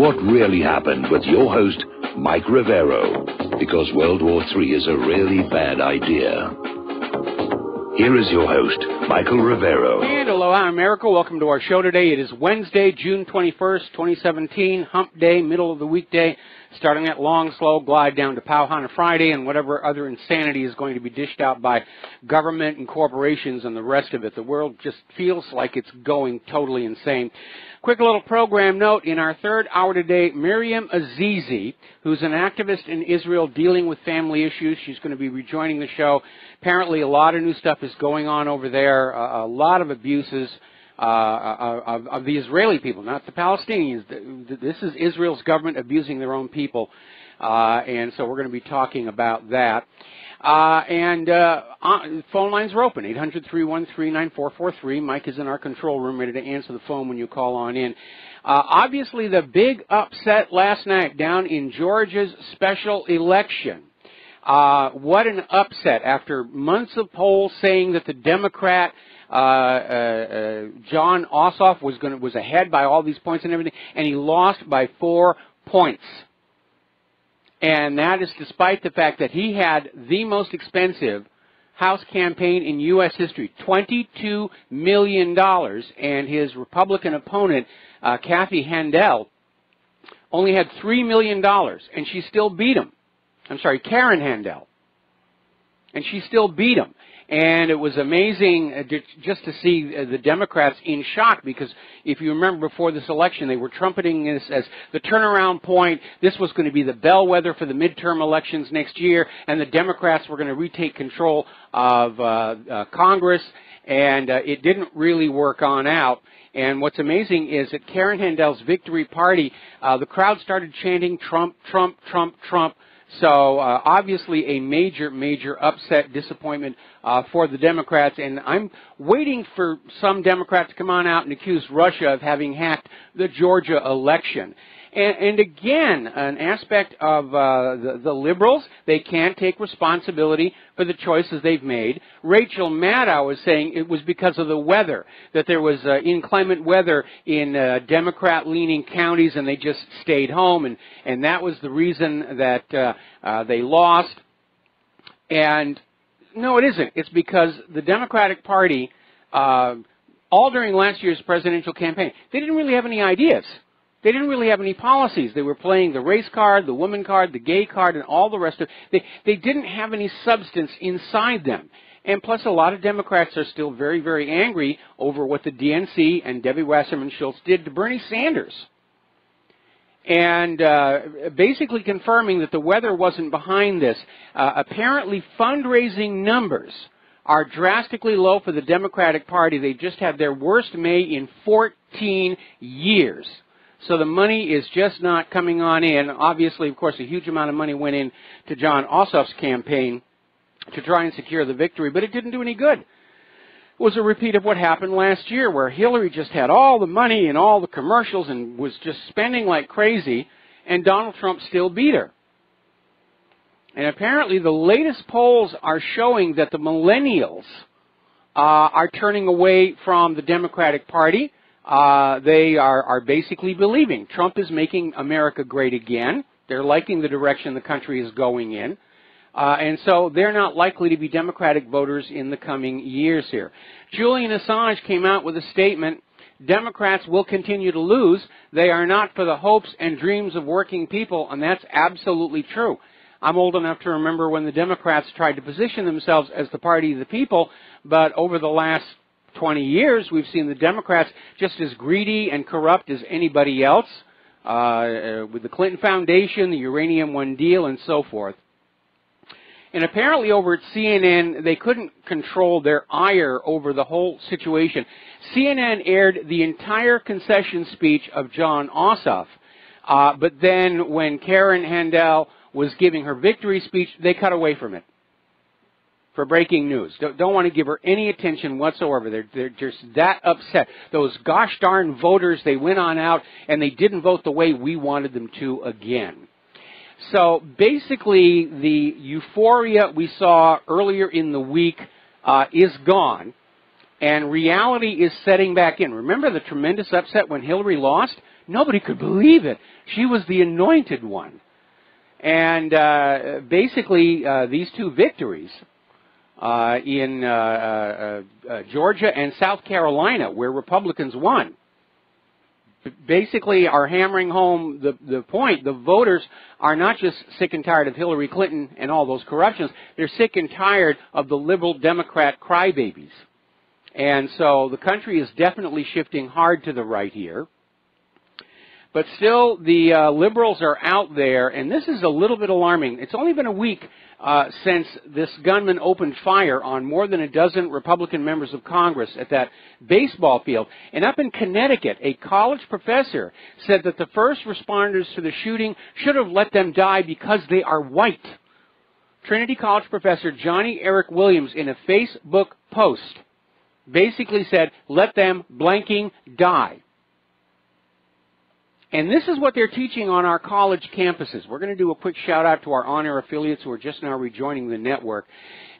what really happened with your host, Mike Rivero, because World War III is a really bad idea. Here is your host, Michael Rivero. And aloha, America. Welcome to our show today. It is Wednesday, June 21st, 2017, hump day, middle of the weekday, starting that long, slow glide down to Pauhana Friday and whatever other insanity is going to be dished out by government and corporations and the rest of it. The world just feels like it's going totally insane. Quick little program note. In our third hour today, Miriam Azizi, who's an activist in Israel dealing with family issues, she's going to be rejoining the show. Apparently a lot of new stuff is going on over there, a lot of abuses of the Israeli people, not the Palestinians. This is Israel's government abusing their own people, and so we're going to be talking about that. Phone lines are open, 800-313-9443. Mike is in our control room ready to answer the phone when you call on in. Obviously, the big upset last night down in Georgia's special election. What an upset after months of polls saying that the Democrat Jon Ossoff was ahead by all these points and everything, and he lost by 4 points. And that is despite the fact that he had the most expensive House campaign in U.S. history, $22 million, and his Republican opponent, Kathy Handel, only had $3 million, and she still beat him. I'm sorry, Karen Handel. And she still beat him. And it was amazing just to see the Democrats in shock, because if you remember before this election, they were trumpeting this as the turnaround point. This was going to be the bellwether for the midterm elections next year, and the Democrats were going to retake control of Congress, and it didn't really work on out. And what's amazing is at Karen Handel's victory party, the crowd started chanting Trump, Trump, Trump, Trump. So obviously a major, major upset, disappointment for the Democrats. And I'm waiting for some Democrat to come on out and accuse Russia of having hacked the Georgia election. And again, an aspect of the liberals, they can't take responsibility for the choices they've made. Rachel Maddow was saying it was because of the weather, that there was inclement weather in Democrat-leaning counties and they just stayed home, and that was the reason that they lost. And no, it isn't. It's because the Democratic Party, all during last year's presidential campaign, they didn't really have any ideas. They didn't really have any policies. They were playing the race card, the woman card, the gay card, and all the rest of it. They didn't have any substance inside them. And plus, a lot of Democrats are still very, very angry over what the DNC and Debbie Wasserman Schultz did to Bernie Sanders. And basically confirming that the weather wasn't behind this. Apparently, fundraising numbers are drastically low for the Democratic Party. They just had their worst May in 14 years. So the money is just not coming on in. Obviously, of course, a huge amount of money went in to Jon Ossoff's campaign to try and secure the victory, but it didn't do any good. It was a repeat of what happened last year, where Hillary just had all the money and all the commercials and was just spending like crazy, and Donald Trump still beat her. And apparently the latest polls are showing that the millennials are turning away from the Democratic Party. They are basically believing Trump is making America great again. They're liking the direction the country is going in. And so they're not likely to be Democratic voters in the coming years here. Julian Assange came out with a statement, Democrats will continue to lose. They are not for the hopes and dreams of working people, and that's absolutely true. I'm old enough to remember when the Democrats tried to position themselves as the party of the people, but over the last 20 years, we've seen the Democrats just as greedy and corrupt as anybody else, with the Clinton Foundation, the Uranium One deal, and so forth. And apparently over at CNN, they couldn't control their ire over the whole situation. CNN aired the entire concession speech of Jon Ossoff, but then when Karen Handel was giving her victory speech, they cut away from it for breaking news. Don't want to give her any attention whatsoever. They're just that upset. Those gosh darn voters, they went on out and they didn't vote the way we wanted them to again. So basically the euphoria we saw earlier in the week is gone. And reality is setting back in. Remember the tremendous upset when Hillary lost? Nobody could believe it. She was the anointed one. And basically, these two victories in Georgia and South Carolina, where Republicans won, basically are hammering home the point. The voters are not just sick and tired of Hillary Clinton and all those corruptions. They're sick and tired of the liberal Democrat crybabies. And so the country is definitely shifting hard to the right here. But still, the liberals are out there, and this is a little bit alarming. It's only been a week since this gunman opened fire on more than a dozen Republican members of Congress at that baseball field. And up in Connecticut, a college professor said that the first responders to the shooting should have let them die because they are white. Trinity College professor Johnny Eric Williams, in a Facebook post, basically said, let them blanking die. And this is what they're teaching on our college campuses. We're going to do a quick shout out to our on-air affiliates who are just now rejoining the network.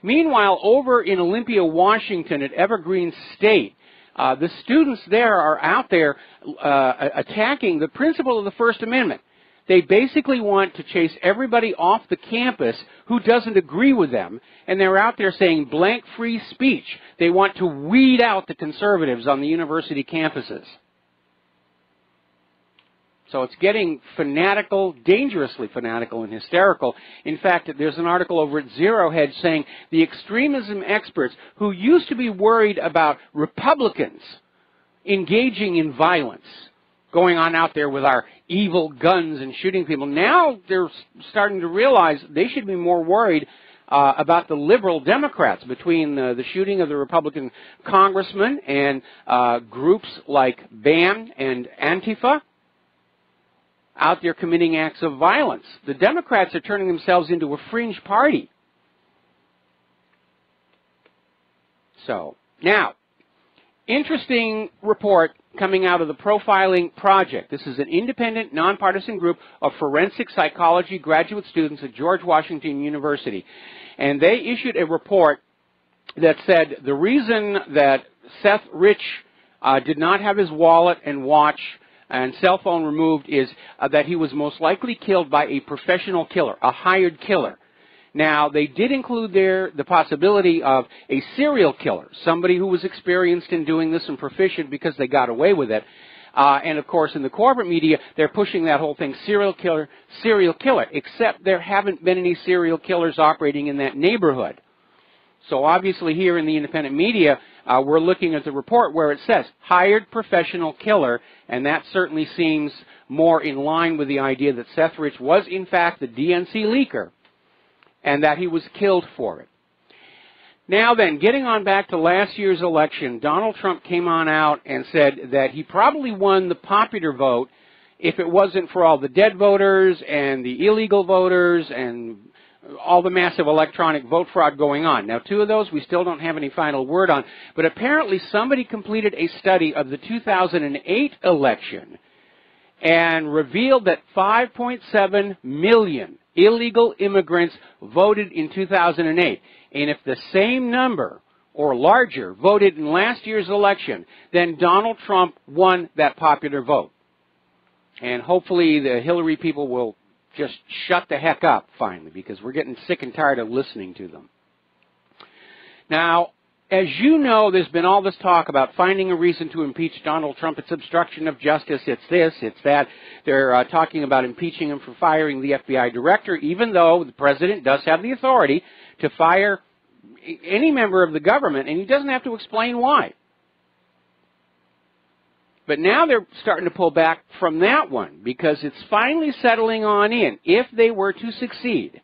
Meanwhile, over in Olympia, Washington at Evergreen State, the students there are out there attacking the principle of the First Amendment. They basically want to chase everybody off the campus who doesn't agree with them, and they're out there saying blank free speech. They want to weed out the conservatives on the university campuses. So it's getting fanatical, dangerously fanatical and hysterical. In fact, there's an article over at Zero Hedge saying the extremism experts who used to be worried about Republicans engaging in violence, going on out there with our evil guns and shooting people, now they're starting to realize they should be more worried about the liberal Democrats, between the shooting of the Republican congressman and groups like BAM and Antifa out there committing acts of violence. The Democrats are turning themselves into a fringe party. So, now, interesting report coming out of the Profiling Project. This is an independent, nonpartisan group of forensic psychology graduate students at George Washington University. And they issued a report that said the reason that Seth Rich did not have his wallet and watch and cell phone removed is that he was most likely killed by a professional killer, a hired killer. Now, they did include there the possibility of a serial killer, somebody who was experienced in doing this and proficient because they got away with it. And, of course, in the corporate media, they're pushing that whole thing, serial killer, except there haven't been any serial killers operating in that neighborhood. So, obviously, here in the independent media, we're looking at the report where it says hired professional killer, and that certainly seems more in line with the idea that Seth Rich was, in fact, the DNC leaker, and that he was killed for it. Now then, getting on back to last year's election, Donald Trump came on out and said that he probably won the popular vote if it wasn't for all the dead voters and the illegal voters and all the massive electronic vote fraud going on. Now, two of those we still don't have any final word on, but apparently somebody completed a study of the 2008 election and revealed that 5.7 million illegal immigrants voted in 2008. And if the same number or larger voted in last year's election, then Donald Trump won that popular vote. And hopefully the Hillary people will just shut the heck up finally, because we're getting sick and tired of listening to them. Now, as you know, there's been all this talk about finding a reason to impeach Donald Trump. It's obstruction of justice, it's this, it's that. They're talking about impeaching him for firing the FBI director, even though the president does have the authority to fire any member of the government, and he doesn't have to explain why. But now they're starting to pull back from that one, because it's finally settling on in. If they were to succeed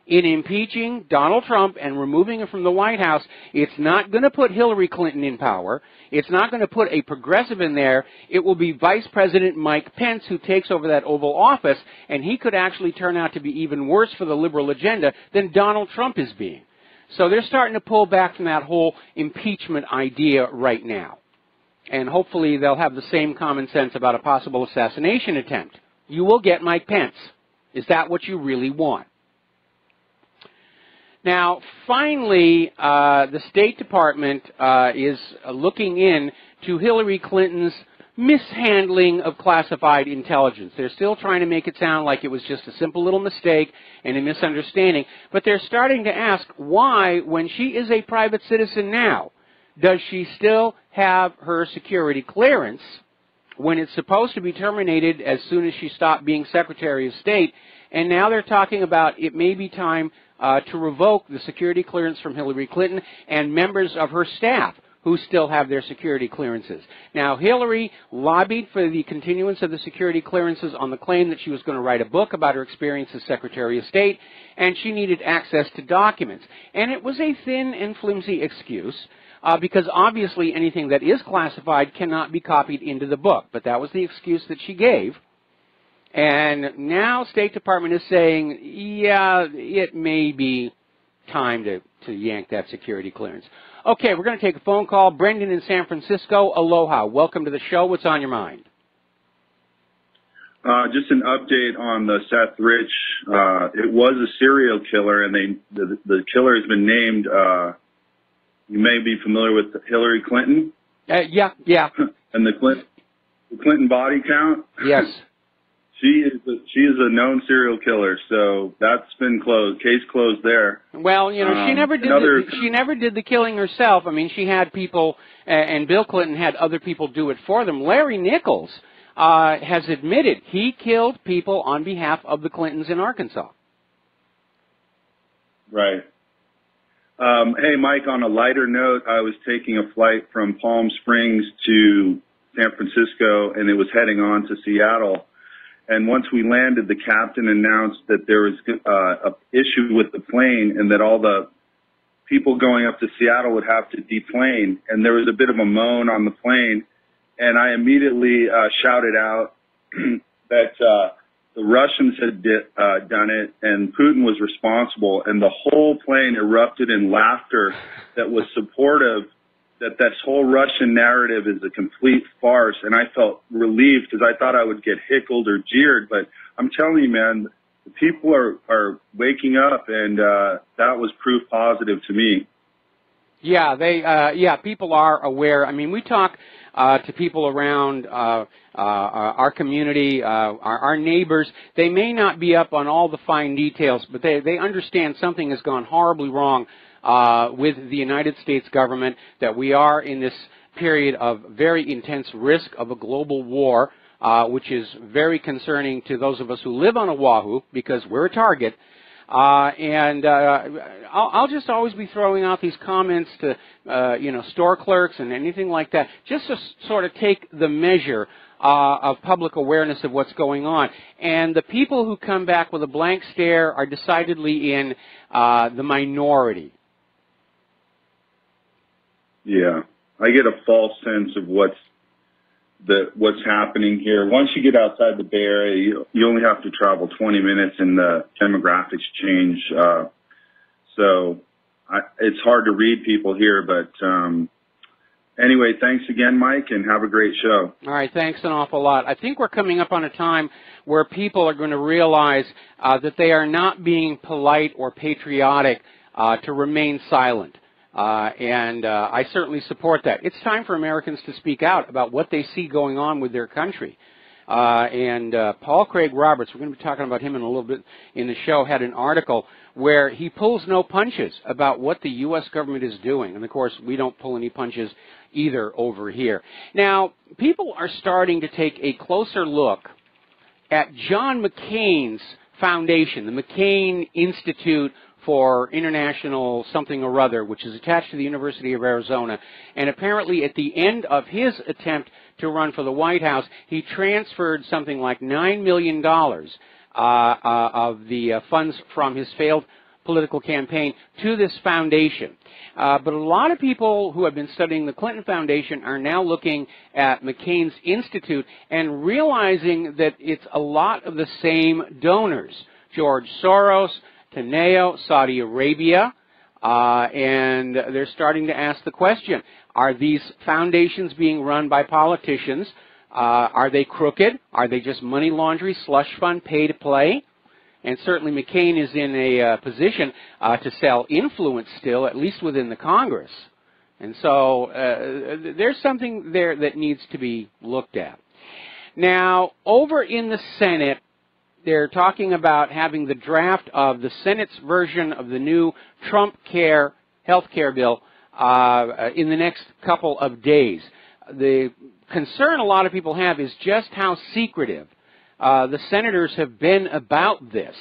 in impeaching Donald Trump and removing him from the White House, it's not going to put Hillary Clinton in power. It's not going to put a progressive in there. It will be Vice President Mike Pence who takes over that Oval Office, and he could actually turn out to be even worse for the liberal agenda than Donald Trump is being. So they're starting to pull back from that whole impeachment idea right now. And hopefully they'll have the same common sense about a possible assassination attempt. You will get Mike Pence. Is that what you really want? Now, finally, the State Department is looking into Hillary Clinton's mishandling of classified intelligence. They're still trying to make it sound like it was just a simple little mistake and a misunderstanding, but they're starting to ask why, when she is a private citizen now, does she still have her security clearance when it's supposed to be terminated as soon as she stopped being Secretary of State? And now they're talking about it may be time to revoke the security clearance from Hillary Clinton and members of her staff who still have their security clearances. Now, Hillary lobbied for the continuance of the security clearances on the claim that she was going to write a book about her experience as Secretary of State, and she needed access to documents. And it was a thin and flimsy excuse, because obviously anything that is classified cannot be copied into the book. But that was the excuse that she gave. And now State Department is saying, yeah, it may be time to yank that security clearance. Okay, we're going to take a phone call. Brendan in San Francisco, aloha. Welcome to the show. What's on your mind? Just an update on the Seth Rich. It was a serial killer, and the killer has been named. You may be familiar with Hillary Clinton. Yeah. And the Clinton body count. Yes. She is a known serial killer, so that's been closed. Case closed there. Well, you know, she never did the killing herself. I mean, she had people, and Bill Clinton had other people do it for them. Larry Nichols has admitted he killed people on behalf of the Clintons in Arkansas. Right. Hey, Mike, on a lighter note, I was taking a flight from Palm Springs to San Francisco, and it was heading on to Seattle. And once we landed, the captain announced that there was an issue with the plane and that all the people going up to Seattle would have to deplane. And there was a bit of a moan on the plane. And I immediately shouted out that the Russians had done it and Putin was responsible. And the whole plane erupted in laughter that was supportive that this whole Russian narrative is a complete farce, and I felt relieved because I thought I would get heckled or jeered. But I'm telling you, man, the people are waking up, and that was proof positive to me. Yeah, people are aware. I mean, we talk to people around our community, our neighbors. They may not be up on all the fine details, but they understand something has gone horribly wrong with the United States government, that we are in this period of very intense risk of a global war, which is very concerning to those of us who live on Oahu because we're a target. I'll just always be throwing out these comments to, store clerks and anything like that, just to sort of take the measure of public awareness of what's going on. And the people who come back with a blank stare are decidedly in the minority. Yeah, I get a false sense of what's happening here. Once you get outside the Bay Area, you only have to travel 20 minutes, and the demographics change. So it's hard to read people here. But anyway, thanks again, Mike, and have a great show. All right, thanks an awful lot. I think we're coming up on a time where people are going to realize that they are not being polite or patriotic to remain silent. I certainly support that. It's time for Americans to speak out about what they see going on with their country. Paul Craig Roberts, we're going to be talking about him in a little bit in the show, had an article where he pulls no punches about what the U.S. government is doing. And, of course, we don't pull any punches either over here. Now, people are starting to take a closer look at John McCain's foundation, the McCain Institute for International something or other, which is attached to the University of Arizona. And apparently at the end of his attempt to run for the White House, he transferred something like $9 million of the funds from his failed political campaign to this foundation. But a lot of people who have been studying the Clinton Foundation are now looking at McCain's Institute and realizing that it's a lot of the same donors. George Soros, Teneo, Saudi Arabia, and they're starting to ask the question, are these foundations being run by politicians? Are they crooked? Are they just money laundry, slush fund, pay to play? And certainly McCain is in a position to sell influence still, at least within the Congress. And so there's something there that needs to be looked at. Now, over in the Senate, they're talking about having the draft of the Senate's version of the new Trump Care health care bill in the next couple of days. The concern a lot of people have is just how secretive the senators have been about this.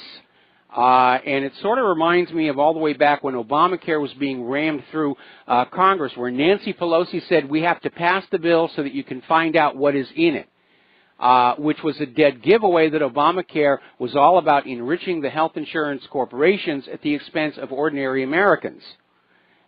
And it sort of reminds me of all the way back when Obamacare was being rammed through Congress, where Nancy Pelosi said, we have to pass the bill so that you can find out what is in it, which was a dead giveaway that Obamacare was all about enriching the health insurance corporations at the expense of ordinary Americans.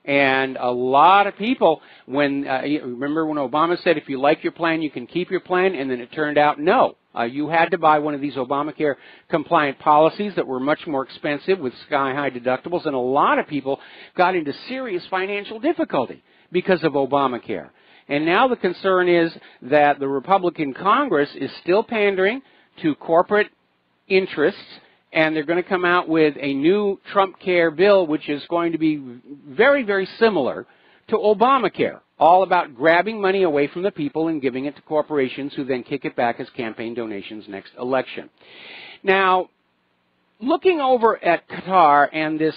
And a lot of people, remember when Obama said, if you like your plan, you can keep your plan, and then it turned out no. You had to buy one of these Obamacare compliant policies that were much more expensive with sky-high deductibles, and a lot of people got into serious financial difficulty because of Obamacare. And now the concern is that the Republican Congress is still pandering to corporate interests, and they're going to come out with a new Trump Care bill, which is going to be very, very similar to Obamacare, all about grabbing money away from the people and giving it to corporations who then kick it back as campaign donations next election. Now, looking over at Qatar and this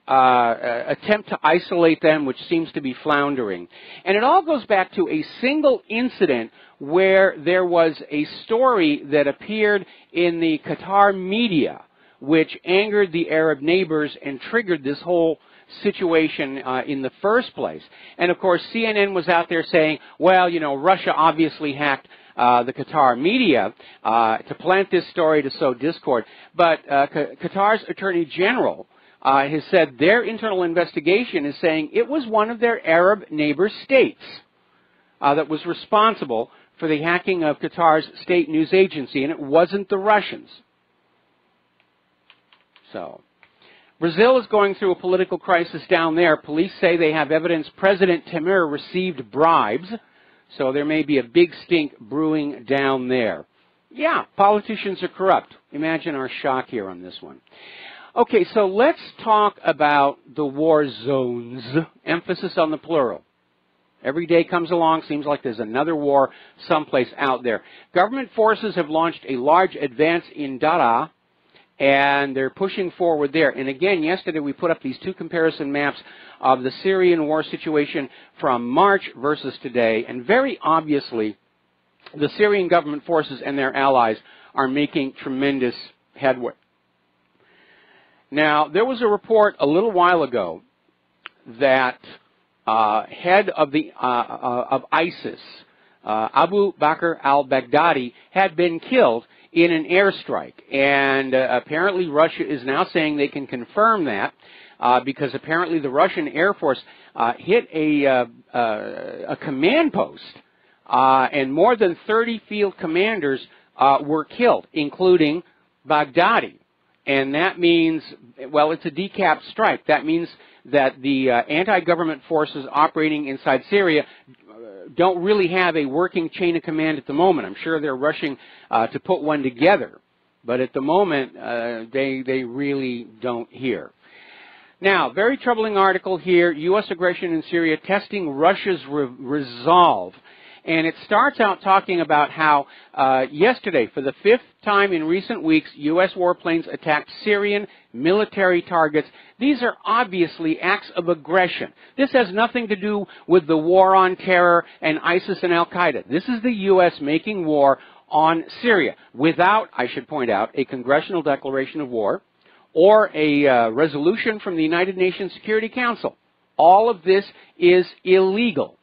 attempt to isolate them, which seems to be floundering, and it all goes back to a single incident where there was a story that appeared in the Qatar media which angered the Arab neighbors and triggered this whole situation in the first place. And of course, CNN was out there saying, well, you know, Russia obviously hacked the Qatar media to plant this story to sow discord. But Qatar's Attorney General has said their internal investigation is saying it was one of their Arab neighbor states that was responsible for the hacking of Qatar's state news agency, and it wasn't the Russians. So, Brazil is going through a political crisis down there. Police say they have evidence President Temer received bribes, so there may be a big stink brewing down there. Yeah, politicians are corrupt. Imagine our shock here on this one. Okay, so let's talk about the war zones. Emphasis on the plural. Every day comes along, seems like there's another war someplace out there. Government forces have launched a large advance in Daraa, and they're pushing forward there. And again, yesterday we put up these two comparison maps of the Syrian war situation from March versus today, and very obviously the Syrian government forces and their allies are making tremendous headway. Now, there was a report a little while ago that head of ISIS, Abu Bakr al-Baghdadi, had been killed in an airstrike. And apparently Russia is now saying they can confirm that because apparently the Russian Air Force hit a command post and more than 30 field commanders were killed, including Baghdadi. And that means, well, it's a decap strike. That means that the anti-government forces operating inside Syria don't really have a working chain of command at the moment. I'm sure they're rushing to put one together. But at the moment, they really don't hear. Now, very troubling article here, U.S. aggression in Syria testing Russia's resolve. And it starts out talking about how yesterday, for the 5th time in recent weeks, U.S. warplanes attacked Syrian military targets. These are obviously acts of aggression. This has nothing to do with the war on terror and ISIS and Al-Qaeda. This is the U.S. making war on Syria without, I should point out, a congressional declaration of war or a resolution from the United Nations Security Council. All of this is illegal.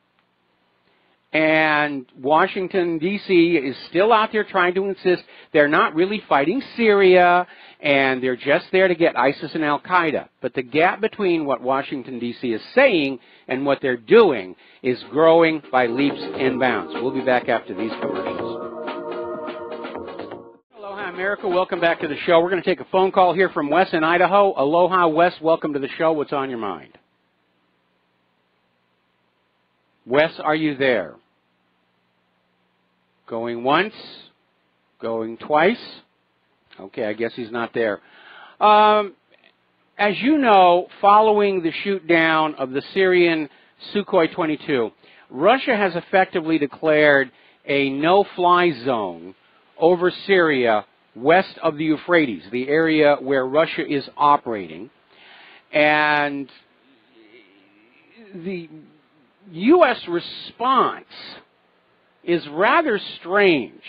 And Washington, D.C. is still out there trying to insist they're not really fighting Syria, and they're just there to get ISIS and Al-Qaeda. But the gap between what Washington, D.C. is saying and what they're doing is growing by leaps and bounds. We'll be back after these commercials. Aloha, America. Welcome back to the show. We're going to take a phone call here from Wes in Idaho. Aloha, Wes. Welcome to the show. What's on your mind? Wes, are you there? Going once? Going twice? Okay, I guess he's not there. As you know, following the shoot down of the Syrian Sukhoi 22, Russia has effectively declared a no-fly zone over Syria west of the Euphrates, the area where Russia is operating. And the U.S. response is rather strange.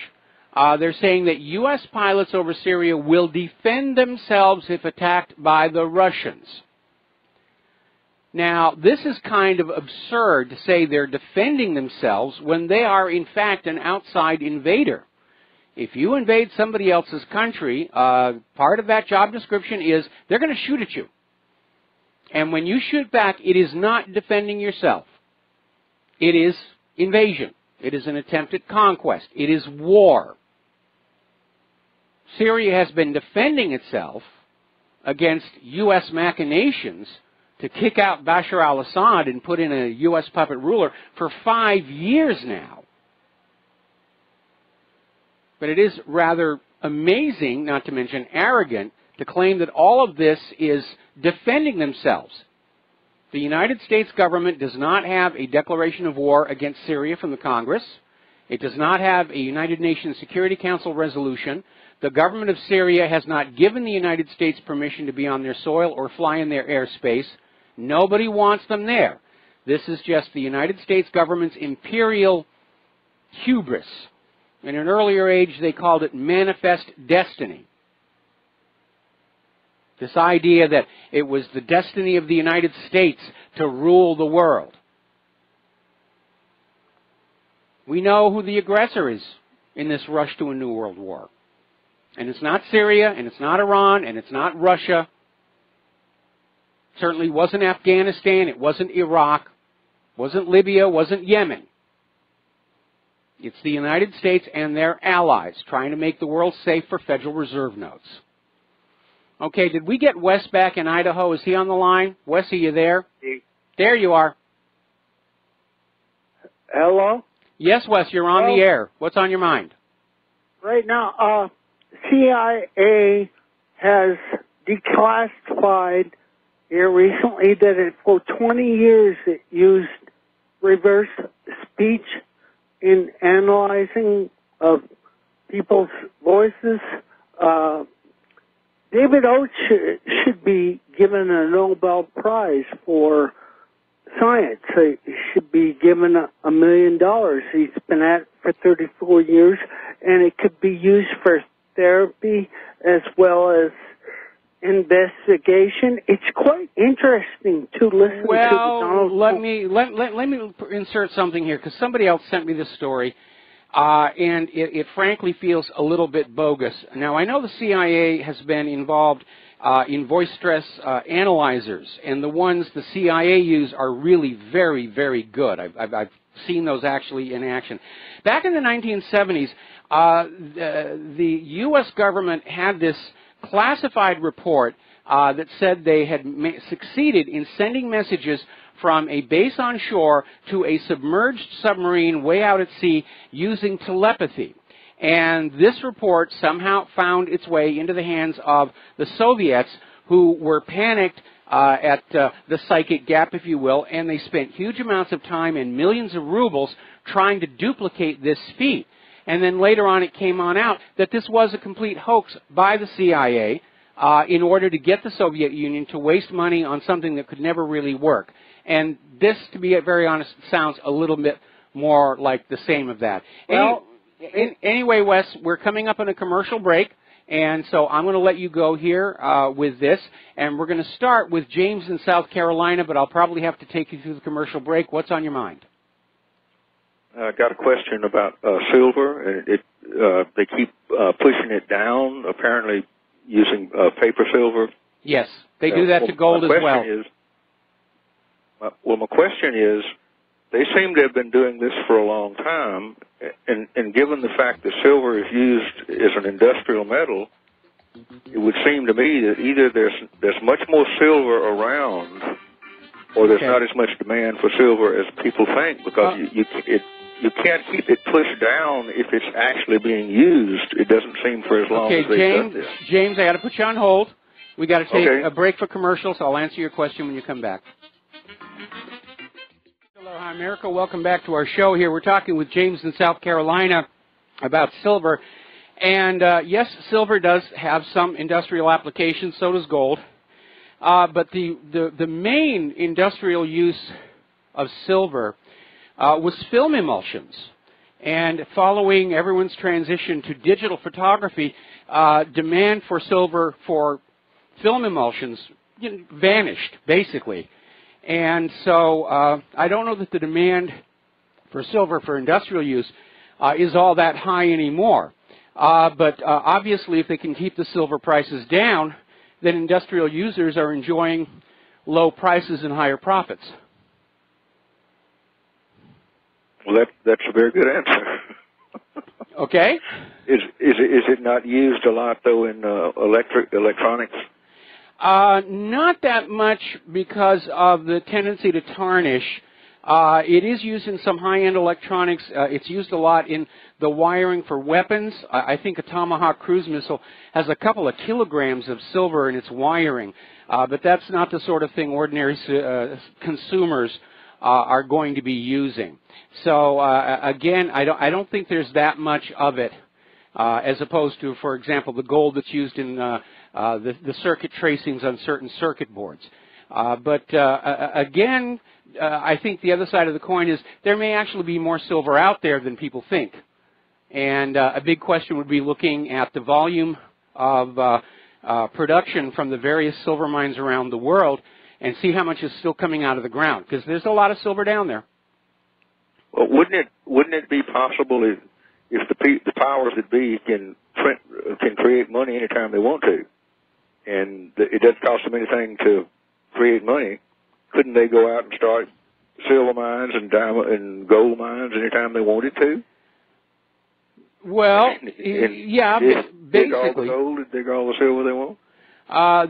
They're saying that U.S. pilots over Syria will defend themselves if attacked by the Russians. Now, this is kind of absurd to say they're defending themselves when they are, in fact, an outside invader. If you invade somebody else's country, part of that job description is they're going to shoot at you. And when you shoot back, it is not defending yourself. It is invasion. It is an attempt at conquest. It is war. Syria has been defending itself against U.S. machinations to kick out Bashar al-Assad and put in a U.S. puppet ruler for 5 years now. But it is rather amazing, not to mention arrogant, to claim that all of this is defending themselves. The United States government does not have a declaration of war against Syria from the Congress. It does not have a United Nations Security Council resolution. The government of Syria has not given the United States permission to be on their soil or fly in their airspace. Nobody wants them there. This is just the United States government's imperial hubris. In an earlier age, they called it manifest destiny. This idea that it was the destiny of the United States to rule the world. We know who the aggressor is in this rush to a new world war. And it's not Syria, and it's not Iran, and it's not Russia. It certainly wasn't Afghanistan, it wasn't Iraq, wasn't Libya, wasn't Yemen. It's the United States and their allies trying to make the world safe for Federal Reserve notes. Okay, did we get Wes back in Idaho? Is he on the line? Wes, are you there? There you are. Hello? Yes, Wes, you're on the air. What's on your mind? Right now, CIA has declassified here recently that for 20 years it used reverse speech in analyzing of people's voices. David Oates should be given a Nobel Prize for science. He should be given $1 million. He's been at it for 34 years, and it could be used for therapy as well as investigation. It's quite interesting to listen to Donald Trump. Let me insert something here, because somebody else sent me this story. And it frankly feels a little bit bogus. Now, I know the CIA has been involved in voice stress analyzers, and the ones the CIA use are really very, very good. I've seen those actually in action. Back in the 1970s, the U.S. government had this classified report that said they had succeeded in sending messages from a base on shore to a submerged submarine way out at sea using telepathy. And this report somehow found its way into the hands of the Soviets, who were panicked at the psychic gap, if you will, and they spent huge amounts of time and millions of rubles trying to duplicate this feat. And then later on it came on out that this was a complete hoax by the CIA in order to get the Soviet Union to waste money on something that could never really work. And this, to be very honest, sounds a little bit more like the same of that. Well, anyway, Wes, we're coming up on a commercial break, and so I'm going to let you go here with this. And we're going to start with James in South Carolina, but I'll probably have to take you through the commercial break. What's on your mind? I got a question about silver. They keep pushing it down, apparently using paper silver. Yes, they do that to gold as well. My question is, they seem to have been doing this for a long time, and given the fact that silver is used as an industrial metal, it would seem to me that either there's much more silver around, or there's not as much demand for silver as people think, because you can't keep it pushed down if it's actually being used. It doesn't seem for as long as they've done this. James, I got to put you on hold. We got to take a break for commercials. I'll answer your question when you come back. Aloha, America. Welcome back to our show here. We're talking with James in South Carolina about silver. And, yes, silver does have some industrial applications. So does gold. But the main industrial use of silver was film emulsions. And following everyone's transition to digital photography, demand for silver for film emulsions vanished, basically. And so I don't know that the demand for silver for industrial use is all that high anymore. But obviously, if they can keep the silver prices down, then industrial users are enjoying low prices and higher profits. Well, that's a very good answer. Okay. Is it not used a lot though in electronics? Not that much because of the tendency to tarnish. It is used in some high-end electronics. It's used a lot in the wiring for weapons. I think a Tomahawk cruise missile has a couple of kilograms of silver in its wiring, but that's not the sort of thing ordinary consumers are going to be using. So again, I don't think there's that much of it, as opposed to, for example, the gold that's used in the circuit tracings on certain circuit boards. But again, I think the other side of the coin is there may actually be more silver out there than people think. And a big question would be looking at the volume of production from the various silver mines around the world and see how much is still coming out of the ground, because there's a lot of silver down there. Well, wouldn't it be possible if the powers that be can create money anytime they want to, and it doesn't cost them anything to create money? Couldn't they go out and start silver mines and diamond and gold mines anytime they wanted to? Well, yeah, basically. Dig all the gold and dig all the silver they want?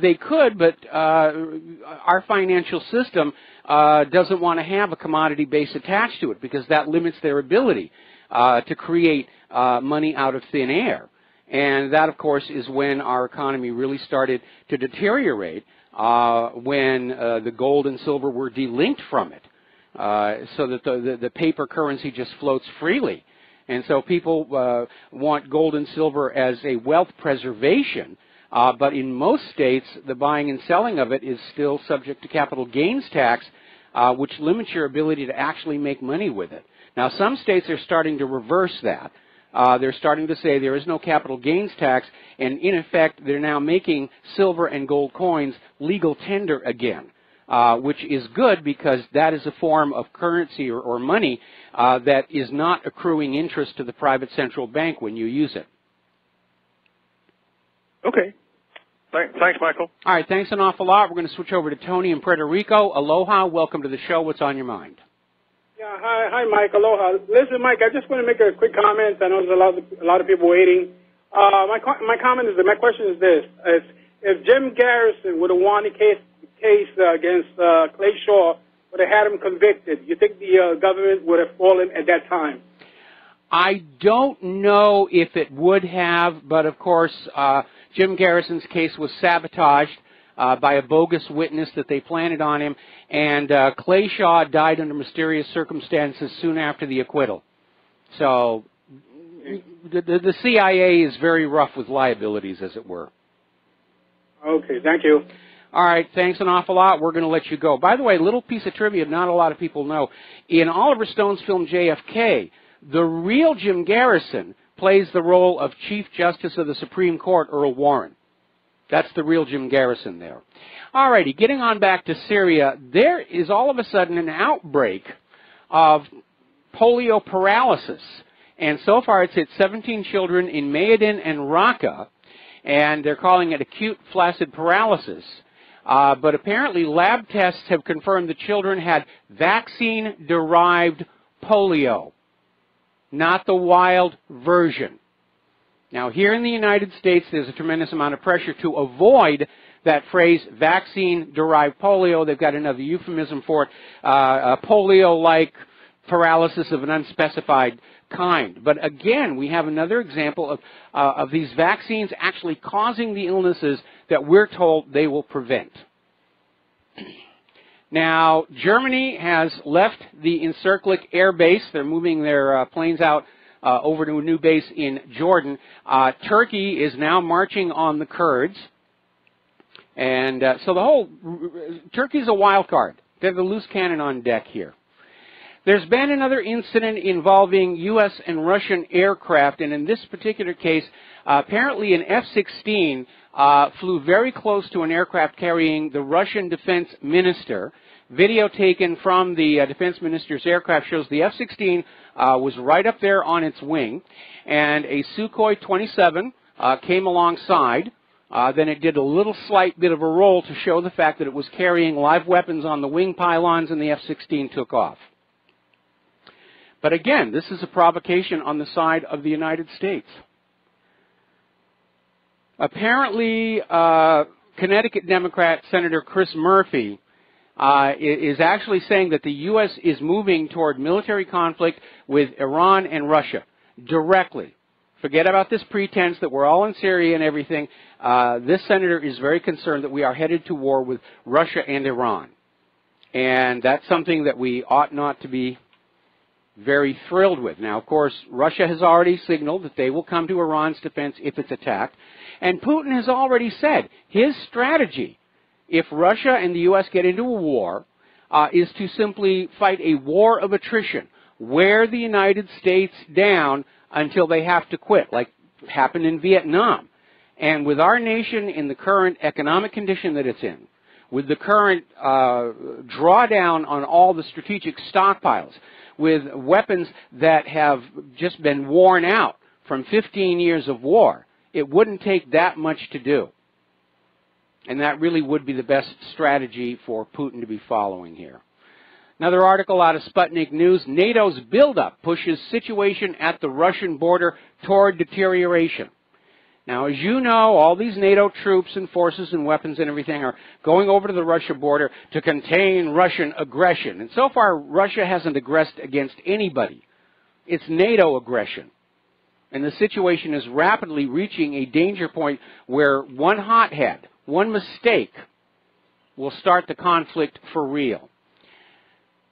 They could, but our financial system doesn't want to have a commodity base attached to it because that limits their ability to create money out of thin air. And that, of course, is when our economy really started to deteriorate, when the gold and silver were delinked from it, so that the paper currency just floats freely. And so people want gold and silver as a wealth preservation, but in most states, the buying and selling of it is still subject to capital gains tax, which limits your ability to actually make money with it. Now, some states are starting to reverse that. They're starting to say there is no capital gains tax, and in effect, they're now making silver and gold coins legal tender again, which is good because that is a form of currency or money that is not accruing interest to the private central bank when you use it. Okay. Thanks, Michael. All right, thanks an awful lot. We're going to switch over to Tony in Puerto Rico. Aloha, welcome to the show. What's on your mind? Yeah, hi, Mike. Aloha. Listen, Mike, I just want to make a quick comment. I know there's a lot of people waiting. My question is this: if Jim Garrison would have won the case against Clay Shaw, would have had him convicted, you think the government would have fallen at that time? I don't know if it would have, but of course, Jim Garrison's case was sabotaged by a bogus witness that they planted on him, and Clay Shaw died under mysterious circumstances soon after the acquittal. So the CIA is very rough with liabilities, as it were. Okay, thank you. All right, thanks an awful lot. We're going to let you go. By the way, a little piece of trivia not a lot of people know. In Oliver Stone's film JFK, the real Jim Garrison plays the role of Chief Justice of the Supreme Court, Earl Warren. That's the real Jim Garrison there. All righty, getting on back to Syria, there is all of a sudden an outbreak of polio paralysis. And so far it's hit 17 children in Mayadin and Raqqa, and they're calling it acute flaccid paralysis. But apparently lab tests have confirmed the children had vaccine-derived polio, not the wild version. Now, here in the United States, there's a tremendous amount of pressure to avoid that phrase, vaccine-derived polio. They've got another euphemism for it, polio-like paralysis of an unspecified kind. But again, we have another example of these vaccines actually causing the illnesses that we're told they will prevent. Now, Germany has left the Incirlik Air Base. They're moving their planes out over to a new base in Jordan. Turkey is now marching on the Kurds. And so the whole, Turkey's a wild card. They're the loose cannon on deck here. There's been another incident involving U.S. and Russian aircraft, and in this particular case, apparently an F-16 flew very close to an aircraft carrying the Russian defense minister. Video taken from the defense minister's aircraft shows the F-16 was right up there on its wing, and a Sukhoi 27 came alongside. Then it did a little slight bit of a roll to show the fact that it was carrying live weapons on the wing pylons, and the F-16 took off. But again, this is a provocation on the side of the United States. Apparently, Connecticut Democrat Senator Chris Murphy is actually saying that the U.S. is moving toward military conflict with Iran and Russia directly. Forget about this pretense that we're all in Syria and everything. This senator is very concerned that we are headed to war with Russia and Iran. And that's something that we ought not to be very thrilled with. Now, of course, Russia has already signaled that they will come to Iran's defense if it's attacked. And Putin has already said his strategy, if Russia and the U.S. get into a war, is to simply fight a war of attrition, wear the United States down until they have to quit, like happened in Vietnam. And with our nation in the current economic condition that it's in, with the current drawdown on all the strategic stockpiles, with weapons that have just been worn out from 15 years of war, it wouldn't take that much to do. And that really would be the best strategy for Putin to be following here. Another article out of Sputnik News, NATO's buildup pushes situation at the Russian border toward deterioration. Now, as you know, all these NATO troops and forces and weapons and everything are going over to the Russia border to contain Russian aggression. And so far, Russia hasn't aggressed against anybody. It's NATO aggression. And the situation is rapidly reaching a danger point where one hothead, one mistake, will start the conflict for real.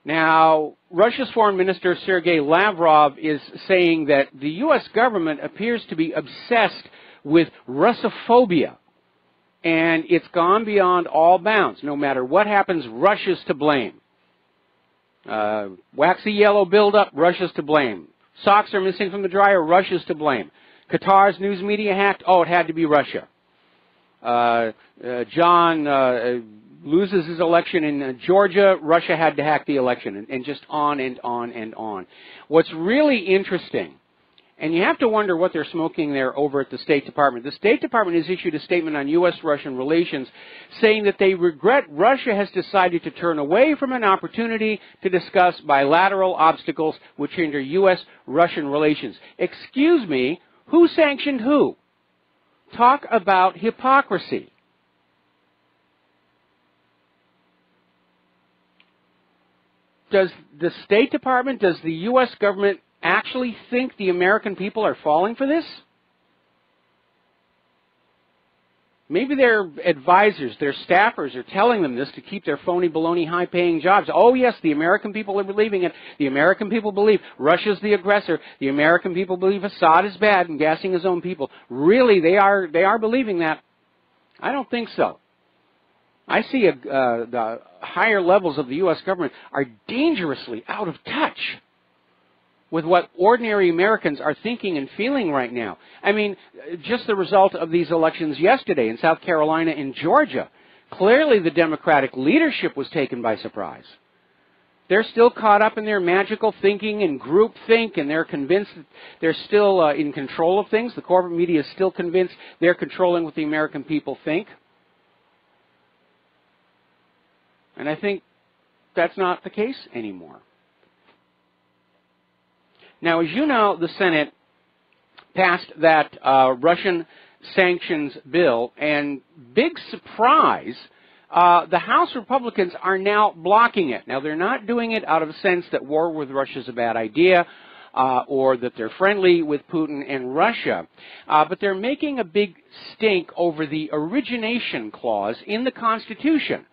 Now, Russia's Foreign Minister Sergei Lavrov is saying that the U.S. government appears to be obsessed with Russophobia, and it's gone beyond all bounds. No matter what happens, Russia's to blame. Waxy yellow buildup, Russia's to blame. Socks are missing from the dryer, Russia's to blame. Qatar's news media hacked, oh, it had to be Russia. John loses his election in Georgia, Russia had to hack the election, and just on and on and on. What's really interesting, and you have to wonder what they're smoking there over at the State Department. The State Department has issued a statement on U.S.-Russian relations saying that they regret Russia has decided to turn away from an opportunity to discuss bilateral obstacles which hinder U.S.-Russian relations. Excuse me, who sanctioned who? Talk about hypocrisy. Does the State Department, does the U.S. government actually think the American people are falling for this? Maybe their advisors, their staffers are telling them this to keep their phony, baloney, high-paying jobs. Oh, yes, the American people are believing it. The American people believe Russia's the aggressor. The American people believe Assad is bad and gassing his own people. Really, they are believing that? I don't think so. I see the higher levels of the U.S. government are dangerously out of touch with what ordinary Americans are thinking and feeling right now. I mean, just the result of these elections yesterday in South Carolina and Georgia, clearly the Democratic leadership was taken by surprise. They're still caught up in their magical thinking and group think, and they're convinced that they're still in control of things. The corporate media is still convinced they're controlling what the American people think. And I think that's not the case anymore. Now, as you know, the Senate passed that Russian sanctions bill, and big surprise, the House Republicans are now blocking it. Now, they're not doing it out of a sense that war with Russia is a bad idea. or that they're friendly with Putin and Russia. But they're making a big stink over the origination clause in the Constitution,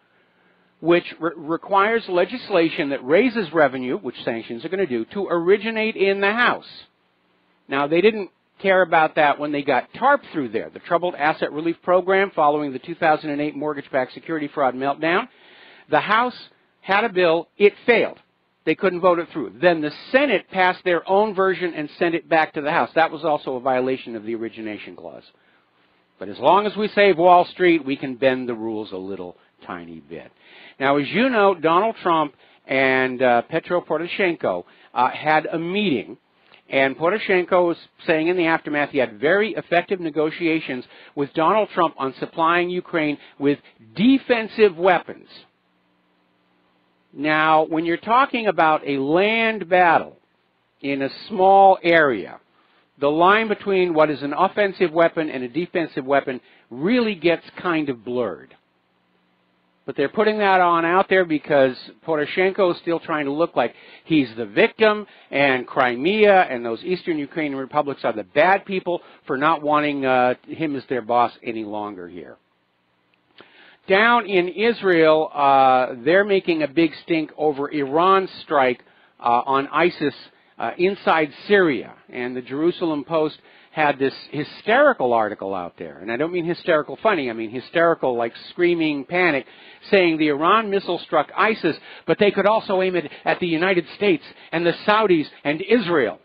which requires legislation that raises revenue, which sanctions are going to do, to originate in the House. Now, they didn't care about that when they got TARP through there, the Troubled Asset Relief Program, following the 2008 mortgage-backed security fraud meltdown. The House had a bill. It failed. They couldn't vote it through. Then the Senate passed their own version and sent it back to the House. That was also a violation of the origination clause. But as long as we save Wall Street, we can bend the rules a little tiny bit. Now, as you know, Donald Trump and Petro Poroshenko had a meeting, and Poroshenko was saying in the aftermath he had very effective negotiations with Donald Trump on supplying Ukraine with defensive weapons. Now, when you're talking about a land battle in a small area, the line between what is an offensive weapon and a defensive weapon really gets kind of blurred. But they're putting that on out there because Poroshenko is still trying to look like he's the victim, and Crimea and those eastern Ukrainian republics are the bad people for not wanting him as their boss any longer here. Down in Israel, they're making a big stink over Iran's strike on ISIS inside Syria. And the Jerusalem Post had this hysterical article out there. And I don't mean hysterical funny, I mean hysterical like screaming panic, saying the Iran missile struck ISIS, but they could also aim it at the United States and the Saudis and Israel.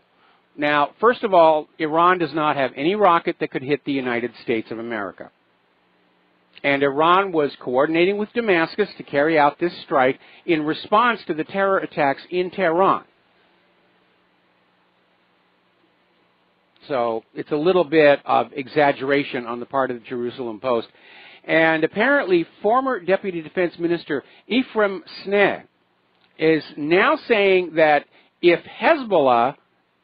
Now, first of all, Iran does not have any rocket that could hit the United States of America. And Iran was coordinating with Damascus to carry out this strike in response to the terror attacks in Tehran. So it's a little bit of exaggeration on the part of the Jerusalem Post. And apparently former Deputy Defense Minister Ephraim Sneh is now saying that if Hezbollah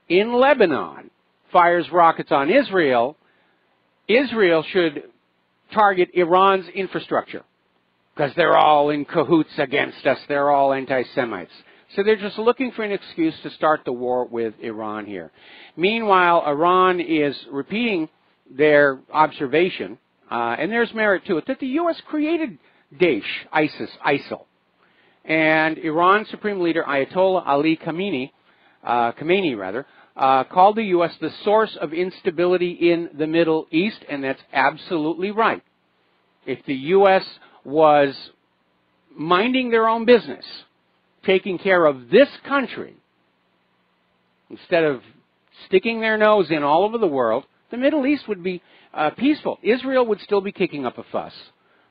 in Lebanon fires rockets on Israel, Israel should target Iran's infrastructure because they're all in cahoots against us. They're all anti-Semites. So they're just looking for an excuse to start the war with Iran here. Meanwhile, Iran is repeating their observation, and there's merit to it, that the U.S. created Daesh, ISIL. And Iran's Supreme Leader Ayatollah Ali Khamenei, called the U.S. the source of instability in the Middle East, and that's absolutely right. If the U.S. was minding their own business, taking care of this country, instead of sticking their nose in all over the world, the Middle East would be peaceful. Israel would still be kicking up a fuss.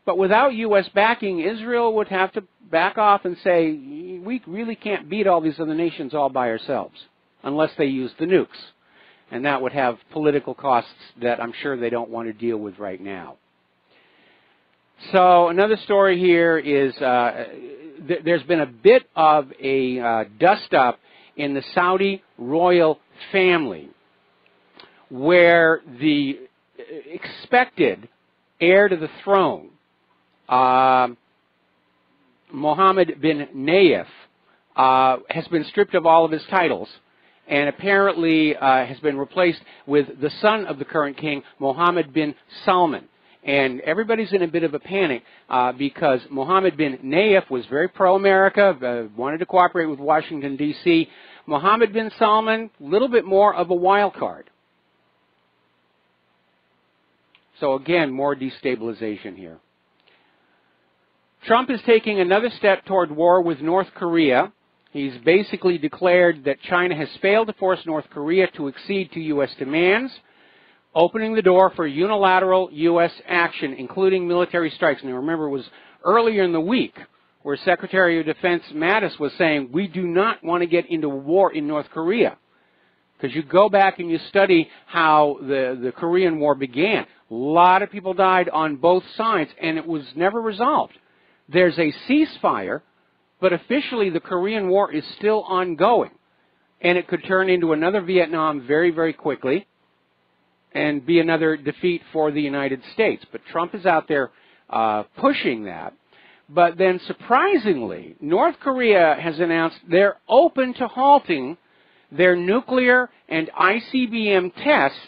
But without U.S. backing, Israel would have to back off and say, we really can't beat all these other nations all by ourselves, unless they use the nukes. And that would have political costs that I'm sure they don't want to deal with right now. So another story here is there's been a bit of a dust-up in the Saudi royal family, where the expected heir to the throne, Mohammed bin Nayef, has been stripped of all of his titles, and apparently has been replaced with the son of the current king, Mohammed bin Salman. And everybody's in a bit of a panic because Mohammed bin Nayef was very pro-America, wanted to cooperate with Washington, D.C. Mohammed bin Salman, a little bit more of a wild card. So again, more destabilization here. Trump is taking another step toward war with North Korea. He's basically declared that China has failed to force North Korea to accede to U.S. demands, opening the door for unilateral U.S. action, including military strikes. Now remember, it was earlier in the week where Secretary of Defense Mattis was saying, we do not want to get into war in North Korea. Because you go back and you study how the Korean War began. A lot of people died on both sides, and it was never resolved. There's a ceasefire, but officially the Korean War is still ongoing. And it could turn into another Vietnam very, very quickly and be another defeat for the United States. But Trump is out there pushing that. But then, surprisingly, North Korea has announced they're open to halting their nuclear and ICBM tests,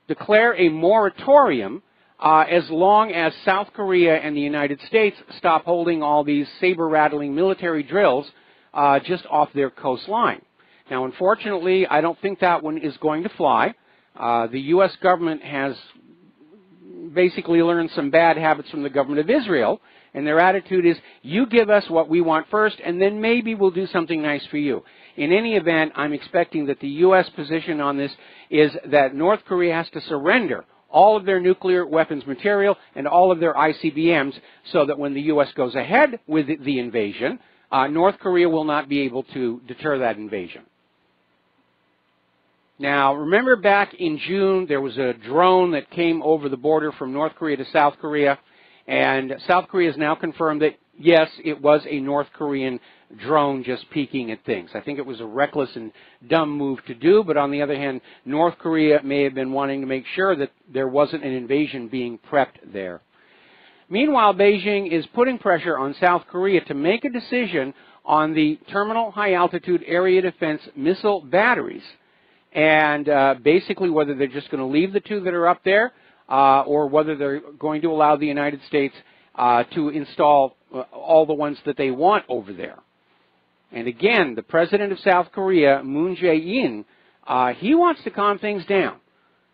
declare a moratorium as long as South Korea and the United States stop holding all these saber-rattling military drills just off their coastline. Now, unfortunately, I don't think that one is going to fly. The U.S. government has basically learned some bad habits from the government of Israel, and their attitude is, you give us what we want first, and then maybe we'll do something nice for you. In any event, I'm expecting that the U.S. position on this is that North Korea has to surrender all of their nuclear weapons material and all of their ICBMs so that when the U.S. goes ahead with the invasion, North Korea will not be able to deter that invasion. Now, remember back in June, there was a drone that came over the border from North Korea to South Korea, and South Korea has now confirmed that, yes, it was a North Korean drone just peeking at things. I think it was a reckless and dumb move to do, but on the other hand, North Korea may have been wanting to make sure that there wasn't an invasion being prepped there. Meanwhile, Beijing is putting pressure on South Korea to make a decision on the terminal high-altitude area defense missile batteries, and basically whether they're just going to leave the two that are up there or whether they're going to allow the United States to install all the ones that they want over there. And again, the president of South Korea, Moon Jae-in, he wants to calm things down.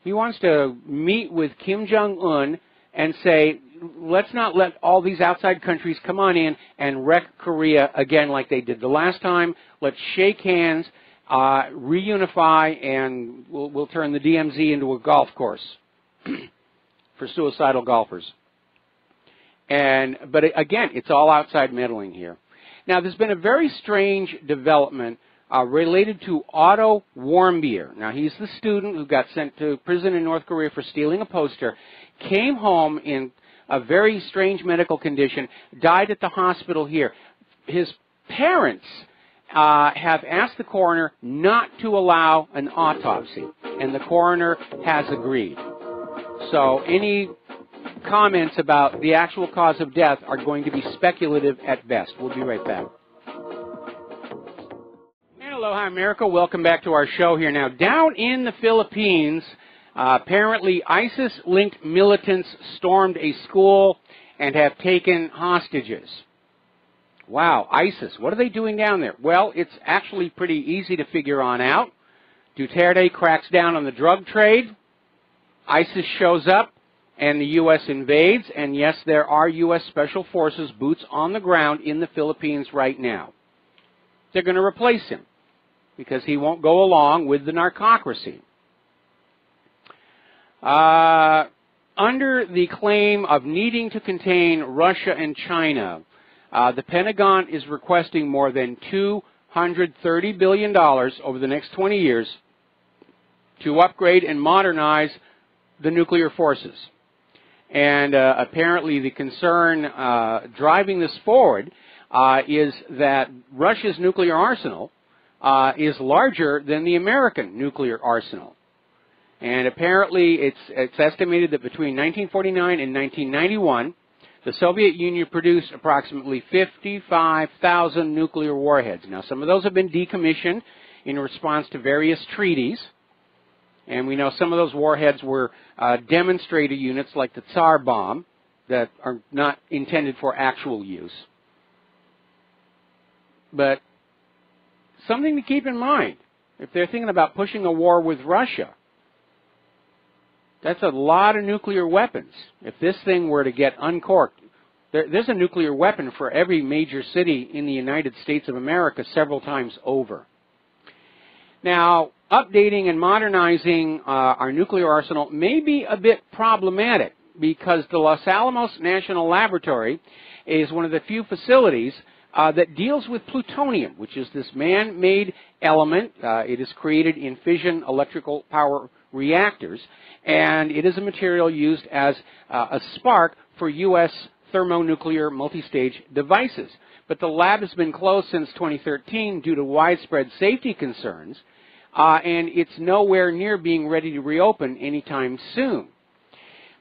He wants to meet with Kim Jong-un and say, let's not let all these outside countries come on in and wreck Korea again like they did the last time. Let's shake hands, reunify, and we'll turn the DMZ into a golf course for suicidal golfers. But again, it's all outside meddling here. Now, there's been a very strange development related to Otto Warmbier. Now, he's the student who got sent to prison in North Korea for stealing a poster, came home in a very strange medical condition, died at the hospital here. His parents have asked the coroner not to allow an autopsy, and the coroner has agreed. So any comments about the actual cause of death are going to be speculative at best. We'll be right back. And aloha, America. Welcome back to our show here. Now, down in the Philippines, apparently ISIS-linked militants stormed a school and have taken hostages. Wow, ISIS. What are they doing down there? Well, it's actually pretty easy to figure on out. Duterte cracks down on the drug trade. ISIS shows up, and the U.S. invades, and yes, there are U.S. Special Forces boots on the ground in the Philippines right now. They're going to replace him because he won't go along with the narcocracy. Under the claim of needing to contain Russia and China, the Pentagon is requesting more than $230 billion over the next 20 years to upgrade and modernize the nuclear forces. And apparently the concern driving this forward is that Russia's nuclear arsenal is larger than the American nuclear arsenal. And apparently it's estimated that between 1949 and 1991, the Soviet Union produced approximately 55,000 nuclear warheads. Now, some of those have been decommissioned in response to various treaties. And we know some of those warheads were demonstrator units like the Tsar bomb that are not intended for actual use. But something to keep in mind, if they're thinking about pushing a war with Russia, that's a lot of nuclear weapons. If this thing were to get uncorked, there's a nuclear weapon for every major city in the United States of America several times over. Now, updating and modernizing our nuclear arsenal may be a bit problematic because the Los Alamos National Laboratory is one of the few facilities that deals with plutonium, which is this man-made element. It is created in fission electrical power reactors, and it is a material used as a spark for U.S. thermonuclear multistage devices. But the lab has been closed since 2013 due to widespread safety concerns, and it's nowhere near being ready to reopen anytime soon.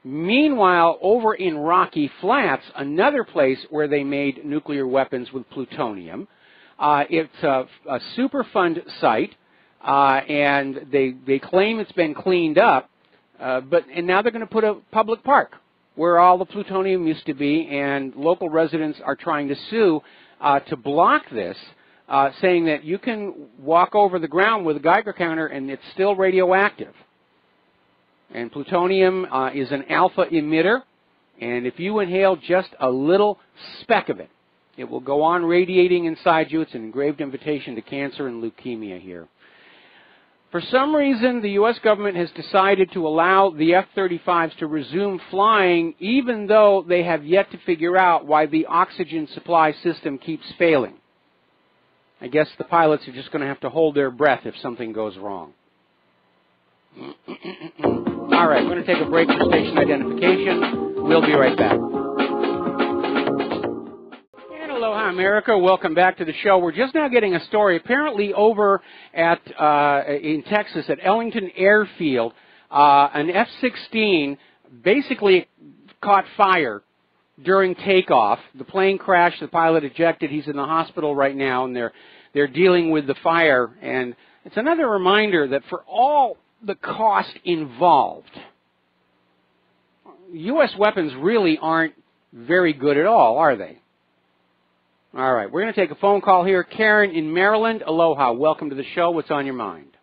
Meanwhile, over in Rocky Flats, another place where they made nuclear weapons with plutonium, It's a Superfund site, and they claim it's been cleaned up, and now they're going to put a public park where all the plutonium used to be, and local residents are trying to sue to block this, saying that you can walk over the ground with a Geiger counter and it's still radioactive. And plutonium is an alpha emitter, and if you inhale just a little speck of it, it will go on radiating inside you. It's an engraved invitation to cancer and leukemia here. For some reason, the U.S. government has decided to allow the F-35s to resume flying, even though they have yet to figure out why the oxygen supply system keeps failing. I guess the pilots are just going to have to hold their breath if something goes wrong. All right, we're going to take a break for station identification. We'll be right back. And aloha, America. Welcome back to the show. We're just now getting a story. Apparently over at in Texas at Ellington Airfield, an F-16 basically caught fire during takeoff. The plane crashed. The pilot ejected. He's in the hospital right now, and they're dealing with the fire. And it's another reminder that for all the cost involved, U.S. weapons really aren't very good at all, are they? All right, we're going to take a phone call here. Karen in Maryland, aloha. Welcome to the show. What's on your mind?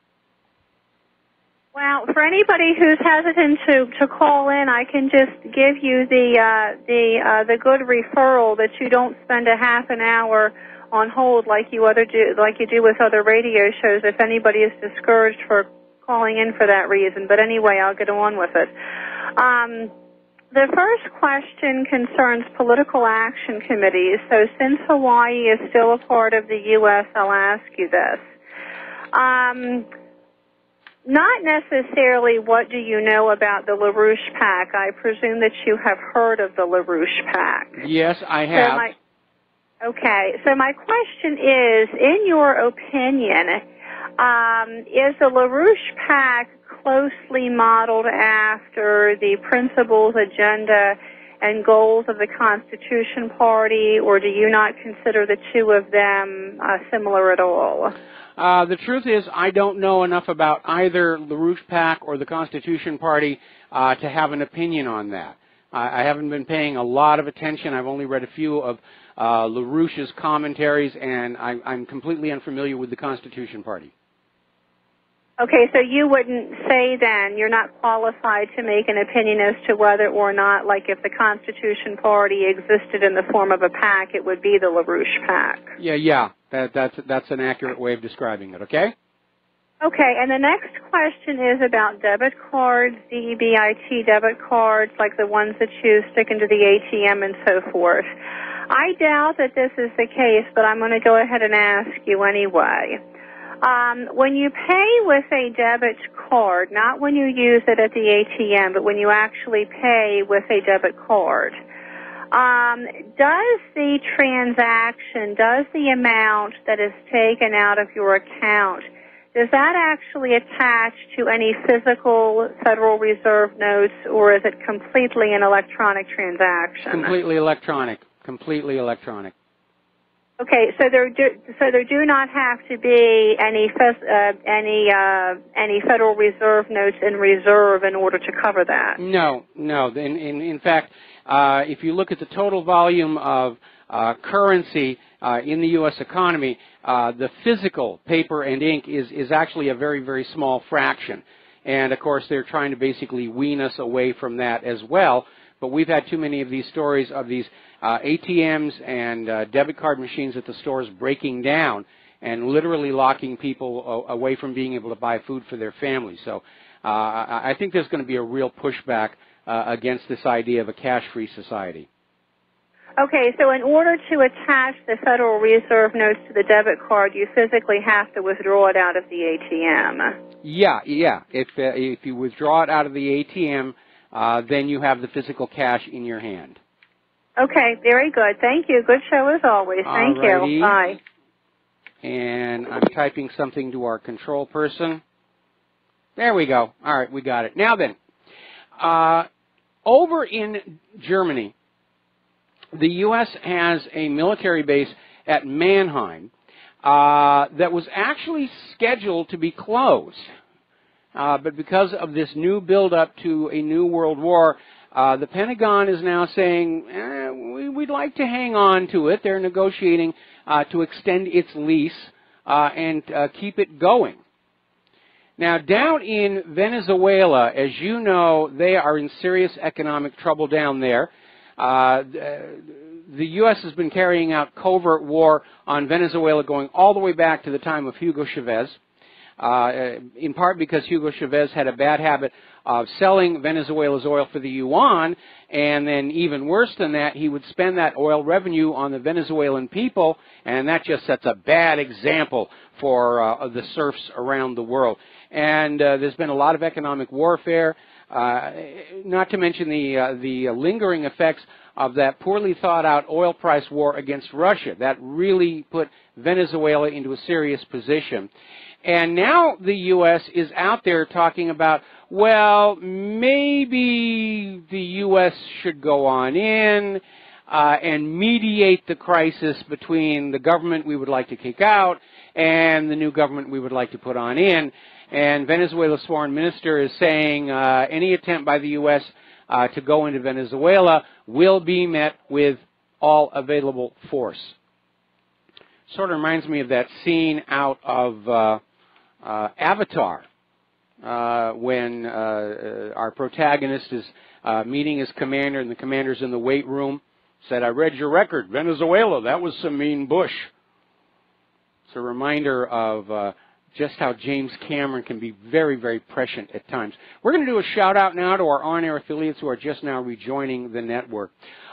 Well, for anybody who's hesitant to call in, I can just give you the good referral that you don't spend a half an hour on hold like you do with other radio shows. If anybody is discouraged for calling in for that reason, but anyway, I'll get on with it. The first question concerns political action committees. So since Hawaii is still a part of the U.S., I'll ask you this. Not necessarily what do you know about the LaRouche PAC. I presume that you have heard of the LaRouche PAC. Yes, I have. So my question is, in your opinion, is the LaRouche PAC closely modeled after the principles, agenda, and goals of the Constitution Party, or do you not consider the two of them similar at all? The truth is, I don't know enough about either LaRouche PAC or the Constitution Party to have an opinion on that. I haven't been paying a lot of attention. I've only read a few of LaRouche's commentaries, and I'm completely unfamiliar with the Constitution Party. Okay, so you wouldn't say then you're not qualified to make an opinion as to whether or not, like if the Constitution Party existed in the form of a PAC, it would be the LaRouche PAC. Yeah, that's an accurate way of describing it, okay? Okay, and the next question is about debit cards, DEBIT debit cards, like the ones that you stick into the ATM and so forth. I doubt that this is the case, but I'm going to go ahead and ask you anyway. When you pay with a debit card, not when you use it at the ATM, but when you actually pay with a debit card, does the transaction, does the amount that is taken out of your account, does that actually attach to any physical Federal Reserve notes, or is it completely an electronic transaction? Completely electronic. Completely electronic. Okay, so there do not have to be any Federal Reserve notes in reserve in order to cover that. No. In fact, if you look at the total volume of currency in the U.S. economy, the physical paper and ink is actually a very, very small fraction. And of course, they're trying to basically wean us away from that as well. But we've had too many of these stories of these ATMs and debit card machines at the stores breaking down and literally locking people away from being able to buy food for their families. So I think there's going to be a real pushback against this idea of a cash-free society. Okay, so in order to attach the Federal Reserve notes to the debit card, you physically have to withdraw it out of the ATM. Yeah. If you withdraw it out of the ATM, then you have the physical cash in your hand. Okay, very good. Thank you. Good show as always. Thank you. Bye. And I'm typing something to our control person. There we go. All right, we got it. Now then, over in Germany, the U.S. has a military base at Mannheim that was actually scheduled to be closed. But because of this new build-up to a new world war, the Pentagon is now saying, we'd like to hang on to it. They're negotiating to extend its lease and keep it going. Now, down in Venezuela, as you know, they are in serious economic trouble down there. The U.S. has been carrying out covert war on Venezuela going all the way back to the time of Hugo Chavez, in part because Hugo Chavez had a bad habit of selling Venezuela's oil for the yuan, and then even worse than that, he would spend that oil revenue on the Venezuelan people, and that just sets a bad example for the serfs around the world. And there's been a lot of economic warfare, not to mention the lingering effects of that poorly thought out oil price war against Russia. That really put Venezuela into a serious position. And now the U.S. is out there talking about, well, maybe the U.S. should go on in and mediate the crisis between the government we would like to kick out and the new government we would like to put on in. And Venezuela's foreign minister is saying any attempt by the U.S. To go into Venezuela will be met with all available force. Sort of reminds me of that scene out of Avatar, when our protagonist is meeting his commander, and the commander's in the weight room, said, "I read your record, Venezuela, that was some mean bush." It's a reminder of just how James Cameron can be very, very prescient at times. We're going to do a shout-out now to our on-air affiliates who are just now rejoining the network.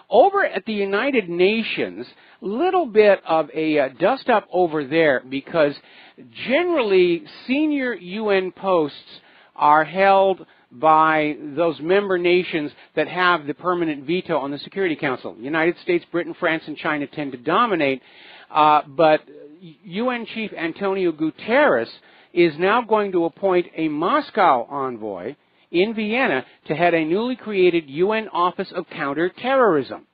Over at the United Nations, little bit of a dust-up over there, because generally senior UN posts are held by those member nations that have the permanent veto on the Security Council. The United States, Britain, France, and China tend to dominate, but UN Chief Antonio Guterres is now going to appoint a Moscow envoy in Vienna to head a newly created UN Office of Counterterrorism.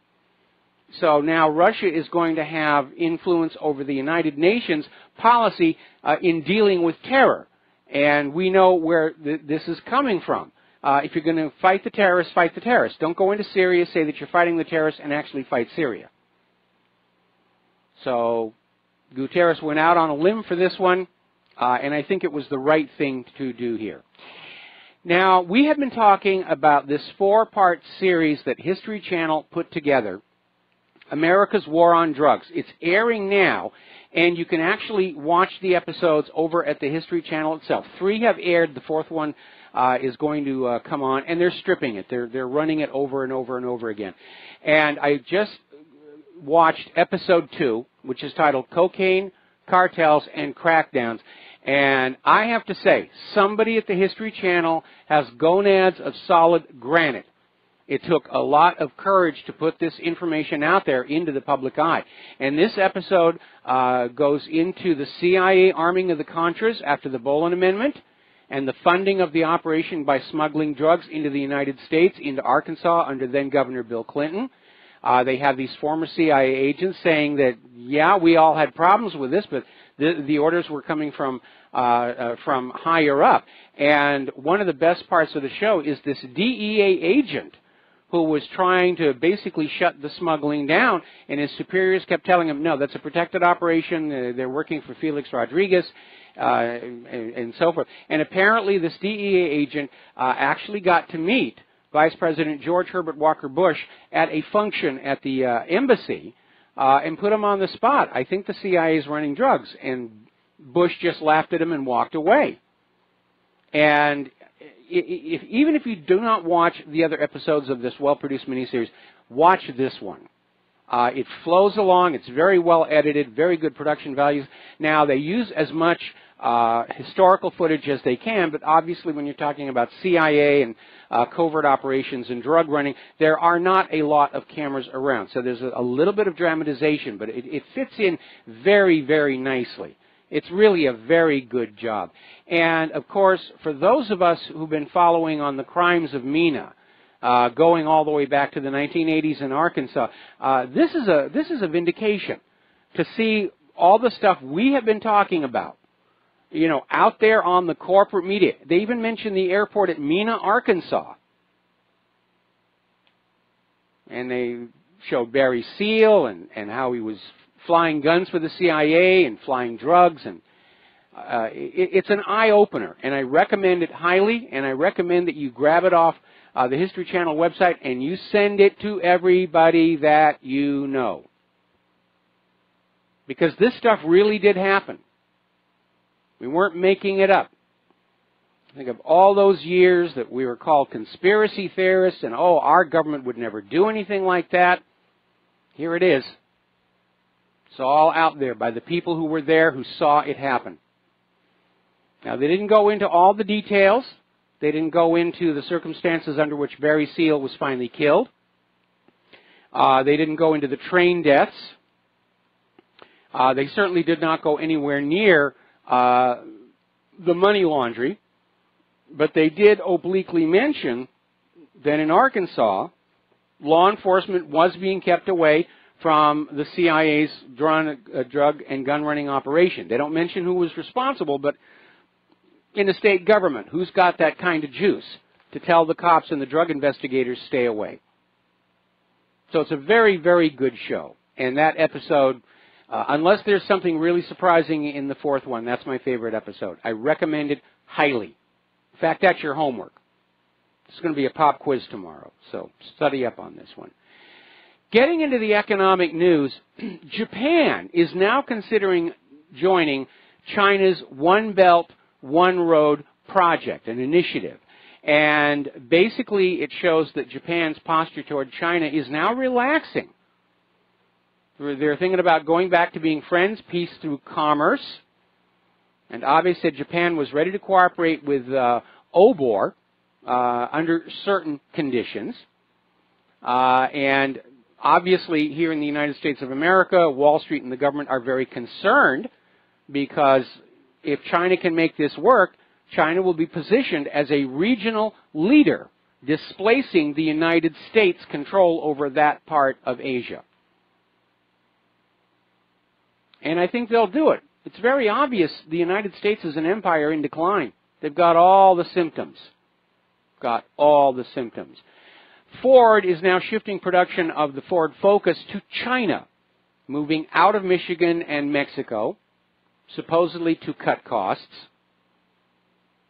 So now Russia is going to have influence over the United Nations policy in dealing with terror. And we know where this is coming from. If you're going to fight the terrorists, fight the terrorists. Don't go into Syria, say that you're fighting the terrorists, and actually fight Syria. So Guterres went out on a limb for this one, and I think it was the right thing to do here. Now, we have been talking about this 4-part series that History Channel put together, America's War on Drugs. It's airing now, and you can actually watch the episodes over at the History Channel itself. 3 have aired. The 4th one is going to come on, and they're stripping it. They're running it over and over and over again. And I just watched episode 2, which is titled Cocaine, Cartels, and Crackdowns. And I have to say, somebody at the History Channel has gonads of solid granite. It took a lot of courage to put this information out there into the public eye. And this episode goes into the CIA arming of the Contras after the Boland Amendment, and the funding of the operation by smuggling drugs into the United States, into Arkansas, under then-Governor Bill Clinton. They have these former CIA agents saying that, yeah, we all had problems with this, but the orders were coming from higher up. And one of the best parts of the show is this DEA agent who was trying to basically shut the smuggling down, and his superiors kept telling him, no, that's a protected operation, they're working for Felix Rodriguez, and so forth. And apparently this DEA agent actually got to meet Vice President George Herbert Walker Bush at a function at the embassy and put him on the spot. I think the CIA is running drugs. And Bush just laughed at him and walked away. And even if you do not watch the other episodes of this well-produced miniseries, watch this one. It flows along. It's very well edited, very good production values. Now, they use as much historical footage as they can, but obviously when you're talking about CIA and covert operations and drug running, there are not a lot of cameras around. So there's a little bit of dramatization, but it fits in very, very nicely. It's really a very good job. And, of course, for those of us who've been following on the crimes of Mena, going all the way back to the 1980s in Arkansas, this is a vindication to see all the stuff we have been talking about, you know, out there on the corporate media. They even mentioned the airport at Mena, Arkansas. And they showed Barry Seal and how he was flying guns for the CIA and flying drugs. And it's an eye-opener. And I recommend it highly, and I recommend that you grab it off the History Channel website and you send it to everybody that you know. Because this stuff really did happen. We weren't making it up. Think of all those years that we were called conspiracy theorists and, oh, our government would never do anything like that. Here it is. It's all out there by the people who were there who saw it happen. Now, they didn't go into all the details. They didn't go into the circumstances under which Barry Seal was finally killed. They didn't go into the train deaths. They certainly did not go anywhere near the money laundering, but they did obliquely mention that in Arkansas, law enforcement was being kept away from the CIA's drug and gun running operation. They don't mention who was responsible, but in the state government, who's got that kind of juice to tell the cops and the drug investigators stay away? So it's a very, very good show. And that episode, unless there's something really surprising in the fourth one, that's my favorite episode. I recommend it highly. In fact, that's your homework. It's going to be a pop quiz tomorrow, so study up on this one. Getting into the economic news, Japan is now considering joining China's One Belt, One Road project, an initiative. And basically it shows that Japan's posture toward China is now relaxing. They're thinking about going back to being friends, peace through commerce. And Abe said Japan was ready to cooperate with OBOR under certain conditions. And obviously here in the United States of America, Wall Street and the government are very concerned because if China can make this work, China will be positioned as a regional leader, displacing the United States' control over that part of Asia. And I think they'll do it. It's very obvious the United States is an empire in decline. They've got all the symptoms. Got all the symptoms. Ford is now shifting production of the Ford Focus to China, moving out of Michigan and Mexico, supposedly to cut costs.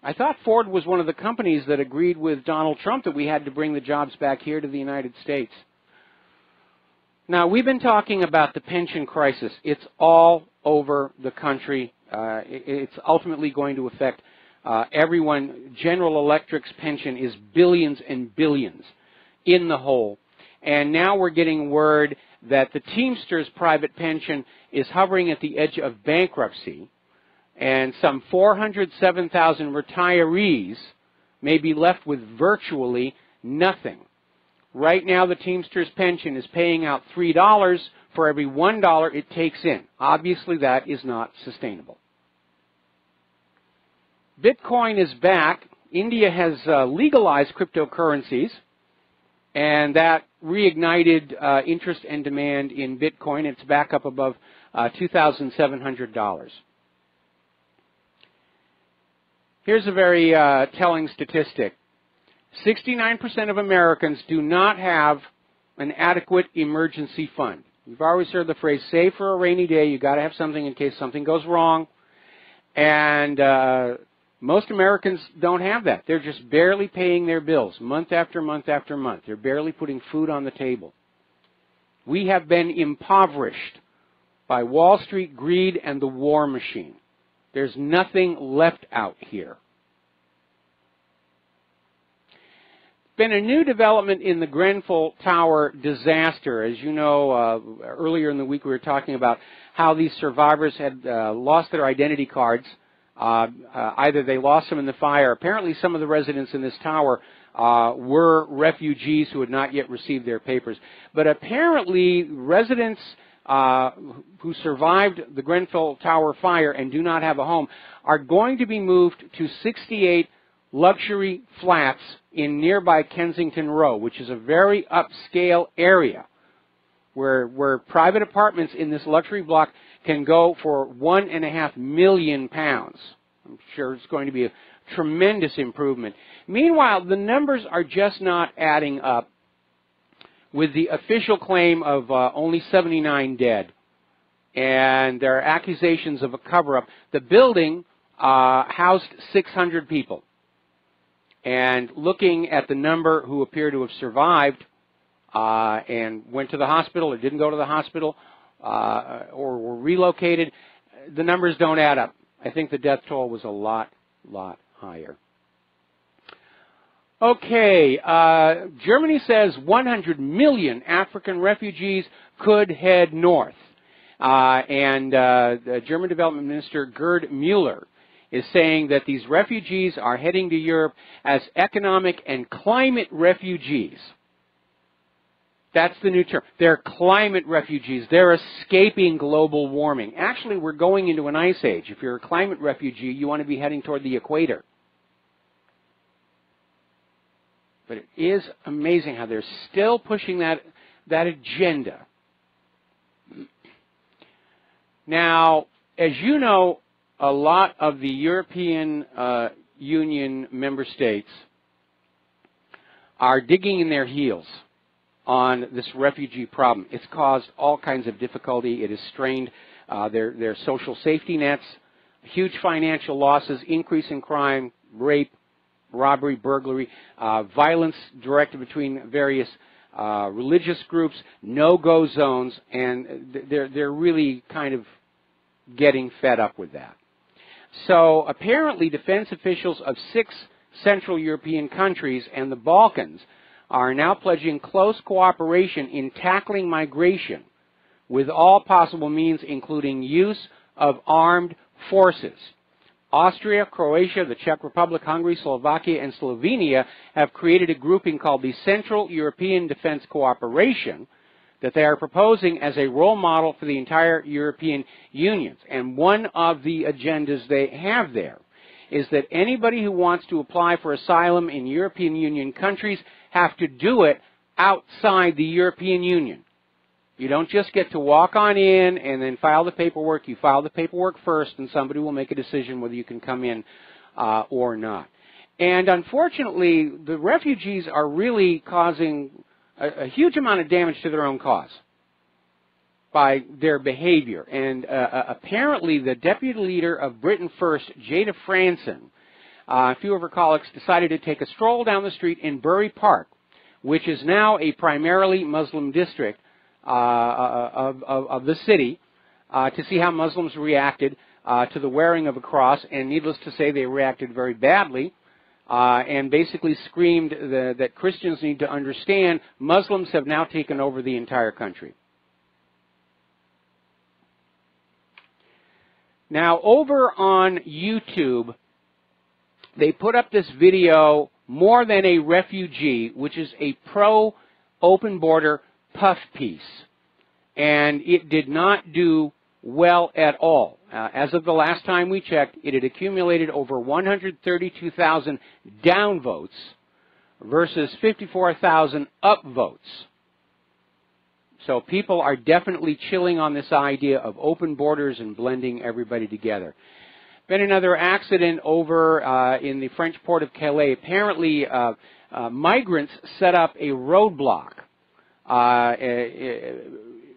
I thought Ford was one of the companies that agreed with Donald Trump that we had to bring the jobs back here to the United States. Now, we've been talking about the pension crisis. It's all over the country. It's ultimately going to affect everyone. General Electric's pension is billions and billions in the hole. And now we're getting word that the Teamsters private pension is hovering at the edge of bankruptcy, and some 407,000 retirees may be left with virtually nothing. Right now, the Teamsters pension is paying out $3 for every $1 it takes in. Obviously, that is not sustainable. Bitcoin is back. India has legalized cryptocurrencies, and that reignited interest and demand in Bitcoin. It's back up above $2,700. Here's a very telling statistic. 69% of Americans do not have an adequate emergency fund. You've always heard the phrase, save for a rainy day. You've got to have something in case something goes wrong. And most Americans don't have that. They're just barely paying their bills month after month after month. They're barely putting food on the table. We have been impoverished by Wall Street greed and the war machine. There's nothing left out here. Been a new development in the Grenfell Tower disaster. As you know, earlier in the week we were talking about how these survivors had lost their identity cards. Either they lost them in the fire. Apparently some of the residents in this tower were refugees who had not yet received their papers. But apparently residents who survived the Grenfell Tower fire and do not have a home are going to be moved to 68 luxury flats in nearby Kensington Row, which is a very upscale area. where private apartments in this luxury block can go for £1.5 million. I'm sure it's going to be a tremendous improvement. Meanwhile, the numbers are just not adding up with the official claim of only 79 dead. And there are accusations of a cover-up. The building housed 600 people. And looking at the number who appear to have survived and went to the hospital or didn't go to the hospital or were relocated, the numbers don't add up. I think the death toll was a lot higher. Okay, Germany says 100 million African refugees could head north. The German Development Minister Gerd Müller is saying that these refugees are heading to Europe as economic and climate refugees. That's the new term. They're climate refugees. They're escaping global warming. Actually, we're going into an ice age. If you're a climate refugee, you want to be heading toward the equator. But it is amazing how they're still pushing that agenda. Now, as you know, a lot of the European Union member states are digging in their heels on this refugee problem. It's caused all kinds of difficulty. It has strained their social safety nets, huge financial losses, increase in crime, rape, robbery, burglary, violence directed between various religious groups, no-go zones, and they're really kind of getting fed up with that. So apparently defense officials of 6 Central European countries and the Balkans are now pledging close cooperation in tackling migration with all possible means, including use of armed forces. Austria, Croatia, the Czech Republic, Hungary, Slovakia, and Slovenia have created a grouping called the Central European Defense Cooperation that they are proposing as a role model for the entire European Union. And one of the agendas they have there is that anybody who wants to apply for asylum in European Union countries have to do it outside the European Union. You don't just get to walk on in and then file the paperwork. You file the paperwork first, and somebody will make a decision whether you can come in or not. And unfortunately, the refugees are really causing a huge amount of damage to their own cause by their behavior. And apparently, the deputy leader of Britain First, Jada Franson, a few of her colleagues decided to take a stroll down the street in Bury Park, which is now a primarily Muslim district of the city, to see how Muslims reacted to the wearing of a cross. And needless to say, they reacted very badly and basically screamed that Christians need to understand Muslims have now taken over the entire country. Now, over on YouTube, they put up this video, More Than a Refugee, which is a pro-open border puff piece. And it did not do well at all. As of the last time we checked, it had accumulated over 132,000 downvotes versus 54,000 upvotes. So people are definitely chilling on this idea of open borders and blending everybody together. Been another accident over in the French port of Calais. Apparently, migrants set up a roadblock.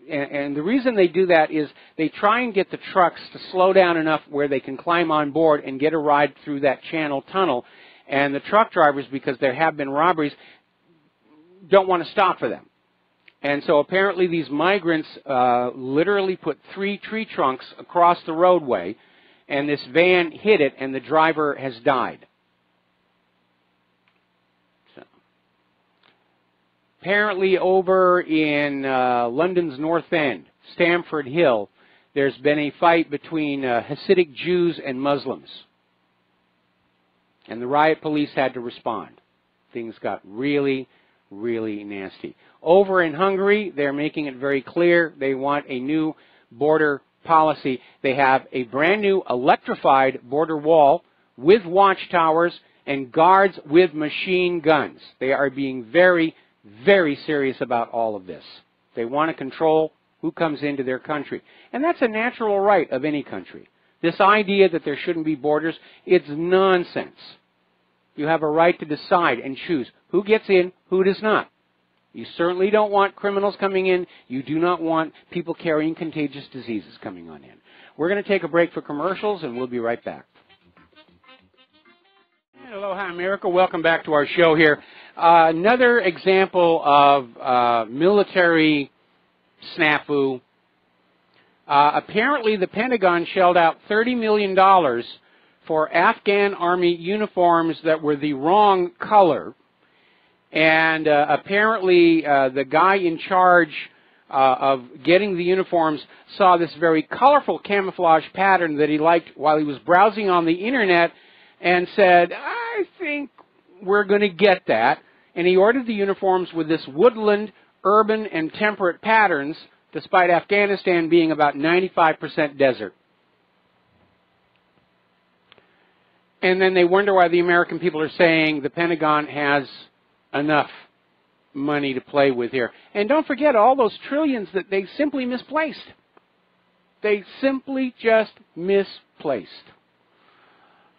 And the reason they do that is they try and get the trucks to slow down enough where they can climb on board and get a ride through that channel tunnel. And the truck drivers, because there have been robberies, don't want to stop for them. And so apparently these migrants literally put 3 tree trunks across the roadway, and this van hit it, and the driver has died. So. Apparently over in London's North End, Stamford Hill, there's been a fight between Hasidic Jews and Muslims. And the riot police had to respond. Things got really, really nasty. Over in Hungary, they're making it very clear they want a new border policy. They have a brand new electrified border wall with watchtowers and guards with machine guns. They are being very, very serious about all of this. They want to control who comes into their country. And that's a natural right of any country. This idea that there shouldn't be borders, it's nonsense. You have a right to decide and choose who gets in, who does not. You certainly don't want criminals coming in. You do not want people carrying contagious diseases coming on in. We're going to take a break for commercials, and we'll be right back. Aloha, America. Welcome back to our show here. Another example of military snafu. Apparently, the Pentagon shelled out $30 million for Afghan Army uniforms that were the wrong color. And apparently, the guy in charge of getting the uniforms saw this very colorful camouflage pattern that he liked while he was browsing on the Internet and said, I think we're going to get that. And he ordered the uniforms with this woodland, urban, and temperate patterns, despite Afghanistan being about 95% desert. And then they wonder why the American people are saying the Pentagon has enough money to play with here. And don't forget all those trillions that they simply misplaced. They simply just misplaced.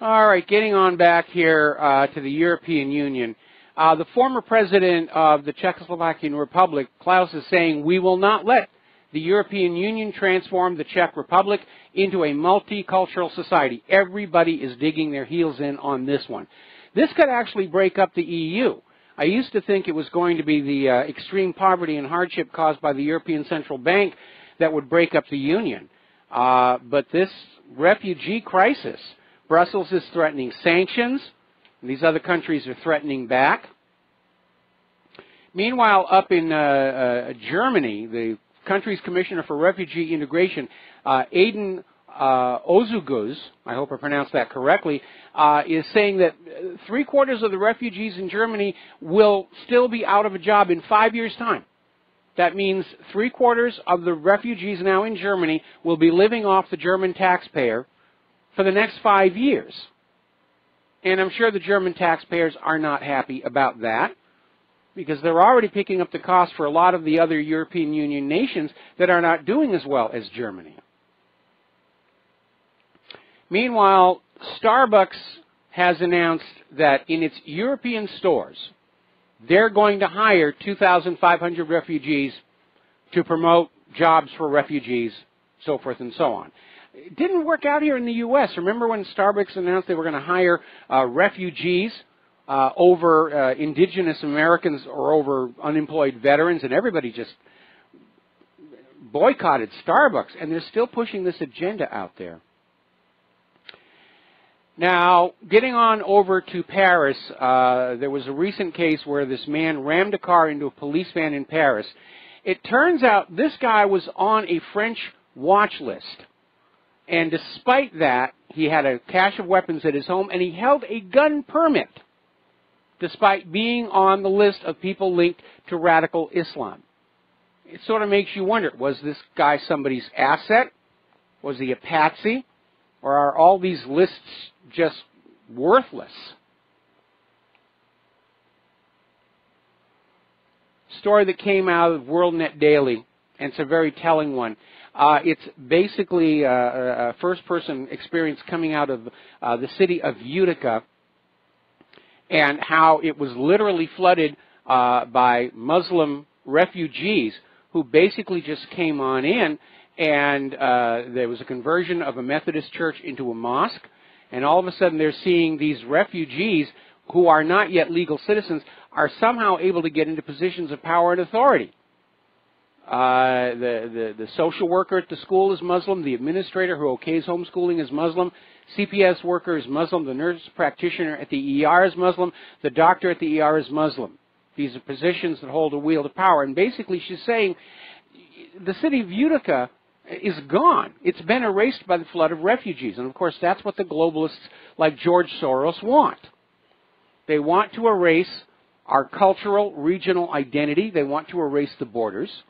All right, getting on back here to the European Union. The former president of the Czechoslovakian Republic, Klaus, is saying, we will not let the European Union transform the Czech Republic into a multicultural society. Everybody is digging their heels in on this one. This could actually break up the EU. I used to think it was going to be the extreme poverty and hardship caused by the European Central Bank that would break up the Union. But this refugee crisis, Brussels is threatening sanctions, and these other countries are threatening back. Meanwhile, up in Germany, the country's Commissioner for Refugee Integration, Aiden Ozuguz, I hope I pronounced that correctly, is saying that 3/4 of the refugees in Germany will still be out of a job in 5 years' time. That means 3/4 of the refugees now in Germany will be living off the German taxpayer for the next 5 years. And I'm sure the German taxpayers are not happy about that, because they're already picking up the cost for a lot of the other European Union nations that are not doing as well as Germany. Meanwhile, Starbucks has announced that in its European stores, they're going to hire 2,500 refugees to promote jobs for refugees, so forth and so on. It didn't work out here in the U.S. Remember when Starbucks announced they were going to hire refugees over indigenous Americans or over unemployed veterans, and everybody just boycotted Starbucks, and they're still pushing this agenda out there. Now, getting on over to Paris, there was a recent case where this man rammed a car into a police van in Paris. It turns out this guy was on a French watch list. And despite that, he had a cache of weapons at his home, and he held a gun permit, despite being on the list of people linked to radical Islam. It sort of makes you wonder, was this guy somebody's asset? Was he a patsy? Or are all these lists just worthless? Story that came out of WorldNet Daily, and it's a very telling one. It's basically a first-person experience coming out of the city of Utica, and how it was literally flooded by Muslim refugees who basically just came on in, and there was a conversion of a Methodist church into a mosque, and all of a sudden they're seeing these refugees who are not yet legal citizens are somehow able to get into positions of power and authority. The social worker at the school is Muslim, the administrator who okays homeschooling is Muslim, CPS worker is Muslim, the nurse practitioner at the ER is Muslim, the doctor at the ER is Muslim. These are positions that hold a wheel to power. And basically she's saying the city of Utica is gone. It's been erased by the flood of refugees. And of course that's what the globalists like George Soros want. They want to erase our cultural, regional identity. They want to erase the borders.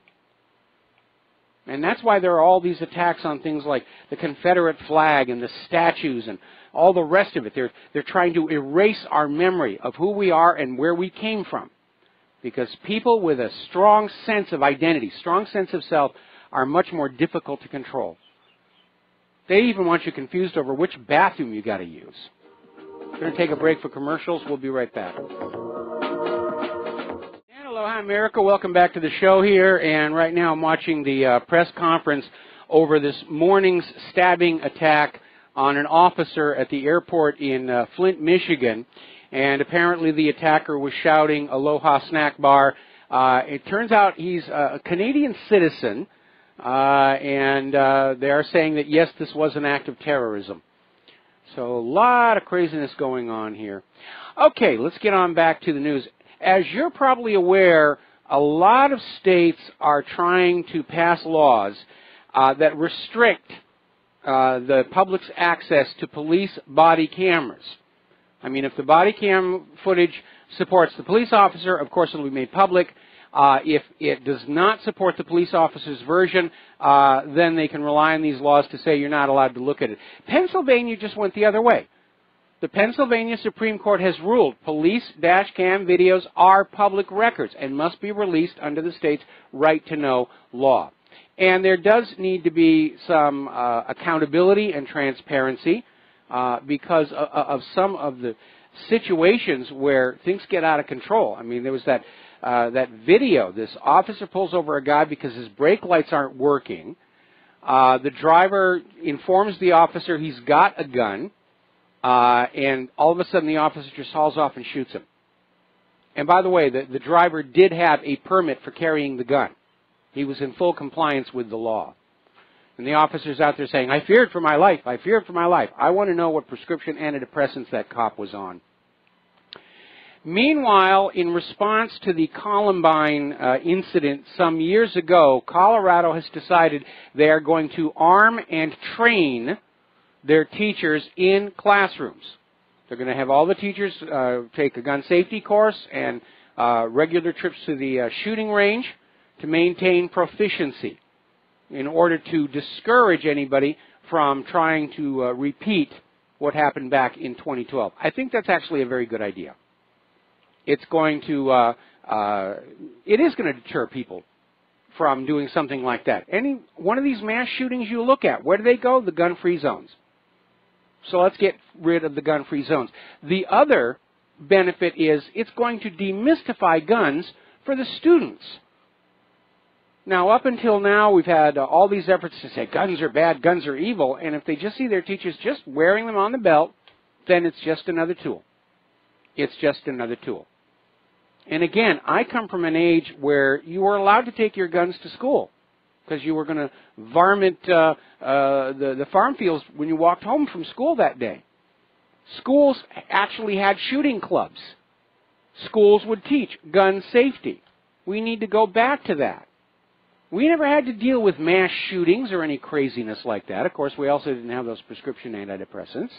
And that's why there are all these attacks on things like the Confederate flag and the statues and all the rest of it. They're trying to erase our memory of who we are and where we came from. because people with a strong sense of identity, strong sense of self, are much more difficult to control. They even want you confused over which bathroom you got to use. We're going to take a break for commercials. We'll be right back. And aloha, America. Welcome back to the show here. And right now I'm watching the press conference over this morning's stabbing attack on an officer at the airport in Flint, Michigan. And apparently the attacker was shouting "Aloha Snack Bar." It turns out he's a Canadian citizen, and they are saying that, yes, this was an act of terrorism. So a lot of craziness going on here. Okay, let's get on back to the news. As you're probably aware, a lot of states are trying to pass laws that restrict the public's access to police body cameras. I mean, if the body cam footage supports the police officer, of course it will be made public. If it does not support the police officer's version, then they can rely on these laws to say you're not allowed to look at it. Pennsylvania just went the other way. The Pennsylvania Supreme Court has ruled police dash cam videos are public records and must be released under the state's right-to-know law. And there does need to be some accountability and transparency because of some of the situations where things get out of control. I mean, there was that video. This officer pulls over a guy because his brake lights aren't working. The driver informs the officer he's got a gun, and all of a sudden the officer just hauls off and shoots him. And by the way, the driver did have a permit for carrying the gun. He was in full compliance with the law. And the officer's out there saying, "I feared for my life. I feared for my life." I want to know what prescription antidepressants that cop was on. Meanwhile, in response to the Columbine incident some years ago, Colorado has decided they are going to arm and train their teachers in classrooms. They're going to have all the teachers take a gun safety course and regular trips to the shooting range to maintain proficiency in order to discourage anybody from trying to repeat what happened back in 2012. I think that's actually a very good idea. It's going to, it is going to deter people from doing something like that. Any one of these mass shootings you look at, where do they go? The gun-free zones. So let's get rid of the gun-free zones. The other benefit is it's going to demystify guns for the students. Now, up until now, we've had all these efforts to say guns are bad, guns are evil, and if they just see their teachers just wearing them on the belt, then it's just another tool. It's just another tool. And again, I come from an age where you were allowed to take your guns to school because you were going to varmint the farm fields when you walked home from school that day. Schools actually had shooting clubs. Schools would teach gun safety. We need to go back to that. We never had to deal with mass shootings or any craziness like that. Of course, we also didn't have those prescription antidepressants.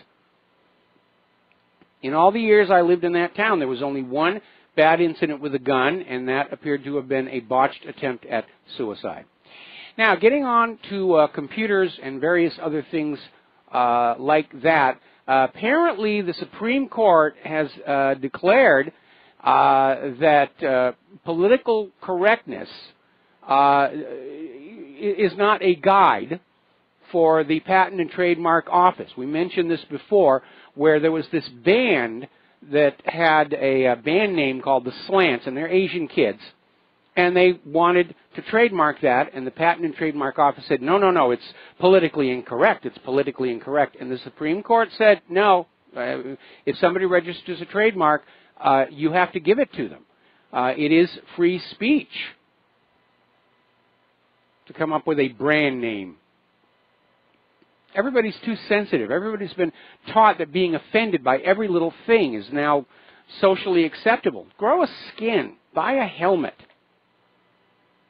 In all the years I lived in that town, there was only one bad incident with a gun, and that appeared to have been a botched attempt at suicide. Now, getting on to computers and various other things like that, apparently the Supreme Court has declared that political correctness is not a guide for the Patent and Trademark Office. We mentioned this before, where there was this band that had a band name called the Slants, and they're Asian kids, and they wanted to trademark that, and the Patent and Trademark Office said, no, no, no, it's politically incorrect, it's politically incorrect. And the Supreme Court said, no, if somebody registers a trademark, you have to give it to them. It is free speech to come up with a brand name. Everybody's too sensitive. Everybody's been taught that being offended by every little thing is now socially acceptable. Grow a skin. Buy a helmet.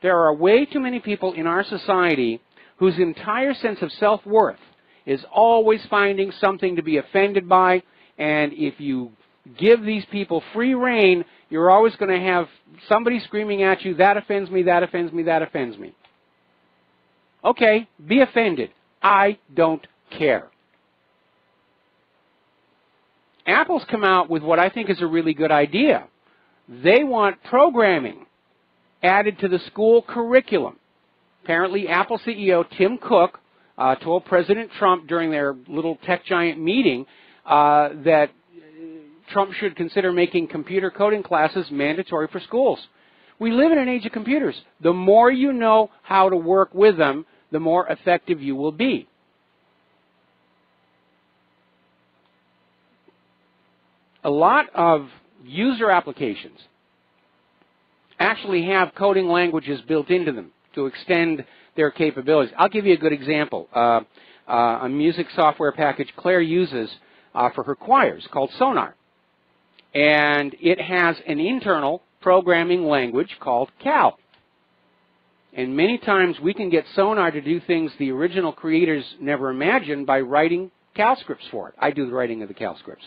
There are way too many people in our society whose entire sense of self-worth is always finding something to be offended by, and if you give these people free rein, you're always going to have somebody screaming at you, that offends me, that offends me, that offends me. Okay, be offended. I don't care. Apple's come out with what I think is a really good idea. They want programming added to the school curriculum. Apparently, Apple CEO Tim Cook told President Trump during their little tech giant meeting that Trump should consider making computer coding classes mandatory for schools. We live in an age of computers. The more you know how to work with them, the more effective you will be. A lot of user applications actually have coding languages built into them to extend their capabilities. I'll give you a good example. A music software package Claire uses for her choirs called Sonar. And it has an internal programming language called Cal. And many times we can get Sonar to do things the original creators never imagined by writing Cal scripts for it. I do the writing of the Cal scripts.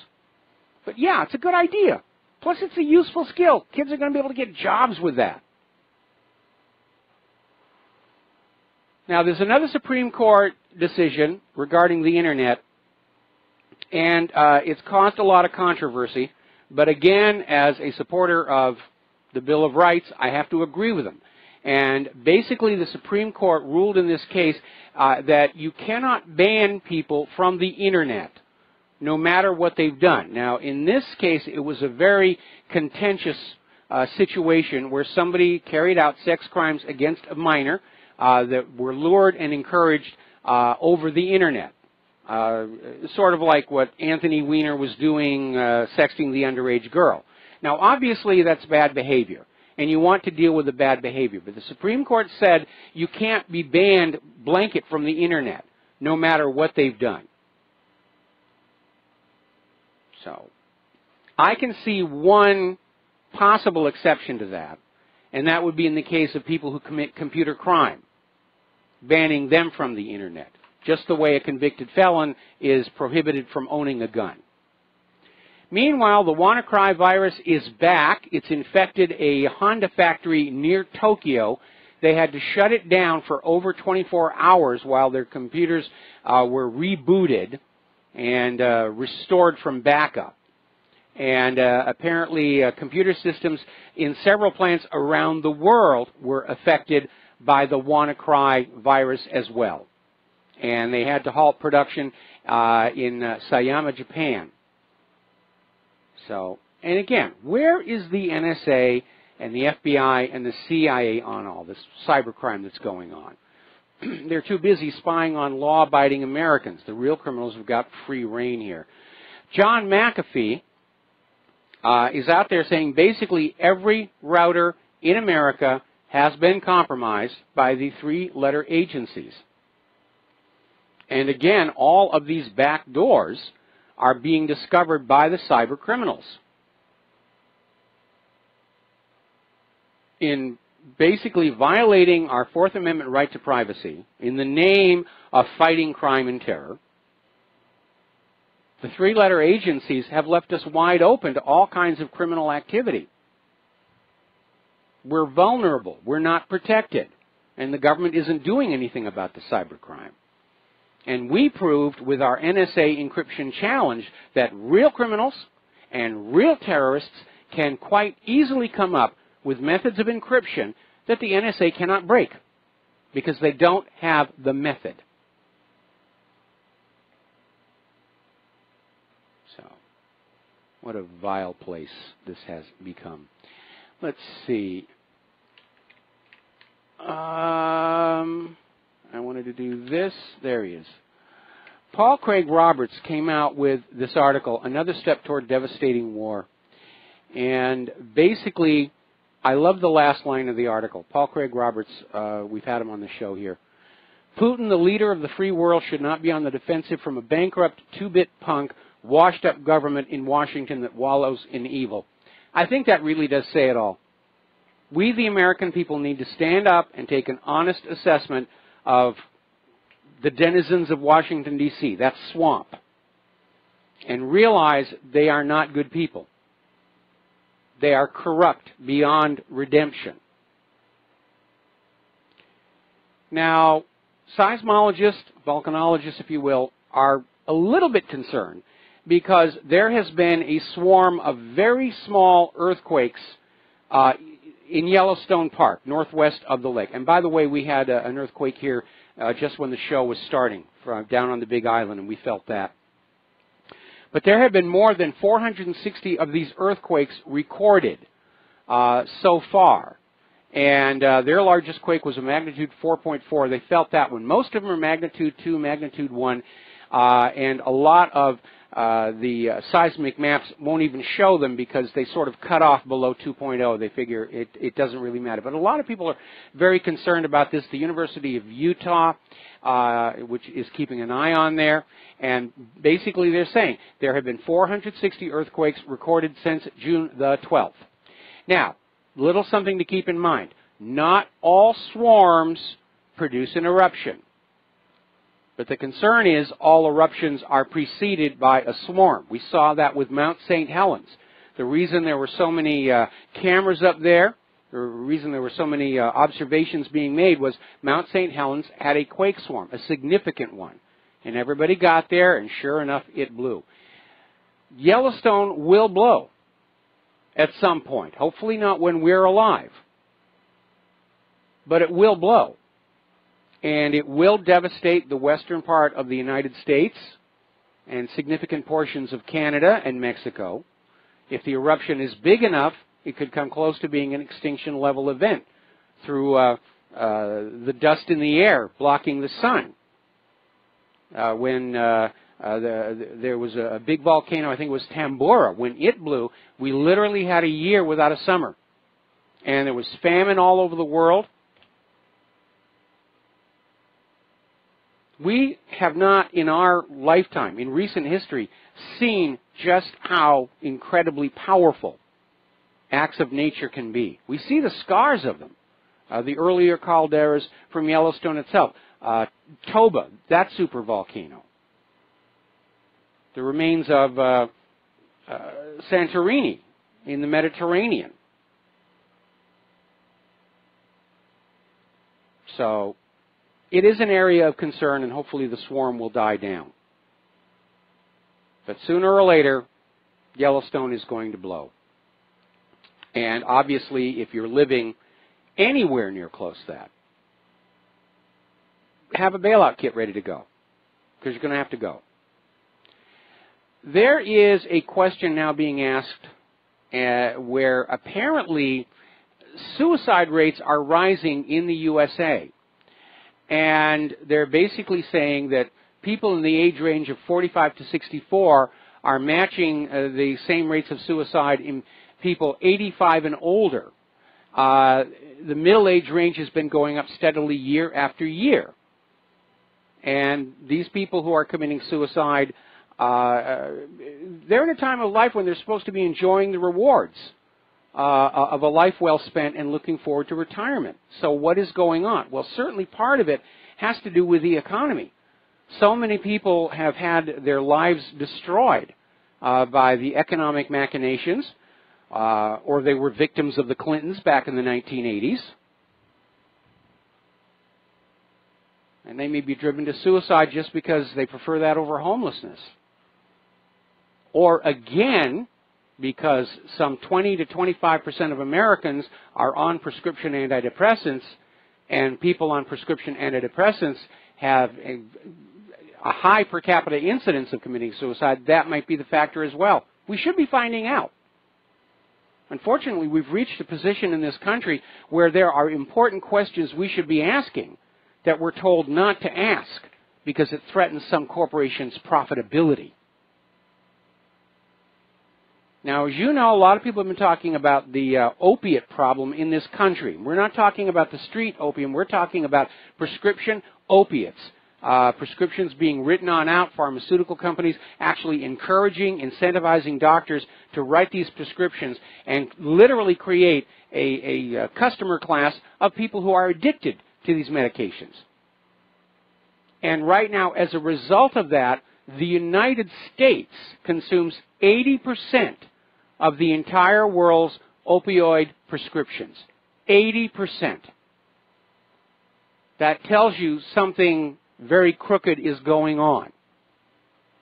But yeah, it's a good idea. Plus it's a useful skill. Kids are going to be able to get jobs with that. Now there's another Supreme Court decision regarding the Internet, and it's caused a lot of controversy. But again, as a supporter of the Bill of Rights, I have to agree with them. And basically the Supreme Court ruled in this case that you cannot ban people from the Internet, no matter what they've done. Now, in this case, it was a very contentious situation where somebody carried out sex crimes against a minor that were lured and encouraged over the Internet. Sort of like what Anthony Weiner was doing, sexting the underage girl. Now, obviously, that's bad behavior, and you want to deal with the bad behavior. But the Supreme Court said you can't be banned blanket from the Internet, no matter what they've done. So, I can see one possible exception to that, and that would be in the case of people who commit computer crime, banning them from the Internet, just the way a convicted felon is prohibited from owning a gun. Meanwhile, the WannaCry virus is back. It's infected a Honda factory near Tokyo. They had to shut it down for over 24 hours while their computers were rebooted and restored from backup. And apparently computer systems in several plants around the world were affected by the WannaCry virus as well. And they had to halt production in Sayama, Japan. So, and again, where is the NSA and the FBI and the CIA on all this cybercrime that's going on? They're too busy spying on law-abiding Americans. The real criminals have got free reign here. John McAfee is out there saying basically every router in America has been compromised by the three-letter agencies. And again, all of these back doors are being discovered by the cyber criminals in basically violating our Fourth Amendment right to privacy in the name of fighting crime and terror. The three-letter agencies have left us wide open to all kinds of criminal activity. We're vulnerable. We're not protected. And the government isn't doing anything about the cybercrime. And we proved with our NSA encryption challenge that real criminals and real terrorists can quite easily come up with methods of encryption that the NSA cannot break because they don't have the method. So, what a vile place this has become. Let's see. I wanted to do this. There he is. Paul Craig Roberts came out with this article, Another Step Toward Devastating War. And basically, I love the last line of the article. Paul Craig Roberts, we've had him on the show here. Putin, the leader of the free world, should not be on the defensive from a bankrupt, two-bit punk, washed-up government in Washington that wallows in evil. I think that really does say it all. We, the American people, need to stand up and take an honest assessment of the denizens of Washington, D.C., that swamp, and realize they are not good people. They are corrupt beyond redemption. Now, seismologists, volcanologists, if you will, are a little bit concerned because there has been a swarm of very small earthquakes in Yellowstone Park, northwest of the lake. And by the way, we had an earthquake here just when the show was starting, down on the Big Island, and we felt that. But there have been more than 460 of these earthquakes recorded so far. And their largest quake was a magnitude 4.4. They felt that one. Most of them are magnitude 2, magnitude 1, and a lot of the seismic maps won't even show them because they sort of cut off below 2.0. They figure it doesn't really matter. But a lot of people are very concerned about this. The University of Utah, which is keeping an eye on there, and basically they're saying there have been 460 earthquakes recorded since June the 12th. Now, little something to keep in mind. Not all swarms produce an eruption. But the concern is all eruptions are preceded by a swarm. We saw that with Mount St. Helens. The reason there were so many cameras up there, the reason there were so many observations being made was Mount St. Helens had a quake swarm, a significant one. And everybody got there, and sure enough, it blew. Yellowstone will blow at some point. Hopefully not when we're alive. But it will blow. And it will devastate the western part of the United States and significant portions of Canada and Mexico. If the eruption is big enough, it could come close to being an extinction-level event through the dust in the air blocking the sun. When there was a big volcano, I think it was Tambora, when it blew, we literally had a year without a summer. And there was famine all over the world. We have not, in our lifetime, in recent history, seen just how incredibly powerful acts of nature can be. We see the scars of them. The earlier calderas from Yellowstone itself. Toba, that supervolcano. The remains of Santorini in the Mediterranean. So it is an area of concern, and hopefully the swarm will die down. But sooner or later, Yellowstone is going to blow. And obviously, if you're living anywhere near close to that, have a bailout kit ready to go, because you're going to have to go. There is a question now being asked where apparently suicide rates are rising in the USA. And they're basically saying that people in the age range of 45 to 64 are matching the same rates of suicide in people 85 and older. The middle age range has been going up steadily year after year. And these people who are committing suicide, they're in a time of life when they're supposed to be enjoying the rewards of a life well spent and looking forward to retirement. So what is going on? Well, certainly part of it has to do with the economy. So many people have had their lives destroyed by the economic machinations, or they were victims of the Clintons back in the 1980s. And they may be driven to suicide just because they prefer that over homelessness. Or again, because some 20 to 25% of Americans are on prescription antidepressants, and people on prescription antidepressants have a high per capita incidence of committing suicide. That might be the factor as well. We should be finding out. Unfortunately, we've reached a position in this country where there are important questions we should be asking that we're told not to ask because it threatens some corporation's profitability. Now, as you know, a lot of people have been talking about the opiate problem in this country. We're not talking about the street opium. We're talking about prescription opiates. Prescriptions being written on out, pharmaceutical companies actually encouraging, incentivizing doctors to write these prescriptions and literally create a customer class of people who are addicted to these medications. And right now, as a result of that, the United States consumes 80% of the entire world's opioid prescriptions. 80%. That tells you something very crooked is going on,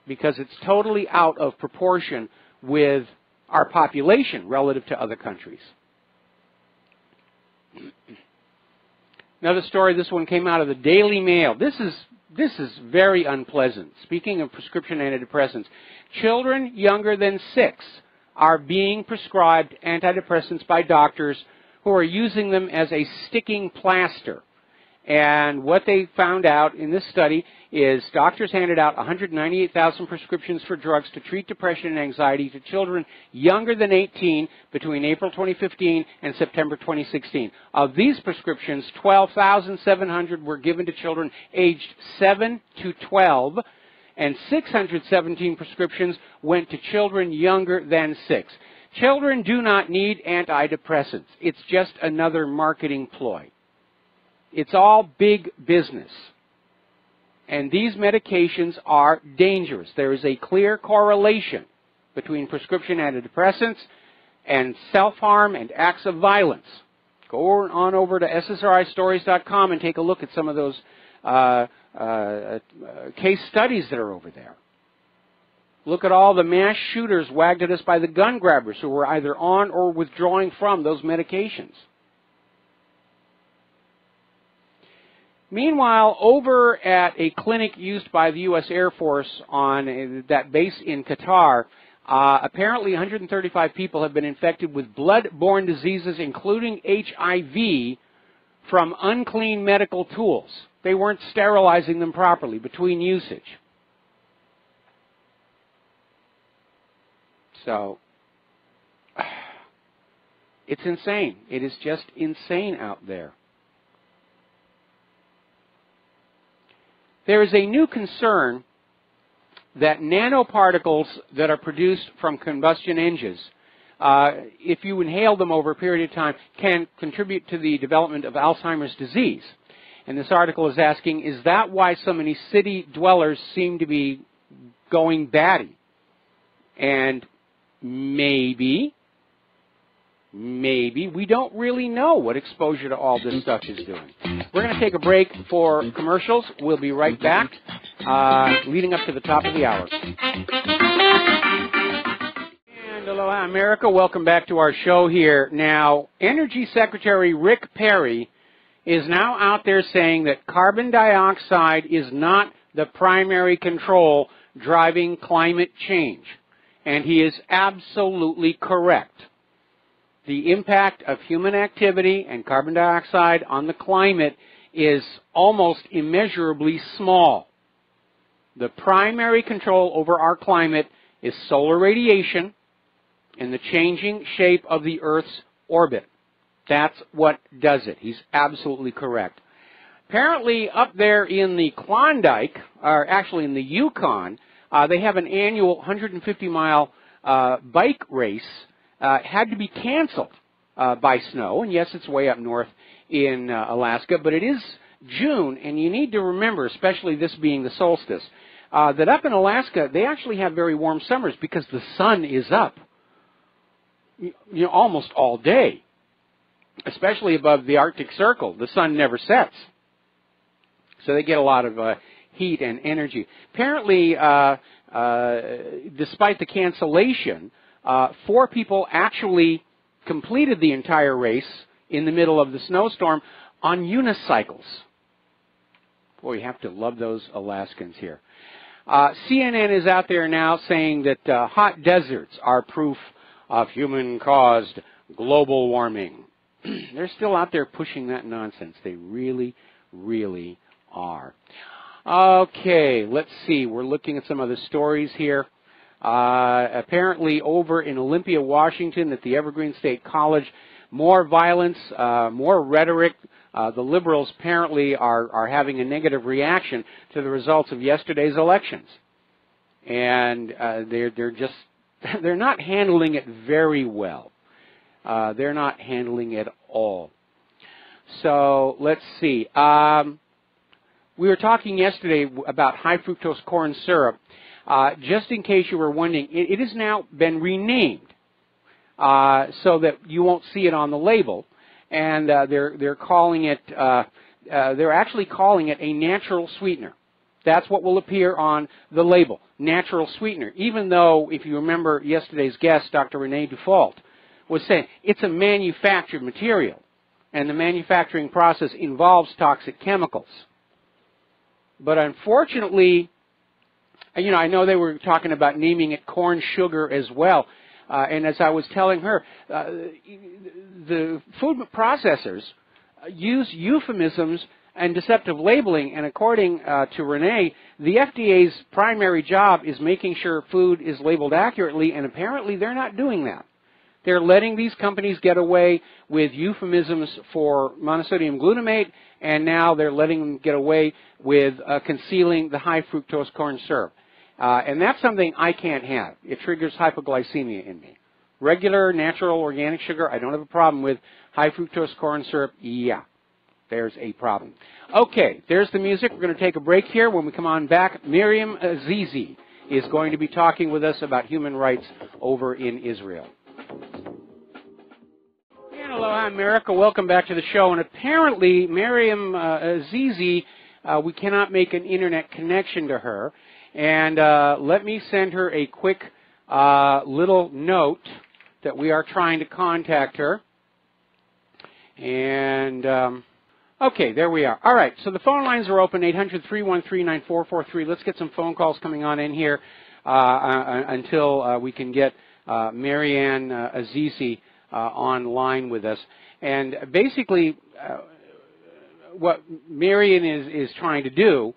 because it's totally out of proportion with our population relative to other countries. Another story, this one came out of the Daily Mail. This is very unpleasant. Speaking of prescription antidepressants, children younger than 6 are being prescribed antidepressants by doctors who are using them as a sticking plaster. And what they found out in this study is doctors handed out 198,000 prescriptions for drugs to treat depression and anxiety to children younger than 18 between April 2015 and September 2016. Of these prescriptions, 12,700 were given to children aged 7 to 12, and 617 prescriptions went to children younger than 6. Children do not need antidepressants. It's just another marketing ploy. It's all big business. And these medications are dangerous. There is a clear correlation between prescription antidepressants and self-harm and acts of violence. Go on over to ssristories.com and take a look at some of those case studies that are over there. Look at all the mass shooters wagged at us by the gun grabbers who were either on or withdrawing from those medications. Meanwhile, over at a clinic used by the U.S. Air Force on that base in Qatar, apparently 135 people have been infected with blood-borne diseases, including HIV, from unclean medical tools. They weren't sterilizing them properly between usage. So, it's insane. It is just insane out there. There is a new concern that nanoparticles that are produced from combustion engines, if you inhale them over a period of time, can contribute to the development of Alzheimer's disease. And this article is asking, is that why so many city dwellers seem to be going batty? And maybe, we don't really know what exposure to all this stuff is doing. We're going to take a break for commercials. We'll be right back, leading up to the top of the hour. And aloha, America. Welcome back to our show here. Now, Energy Secretary Rick Perry is now out there saying that carbon dioxide is not the primary control driving climate change. And he is absolutely correct. The impact of human activity and carbon dioxide on the climate is almost immeasurably small. The primary control over our climate is solar radiation and the changing shape of the Earth's orbit. That's what does it. He's absolutely correct. Apparently up there in the Klondike, or actually in the Yukon, they have an annual 150-mile bike race. Had to be canceled by snow, and yes, it's way up north in Alaska, but it is June, and you need to remember, especially this being the solstice, that up in Alaska, they actually have very warm summers because the sun is up, almost all day, especially above the Arctic Circle. The sun never sets, so they get a lot of heat and energy. Apparently, despite the cancellation, 4 people actually completed the entire race in the middle of the snowstorm on unicycles. Boy, you have to love those Alaskans here. CNN is out there now saying that hot deserts are proof of human-caused global warming. They're still out there pushing that nonsense. They really, really are. Okay, let's see. We're looking at some other stories here. Apparently over in Olympia, Washington, at the Evergreen State College, more violence, more rhetoric. The liberals apparently are having a negative reaction to the results of yesterday's elections. And they're not handling it very well. They're not handling it at all. So let's see. We were talking yesterday about high fructose corn syrup. Just in case you were wondering, it has now been renamed so that you won't see it on the label, and they're calling it. They're actually calling it a natural sweetener. That's what will appear on the label, natural sweetener. Even though, if you remember yesterday's guest, Dr. Renee Dufault, was saying it's a manufactured material. and the manufacturing process involves toxic chemicals. But unfortunately, you know, I know they were talking about naming it corn sugar as well. And as I was telling her, the food processors use euphemisms and deceptive labeling, and according to Renee, the FDA's primary job is making sure food is labeled accurately, and apparently they're not doing that. They're letting these companies get away with euphemisms for monosodium glutamate, and now they're letting them get away with concealing the high fructose corn syrup. And that's something I can't have. It triggers hypoglycemia in me. Regular, natural, organic sugar, I don't have a problem with. High fructose corn syrup, yeah, there's a problem. Okay, there's the music. We're going to take a break here. When we come on back, Miriam Azizi is going to be talking with us about human rights over in Israel. And aloha, America. Welcome back to the show. And apparently, Miriam Azizi, we cannot make an internet connection to her. And let me send her a quick little note that we are trying to contact her. And, okay, there we are. All right, so the phone lines are open, 800-313-9443. Let's get some phone calls coming on in here until we can get Marianne Azizi online with us. And basically, what Marianne is trying to do,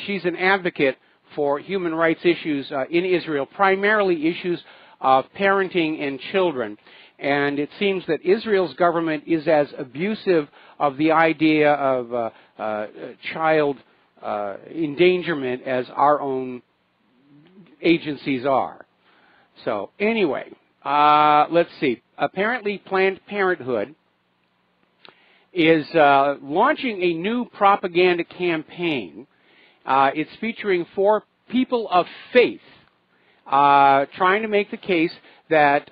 she's an advocate for human rights issues in Israel, primarily issues of parenting and children. And it seems that Israel's government is as abusive of the idea of child endangerment as our own agencies are. So anyway, let's see. Apparently Planned Parenthood is launching a new propaganda campaign. It's featuring 4 people of faith trying to make the case that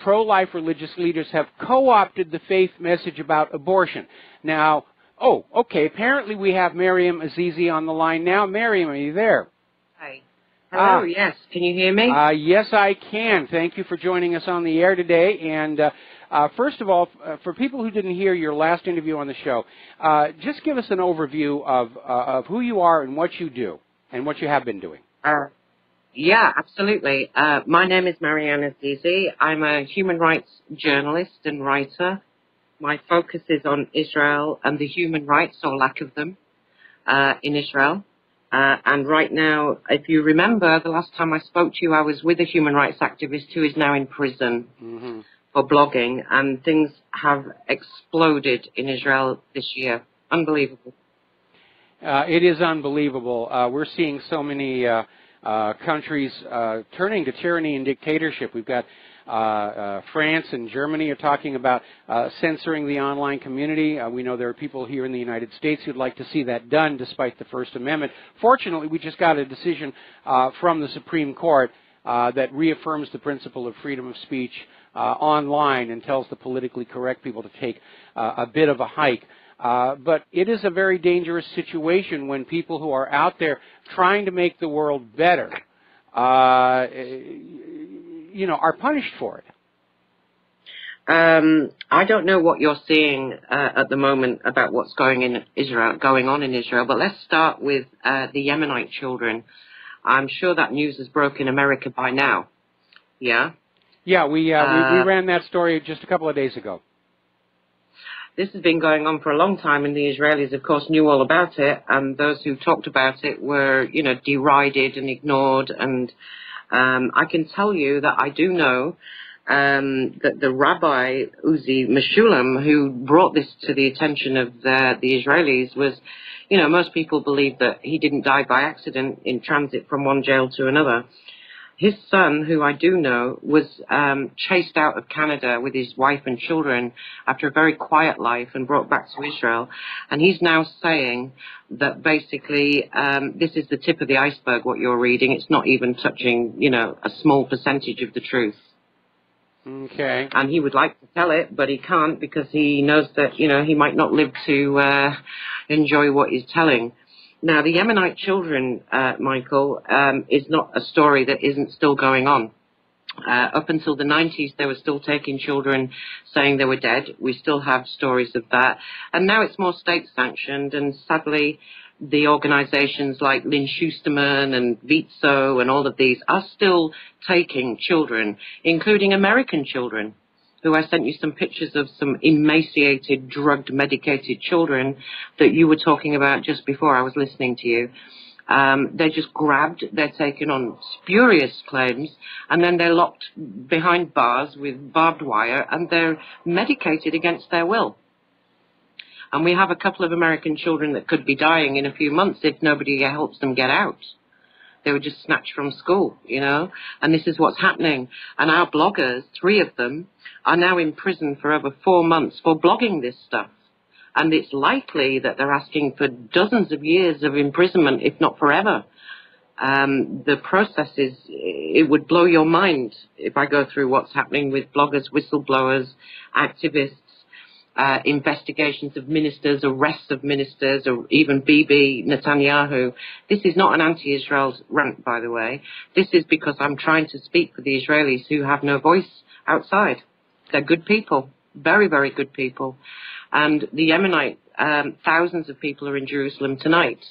pro-life religious leaders have co-opted the faith message about abortion. Now, oh, okay, apparently we have Miriam Azizi on the line now. Miriam, are you there? Hi. Hello, yes. Can you hear me? Yes, I can. Thank you for joining us on the air today. And first of all, for people who didn't hear your last interview on the show, just give us an overview of who you are and what you do and what you have been doing. Yeah, absolutely. My name is Marianne Azizi. I'm a human rights journalist and writer. My focus is on Israel and the human rights, or lack of them, in Israel. And right now, if you remember, the last time I spoke to you, I was with a human rights activist who is now in prison for blogging, and things have exploded in Israel this year. Unbelievable. It is unbelievable. We're seeing so many countries turning to tyranny and dictatorship. We've got France and Germany are talking about censoring the online community. We know there are people here in the United States who'd like to see that done despite the First Amendment. Fortunately, we just got a decision from the Supreme Court that reaffirms the principle of freedom of speech online and tells the politically correct people to take a bit of a hike. But it is a very dangerous situation when people who are out there trying to make the world better, you know, are punished for it. I don't know what you're seeing at the moment about what's going on in Israel, but let's start with the Yemenite children. I'm sure that news has broken America by now. Yeah? Yeah, we ran that story just a couple of days ago. This has been going on for a long time, and the Israelis, of course, knew all about it, and those who talked about it were, you know, derided and ignored. And I can tell you that I do know that the Rabbi Uzi Meshulam, who brought this to the attention of the Israelis, was, you know, most people believe that he didn't die by accident in transit from one jail to another. His son, who I do know, was chased out of Canada with his wife and children after a very quiet life and brought back to Israel. And he's now saying that basically this is the tip of the iceberg, what you're reading. It's not even touching, you know, a small percentage of the truth. Okay. And he would like to tell it, but he can't because he knows that, you know, he might not live to enjoy what he's telling. Now, the Yemenite children, Michael, is not a story that isn't still going on. Up until the 90s, they were still taking children, saying they were dead. We still have stories of that. And now it's more state-sanctioned, and sadly, the organizations like Lynn Schusterman and Vitso and all of these are still taking children, including American children, who I sent you some pictures of, some emaciated, drugged, medicated children that you were talking about just before I was listening to you. They're just grabbed, they're taken on spurious claims, and then they're locked behind bars with barbed wire, and they're medicated against their will. And we have a couple of American children that could be dying in a few months if nobody helps them get out. They were just snatched from school, you know, and this is what's happening. And our bloggers, 3 of them, are now in prison for over 4 months for blogging this stuff. And it's likely that they're asking for dozens of years of imprisonment, if not forever. The process is, it would blow your mind if I go through what's happening with bloggers, whistleblowers, activists, investigations of ministers, arrests of ministers, or even Bibi Netanyahu. This is not an anti-Israel rant, by the way. This is because I'm trying to speak for the Israelis who have no voice outside. They're good people, very, very good people. And the Yemenite, thousands of people are in Jerusalem tonight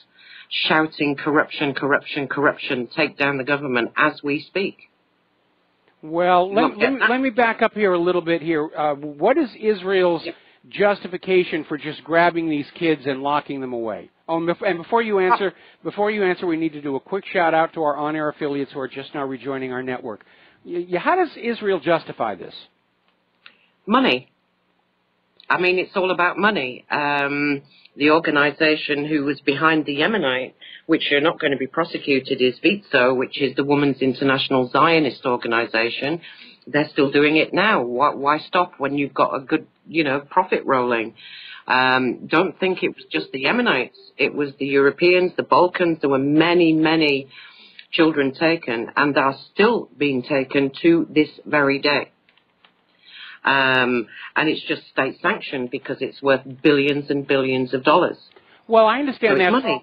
shouting corruption, corruption, corruption, take down the government as we speak. Well, let me back up here a little bit here. What is Israel's justification for just grabbing these kids and locking them away? Oh, and before you answer, we need to do a quick shout out to our on-air affiliates who are just now rejoining our network. How does Israel justify this? Money. I mean, it's all about money. The organization who was behind the Yemenite, which are not going to be prosecuted, is Vitso, which is the Women's International Zionist organization. They're still doing it now. Why stop when you've got a good, you know, profit rolling? Don't think it was just the Yemenites. It was the Europeans, the Balkans. There were many, many children taken, and are still being taken to this very day. And it's just state-sanctioned because it's worth billions and billions of dollars. Well, I understand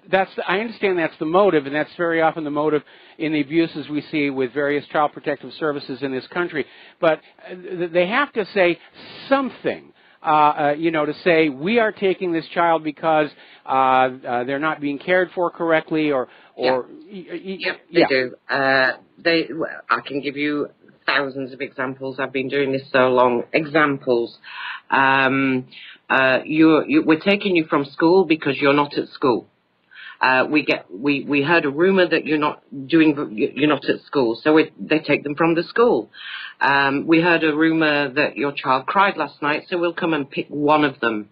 that's that's the motive, and that's very often the motive in the abuses we see with various child protective services in this country. But they have to say something, you know, to say we are taking this child because they're not being cared for correctly, or they do. I can give you thousands of examples. I've been doing this so long. Examples. We're taking you from school because you're not at school. We heard a rumor that you're not at school, so they take them from the school. We heard a rumor that your child cried last night, so we'll come and pick one of them,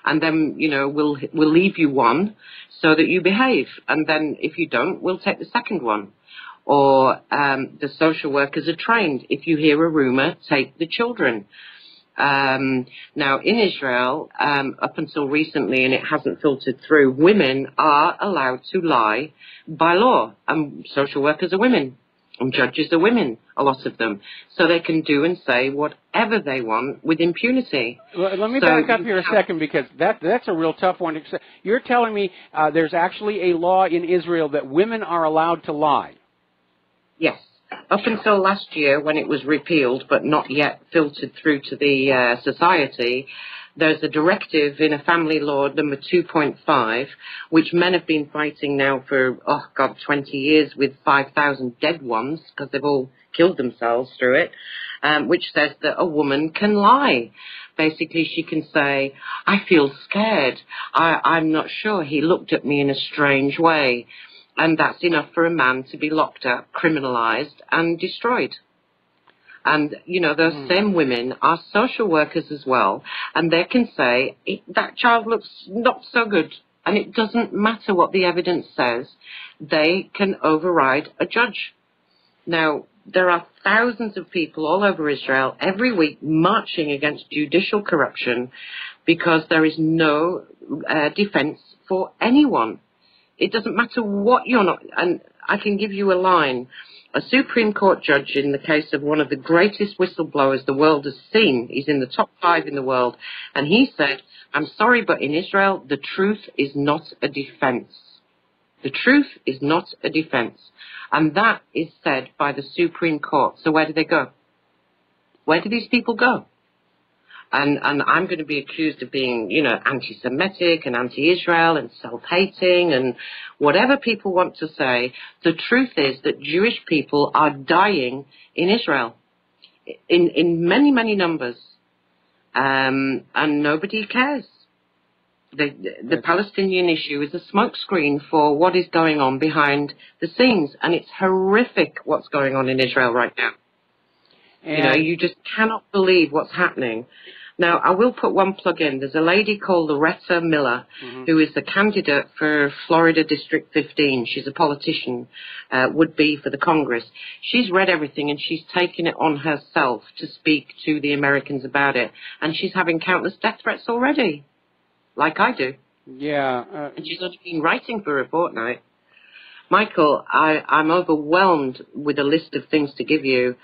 and then, you know, we'll leave you one so that you behave, and then if you don't, we'll take the second one. Or the social workers are trained. If you hear a rumor, take the children. Now, in Israel, up until recently, and it hasn't filtered through, women are allowed to lie by law. And social workers are women, and judges are women, a lot of them. So they can do and say whatever they want with impunity. Let me back up here a second, because that's a real tough one to say. You're telling me there's actually a law in Israel that women are allowed to lie? Yes. Up until last year, when it was repealed but not yet filtered through to the society, there's a directive in a family law, number 2.5, which men have been fighting now for, 20 years with 5,000 dead ones, because they've all killed themselves through it, which says that a woman can lie. Basically, she can say, I feel scared. I'm not sure. He looked at me in a strange way. And that's enough for a man to be locked up, criminalized, and destroyed. And, you know, those same women are social workers as well, and they can say, that child looks not so good, and it doesn't matter what the evidence says, they can override a judge. Now, there are thousands of people all over Israel every week marching against judicial corruption because there is no defense for anyone. It doesn't matter what you're not, and I can give you a line. A Supreme Court judge in the case of one of the greatest whistleblowers the world has seen, he's in the top 5 in the world, and he said, I'm sorry, but in Israel, the truth is not a defense. The truth is not a defense. And that is said by the Supreme Court. So where do they go? Where do these people go? And I'm going to be accused of being, you know, anti-Semitic and anti-Israel and self-hating and whatever people want to say. The truth is that Jewish people are dying in Israel in many, many numbers. And nobody cares. The Palestinian issue is a smokescreen for what is going on behind the scenes. And it's horrific what's going on in Israel right now. And you know, you just cannot believe what's happening. Now, I will put one plug in. There's a lady called Loretta Miller, who is the candidate for Florida District 15. She's a politician, would be for the Congress. She's read everything, and she's taken it on herself to speak to the Americans about it. And she's having countless death threats already, like I do. Yeah. And she's only been writing for a fortnight. Michael, I'm overwhelmed with a list of things to give you.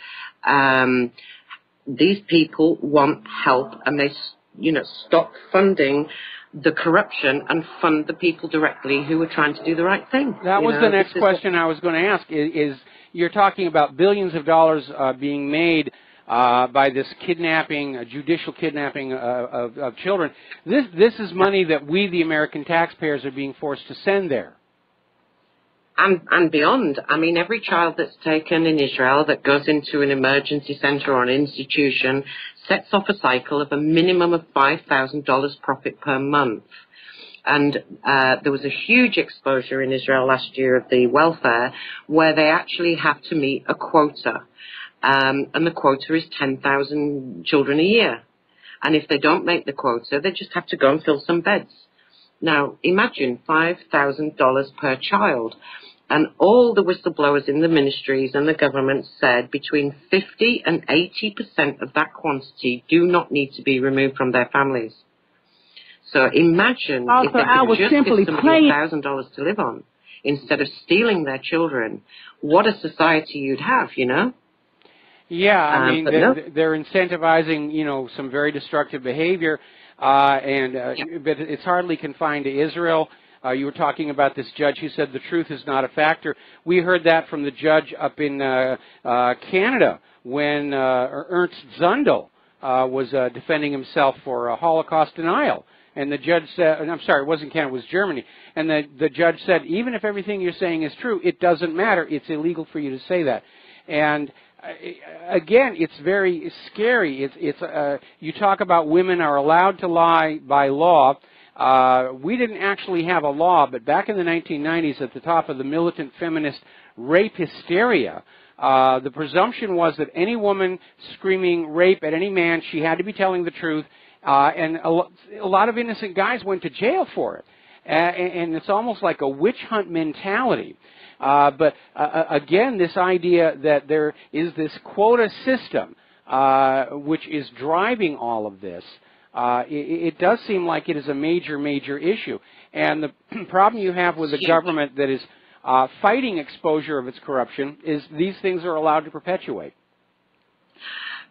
These people want help, and they, you know, stop funding the corruption and fund the people directly who are trying to do the right thing. That was the next question I was going to ask. Is you're talking about billions of dollars being made by this kidnapping, judicial kidnapping of children. This is money that we, the American taxpayers, are being forced to send there. And beyond. I mean, every child that's taken in Israel that goes into an emergency center or an institution sets off a cycle of a minimum of $5,000 profit per month. And there was a huge exposure in Israel last year of the welfare where they actually have to meet a quota. And the quota is 10,000 children a year. And if they don't make the quota, they just have to go and fill some beds. Now, imagine $5,000 per child. And all the whistleblowers in the ministries and the government said between 50 and 80% of that quantity do not need to be removed from their families. So imagine if they could just give somebody $1,000 to live on instead of stealing their children. What a society you'd have, you know? Yeah, I mean, they're incentivizing, you know, some very destructive behavior, but it's hardly confined to Israel. You were talking about this judge who said the truth is not a factor. We heard that from the judge up in Canada when Ernst Zundel was defending himself for Holocaust denial. And the judge said, I'm sorry, it wasn't Canada, it was Germany. And the judge said, even if everything you're saying is true, it doesn't matter. It's illegal for you to say that. And again, it's very scary. You talk about women are allowed to lie by law. We didn't actually have a law, but back in the 1990s, at the top of the militant feminist rape hysteria, the presumption was that any woman screaming rape at any man, she had to be telling the truth, and a lot of innocent guys went to jail for it. And it's almost like a witch hunt mentality. But again, this idea that there is this quota system, which is driving all of this, it does seem like it is a major, major issue. And the problem you have with the government that is fighting exposure of its corruption is these things are allowed to perpetuate.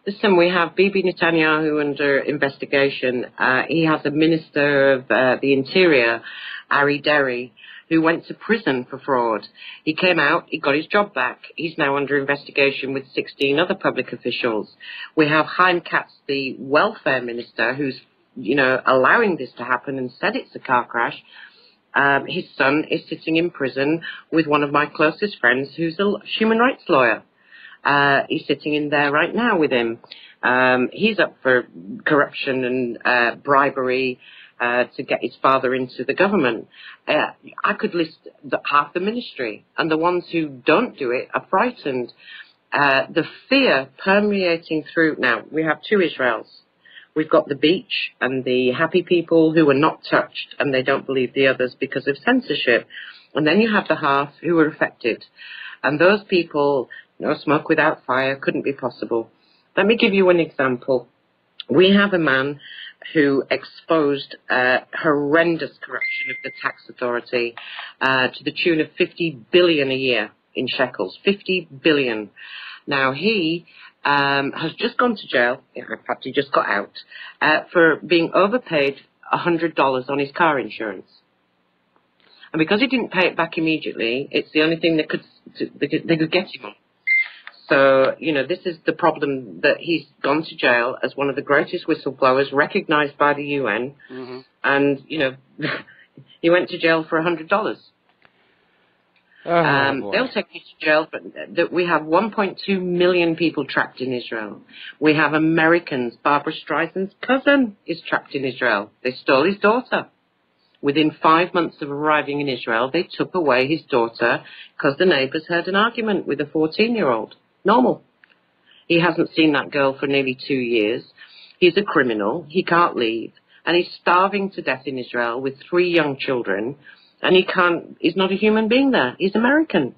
Listen, we have Bibi Netanyahu under investigation. He has a minister of the Interior, Ari Deri, who went to prison for fraud. He came out, he got his job back. He's now under investigation with 16 other public officials. We have Chaim Katz, the welfare minister, who's, you know, allowing this to happen and said it's a car crash. His son is sitting in prison with one of my closest friends who's a human rights lawyer. He's sitting in there right now with him. He's up for corruption and bribery to get his father into the government. I could list half the ministry, and the ones who don't do it are frightened. The fear permeating through. Now, we have two Israels. We've got the beach and the happy people who are not touched, and they don't believe the others because of censorship. And then you have the half who are affected. And those people, no smoke without fire, couldn't be possible. Let me give you an example. We have a man who exposed horrendous corruption of the tax authority to the tune of $50 billion a year in shekels, $50 billion. Now, he has just gone to jail, in fact, he just got out, for being overpaid $100 on his car insurance. And because he didn't pay it back immediately, it's the only thing they could get him on. So, you know, this is the problem, that he's gone to jail as one of the greatest whistleblowers recognized by the UN. Mm-hmm. And, you know, he went to jail for $100. They'll take you to jail, but we have 1.2 million people trapped in Israel. We have Americans. Barbara Streisand's cousin is trapped in Israel. They stole his daughter. Within 5 months of arriving in Israel, they took away his daughter because the neighbors heard an argument with a 14-year-old. Normal. He hasn't seen that girl for nearly 2 years. He's a criminal. He can't leave. And he's starving to death in Israel with 3 young children. And he's not a human being there. He's American.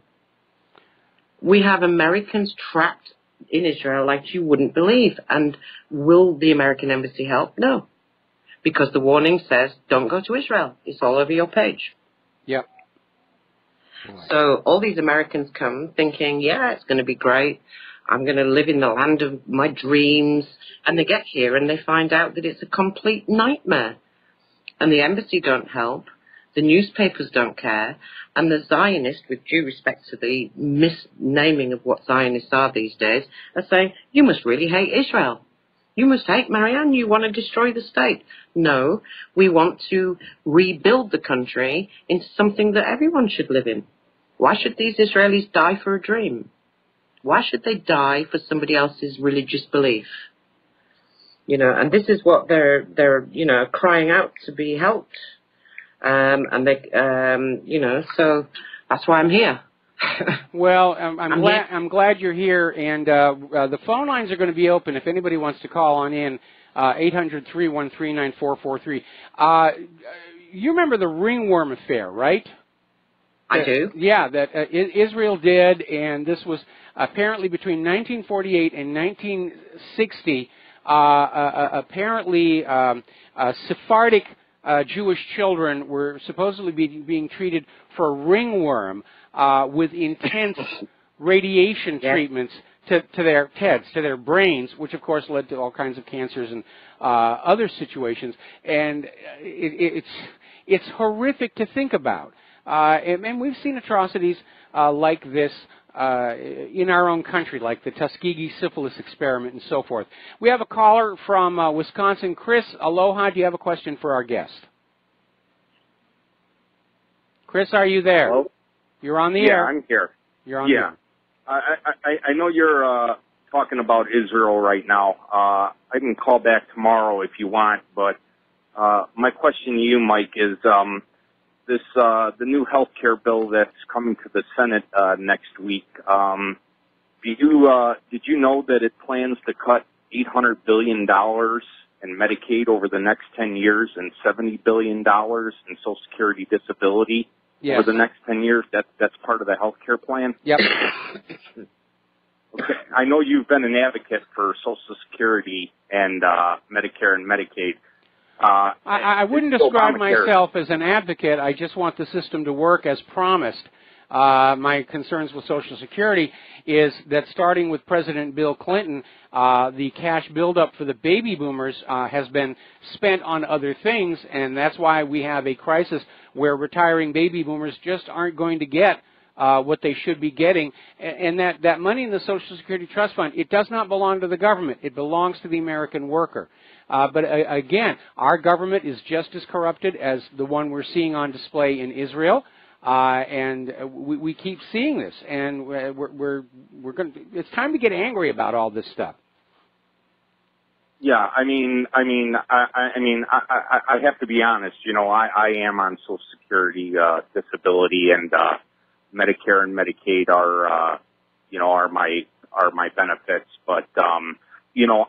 We have Americans trapped in Israel like you wouldn't believe. And will the American embassy help? No. Because the warning says, don't go to Israel. It's all over your page. Yep. So all these Americans come thinking, yeah, it's going to be great. I'm going to live in the land of my dreams. And they get here and they find out that it's a complete nightmare. And the embassy don't help. The newspapers don't care. And the Zionists, with due respect to the misnaming of what Zionists are these days, are saying, you must really hate Israel. You must hate Marianne. You want to destroy the state. No, we want to rebuild the country into something that everyone should live in. Why should these Israelis die for a dream? Why should they die for somebody else's religious belief? You know, and this is what they're you know, crying out to be helped. And they, you know, so that's why I'm here. Well, I'm glad you're here, and the phone lines are going to be open if anybody wants to call on in, 800-313-9443. You remember the ringworm affair, right? I do. Yeah, that Israel did, and this was apparently between 1948 and 1960. Apparently, Sephardic Jewish children were supposedly being treated for ringworm with intense radiation treatments to their heads, to their brains, which of course led to all kinds of cancers and other situations. And it's horrific to think about. And we've seen atrocities like this in our own country, like the Tuskegee syphilis experiment and so forth. We have a caller from Wisconsin. Chris, aloha. Do you have a question for our guest? Chris, are you there? Hello? You're on the air. Yeah, I'm here. You're on the air. I know you're talking about Israel right now. I can call back tomorrow if you want, but my question to you, Mike, is the new health care bill that's coming to the Senate next week. Did you know that it plans to cut $800 billion in Medicaid over the next 10 years and $70 billion in Social Security disability over the next 10 years? That's part of the health care plan? Yep. Okay. I know you've been an advocate for Social Security and Medicare and Medicaid. I wouldn't describe myself as an advocate. I just want the system to work as promised. My concerns with Social Security is that starting with President Bill Clinton, the cash buildup for the baby boomers has been spent on other things, and that's why we have a crisis where retiring baby boomers just aren't going to get what they should be getting. And that money in the Social Security Trust Fund, it does not belong to the government. It belongs to the American worker. But again, our government is just as corrupted as the one we're seeing on display in Israel. And we keep seeing this, and we're going. It's time to get angry about all this stuff. Yeah, I have to be honest. You know, I am on Social Security disability, and Medicare and Medicaid are my benefits. But you know,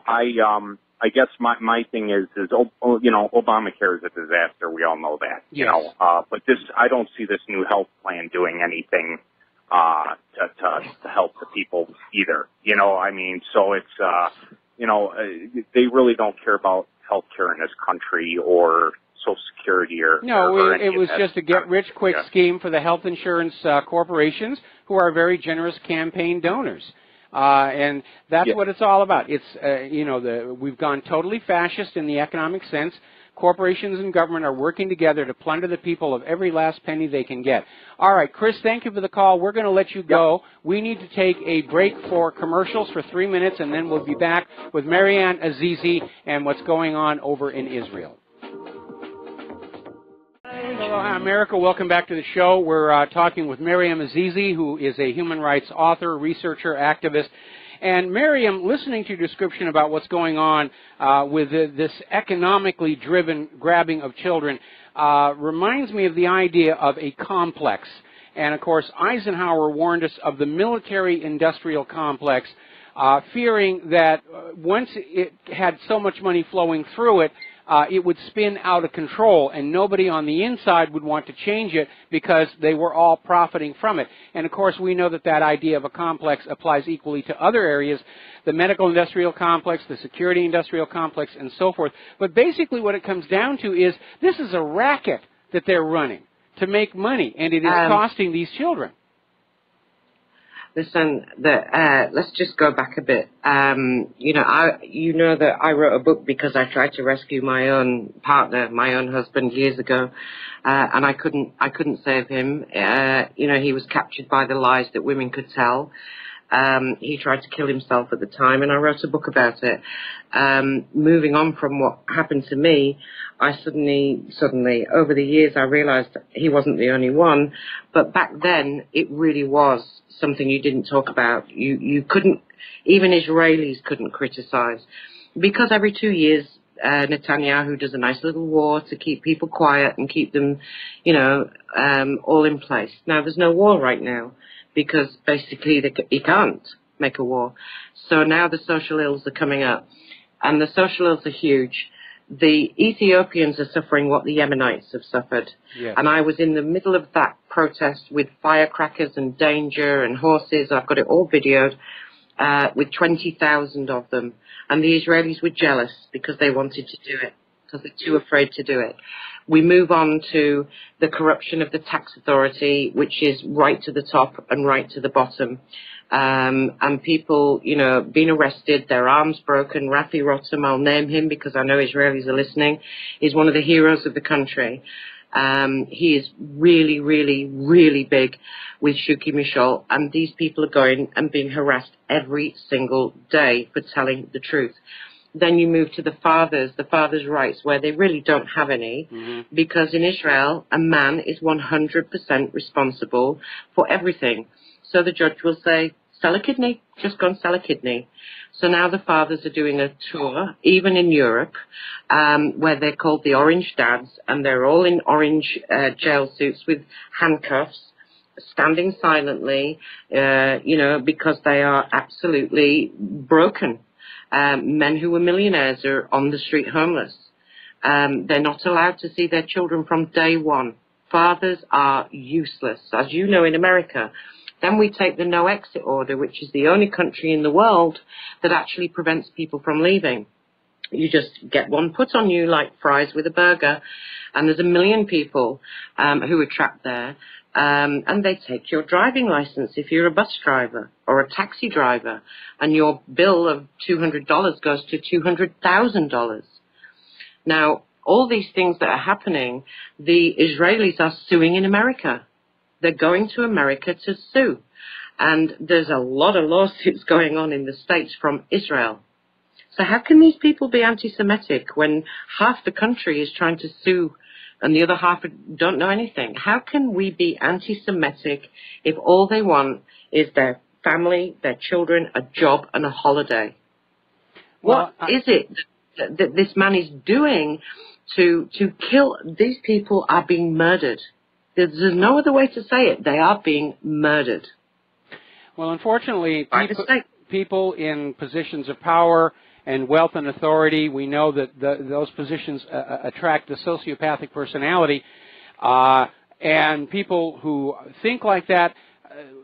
I guess my thing is you know, Obamacare is a disaster. We all know that. Yes. You know, but I don't see this new health plan doing anything to help the people either. You know, I mean, so it's you know, they really don't care about health care in this country or Social Security or it was just a get-rich-quick scheme for the health insurance corporations, who are very generous campaign donors. And that's what it's all about. It's, you know, we've gone totally fascist in the economic sense. corporations and government are working together to plunder the people of every last penny they can get. All right, Chris, thank you for the call. We're going to let you go. Yep. We need to take a break for commercials for 3 minutes, and then we'll be back with Marianne Azizi and what's going on over in Israel. Aloha, America. Welcome back to the show. We're talking with Mariam Azizi, who is a human rights author, researcher, activist. And Mariam, listening to your description about what's going on with this economically driven grabbing of children reminds me of the idea of a complex. And, of course, Eisenhower warned us of the military-industrial complex, fearing that once it had so much money flowing through it, it would spin out of control, and nobody on the inside would want to change it because they were all profiting from it. And, of course, we know that that idea of a complex applies equally to other areas, the medical-industrial complex, the security-industrial complex, and so forth. But basically what it comes down to is this is a racket that they're running to make money, and it is costing these children. Listen, let's just go back a bit. You know that I wrote a book because I tried to rescue my own partner, my own husband years ago, and I couldn't save him. He was captured by the lies that women could tell. He tried to kill himself at the time, and I wrote a book about it. Moving on from what happened to me, I suddenly, over the years, I realized he wasn't the only one. But back then, it really was something you didn't talk about. You couldn't, even Israelis couldn't criticize. Because every 2 years, Netanyahu does a nice little war to keep people quiet and keep them, all in place. Now, there's no war right now, because basically he can't make a war. So now the social ills are coming up, and the social ills are huge. The Ethiopians are suffering what the Yemenites have suffered. Yes. And I was in the middle of that protest with firecrackers and danger and horses. I've got it all videoed, with 20,000 of them. And the Israelis were jealous because they wanted to do it, because they're too afraid to do it. We move on to the corruption of the tax authority, which is right to the top and right to the bottom. And people, being arrested, their arms broken. Rafi Rotem, I'll name him because I know Israelis are listening, is one of the heroes of the country. He is really, really, really big with Shuki Mishol, and these people are going and being harassed every single day for telling the truth. Then you move to the fathers' rights, where they really don't have any, because in Israel, a man is 100% responsible for everything. So the judge will say, sell a kidney, just go and sell a kidney. So now the fathers are doing a tour, even in Europe, where they're called the Orange Dads, and they're all in orange jail suits with handcuffs, standing silently, because they are absolutely broken. Men who were millionaires are on the street homeless. They're not allowed to see their children from day one. Fathers are useless, as you know, in America. Then we take the no-exit order, which is the only country in the world that actually prevents people from leaving. You just get one put on you like fries with a burger, and there's 1 million people who are trapped there. And they take your driving license if you're a bus driver or a taxi driver, and your bill of $200 goes to $200,000. Now, all these things that are happening, the Israelis are suing in America. They're going to America to sue. And there's a lot of lawsuits going on in the States from Israel. So how can these people be anti-Semitic when half the country is trying to sue and the other half don't know anything? How can we be anti-Semitic if all they want is their family, their children, a job, and a holiday? Well, what is it that this man is doing to kill? These people are being murdered. There's no other way to say it. They are being murdered. Well, unfortunately, people in positions of power and wealth and authority, we know that those positions attract the sociopathic personality, and people who think like that,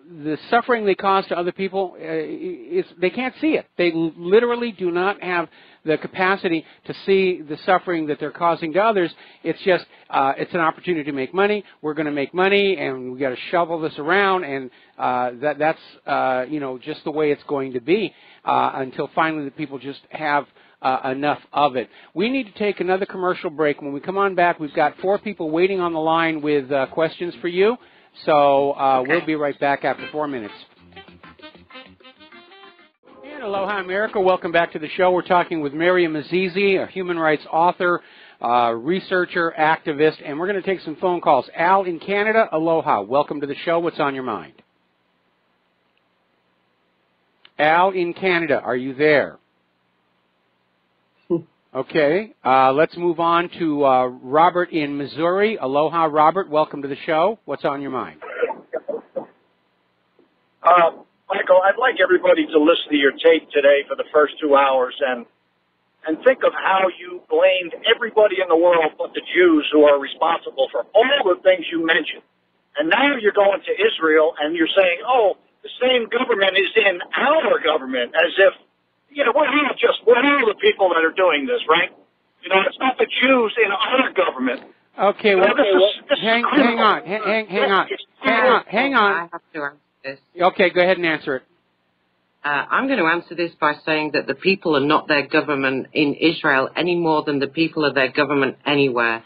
the suffering they cause to other people, they can't see it. They literally do not have the capacity to see the suffering that they're causing to others. It's just, it's an opportunity to make money. We're going to make money, and we got to shovel this around, and that's just the way it's going to be until finally the people just have enough of it. We need to take another commercial break. When we come on back, we've got 4 people waiting on the line with questions for you. So we'll be right back after 4 minutes. And aloha, America. Welcome back to the show. We're talking with Miriam Azizi, a human rights author, researcher, activist, and we're going to take some phone calls. Al in Canada, aloha. Welcome to the show. What's on your mind? Al in Canada, are you there? Okay, let's move on to Robert in Missouri. Aloha, Robert. Welcome to the show. What's on your mind? Michael, I'd like everybody to listen to your tape today for the first 2 hours and think of how you blamed everybody in the world but the Jews who are responsible for all the things you mentioned. And now you're going to Israel and you're saying, oh, the same government is in our government, as if, you know, we're the people that are doing this, right? You know, it's not the Jews in our government. Okay, well, hang on. I have to answer this. Okay, go ahead and answer it. I'm going to answer this by saying that the people are not their government in Israel any more than the people are their government anywhere.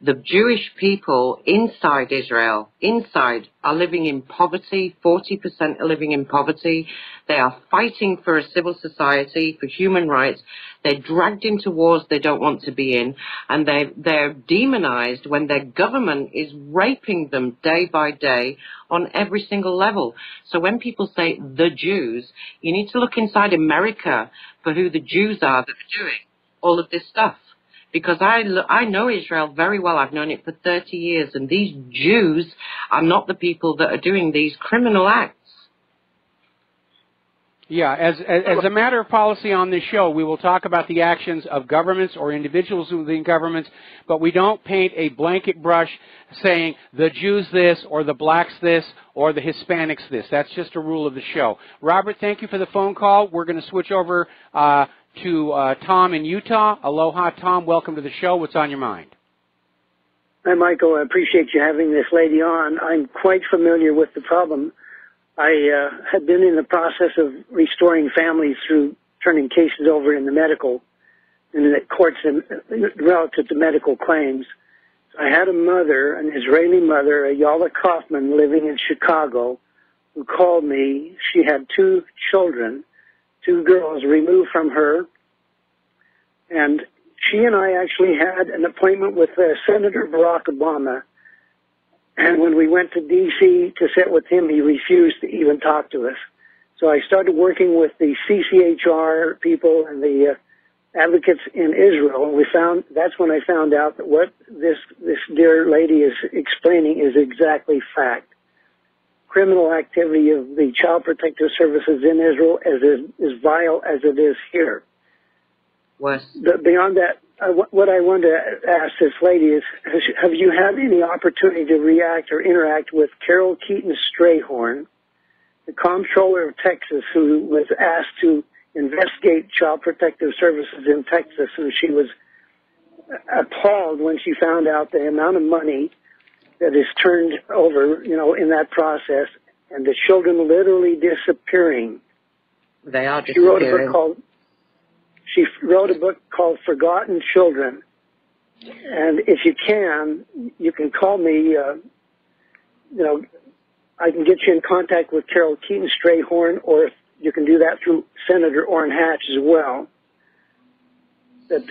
The Jewish people inside Israel, are living in poverty. 40% are living in poverty. They are fighting for a civil society, for human rights. They're dragged into wars they don't want to be in. And they're demonized when their government is raping them day by day on every single level. So when people say the Jews, you need to look inside America for who the Jews are that are doing all of this stuff. Because I know Israel very well. I've known it for 30 years. And these Jews are not the people that are doing these criminal acts. Yeah, as a matter of policy on this show, we will talk about the actions of governments or individuals within governments, but we don't paint a blanket brush saying the Jews this or the blacks this or the Hispanics this. That's just a rule of the show. Robert, thank you for the phone call. We're going to switch over to Tom in Utah. Aloha, Tom. Welcome to the show. What's on your mind? Hi, Michael. I appreciate you having this lady on. I'm quite familiar with the problem. I have been in the process of restoring families through turning cases over in the courts relative to medical claims. I had a mother, an Israeli mother, Aiea Kaufman, living in Chicago, who called me. She had 2 children, 2 girls removed from her, and she and I actually had an appointment with Senator Barack Obama, and when we went to D.C. to sit with him, he refused to even talk to us. So I started working with the CCHR people and the advocates in Israel, and that's when I found out that what this dear lady is explaining is exactly fact. Criminal activity of the Child Protective Services in Israel is vile as it is here. What? Beyond that, what I wanted to ask this lady is, have you had any opportunity to react or interact with Carol Keaton Strayhorn, the comptroller of Texas, who was asked to investigate Child Protective Services in Texas, and she was appalled when she found out the amount of money that is turned over, in that process, and the children literally disappearing. They are disappearing. She wrote a book called Forgotten Children, and if you can call me. I can get you in contact with Carol Keaton Strayhorn, or you can do that through Senator Orrin Hatch as well. That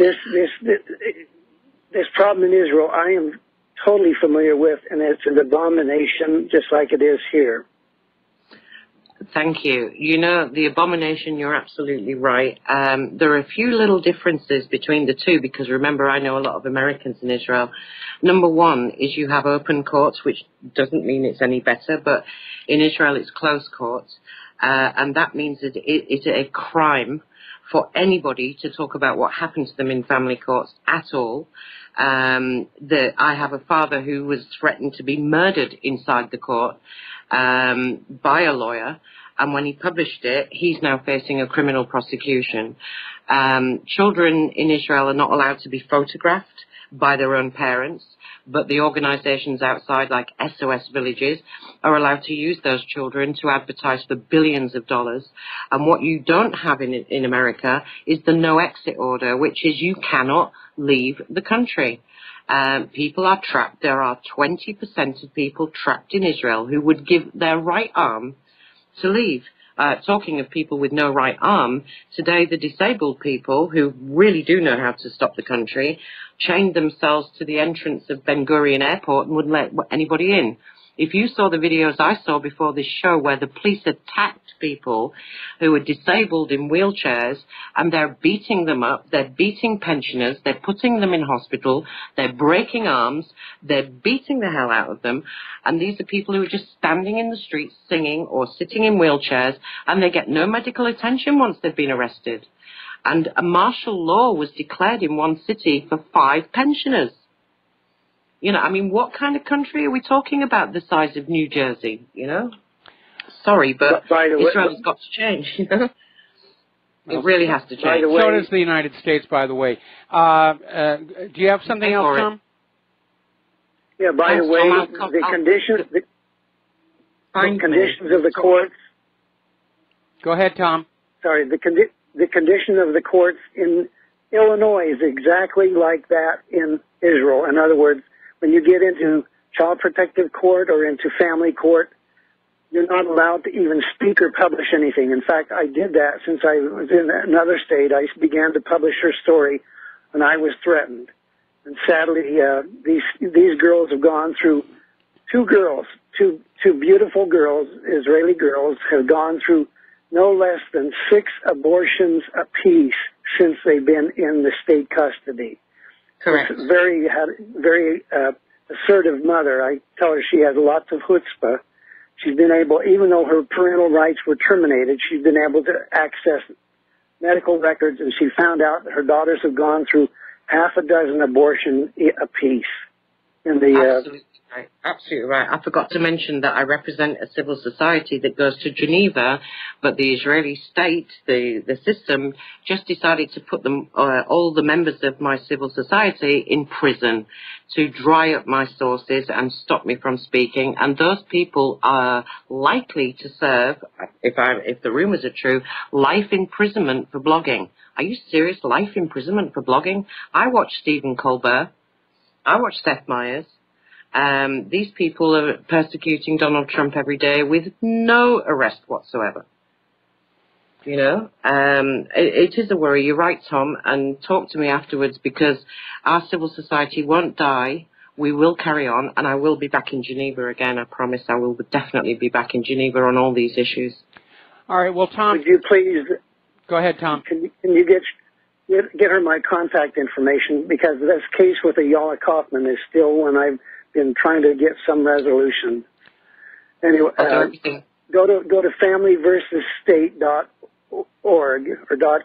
this problem in Israel, I am totally familiar with, and it's an abomination, just like it is here. Thank you. The abomination, you're absolutely right. There are a few little differences between the two, because remember, I know a lot of Americans in Israel. Number one is you have open courts, which doesn't mean it's any better, but in Israel it's closed courts. And that means that it's a crime for anybody to talk about what happened to them in family courts at all. I have a father who was threatened to be murdered inside the court by a lawyer, and when he published it, he's now facing a criminal prosecution. Children in Israel are not allowed to be photographed by their own parents. but the organizations outside, like SOS Villages, are allowed to use those children to advertise for billions of dollars. And what you don't have in America is the no exit order, which is you cannot leave the country. People are trapped. There are 20% of people trapped in Israel who would give their right arm to leave. Talking of people with no right arm, today the disabled people who really do know how to stop the country chained themselves to the entrance of Ben Gurion Airport and wouldn't let anybody in. If you saw the videos I saw before this show where the police attacked people who were disabled in wheelchairs and they're beating them up, they're beating pensioners, they're putting them in hospital, they're breaking arms, they're beating the hell out of them, and these are people who are just standing in the streets singing or sitting in wheelchairs, and they get no medical attention once they've been arrested. And a martial law was declared in one city for 5 pensioners. You know, I mean, what kind of country are we talking about the size of New Jersey, you know? Sorry, but Israel has got to change, you know? It really has to change. So does the United States, by the way. Do you have something else, Tom? Yeah, by the way, the conditions of the courts... Go ahead, Tom. Sorry, the condition of the courts in Illinois is exactly like that in Israel. In other words, when you get into child protective court or into family court, you're not allowed to even speak or publish anything. In fact, I did that since I was in another state. I began to publish her story when I was threatened. And sadly, these girls have gone through, two beautiful girls, Israeli girls, have gone through no less than 6 abortions apiece since they've been in the state custody. Correct. Very assertive mother. I tell her she has lots of chutzpah. She's been able, even though her parental rights were terminated, she's been able to access medical records, and she found out that her daughters have gone through 6 abortions apiece. Absolutely right. Absolutely right. I forgot to mention that I represent a civil society that goes to Geneva, but the Israeli state, the system, just decided to put them, all the members of my civil society in prison to dry up my sources and stop me from speaking. And those people are likely to serve, if the rumors are true, life imprisonment for blogging. Are you serious? Life imprisonment for blogging? I watch Stephen Colbert. I watch Seth Meyers. These people are persecuting Donald Trump every day with no arrest whatsoever. You know, it is a worry. You're right, Tom, and talk to me afterwards, because our civil society won't die. We will carry on, and I will be back in Geneva again. I promise I will definitely be back in Geneva on all these issues. All right, well, Tom... Would you please... Go ahead, Tom. Can you get her my contact information, because this case with Aiea Kaufman is still one I've been trying to get some resolution. Anyway, go to familyversusstate.org or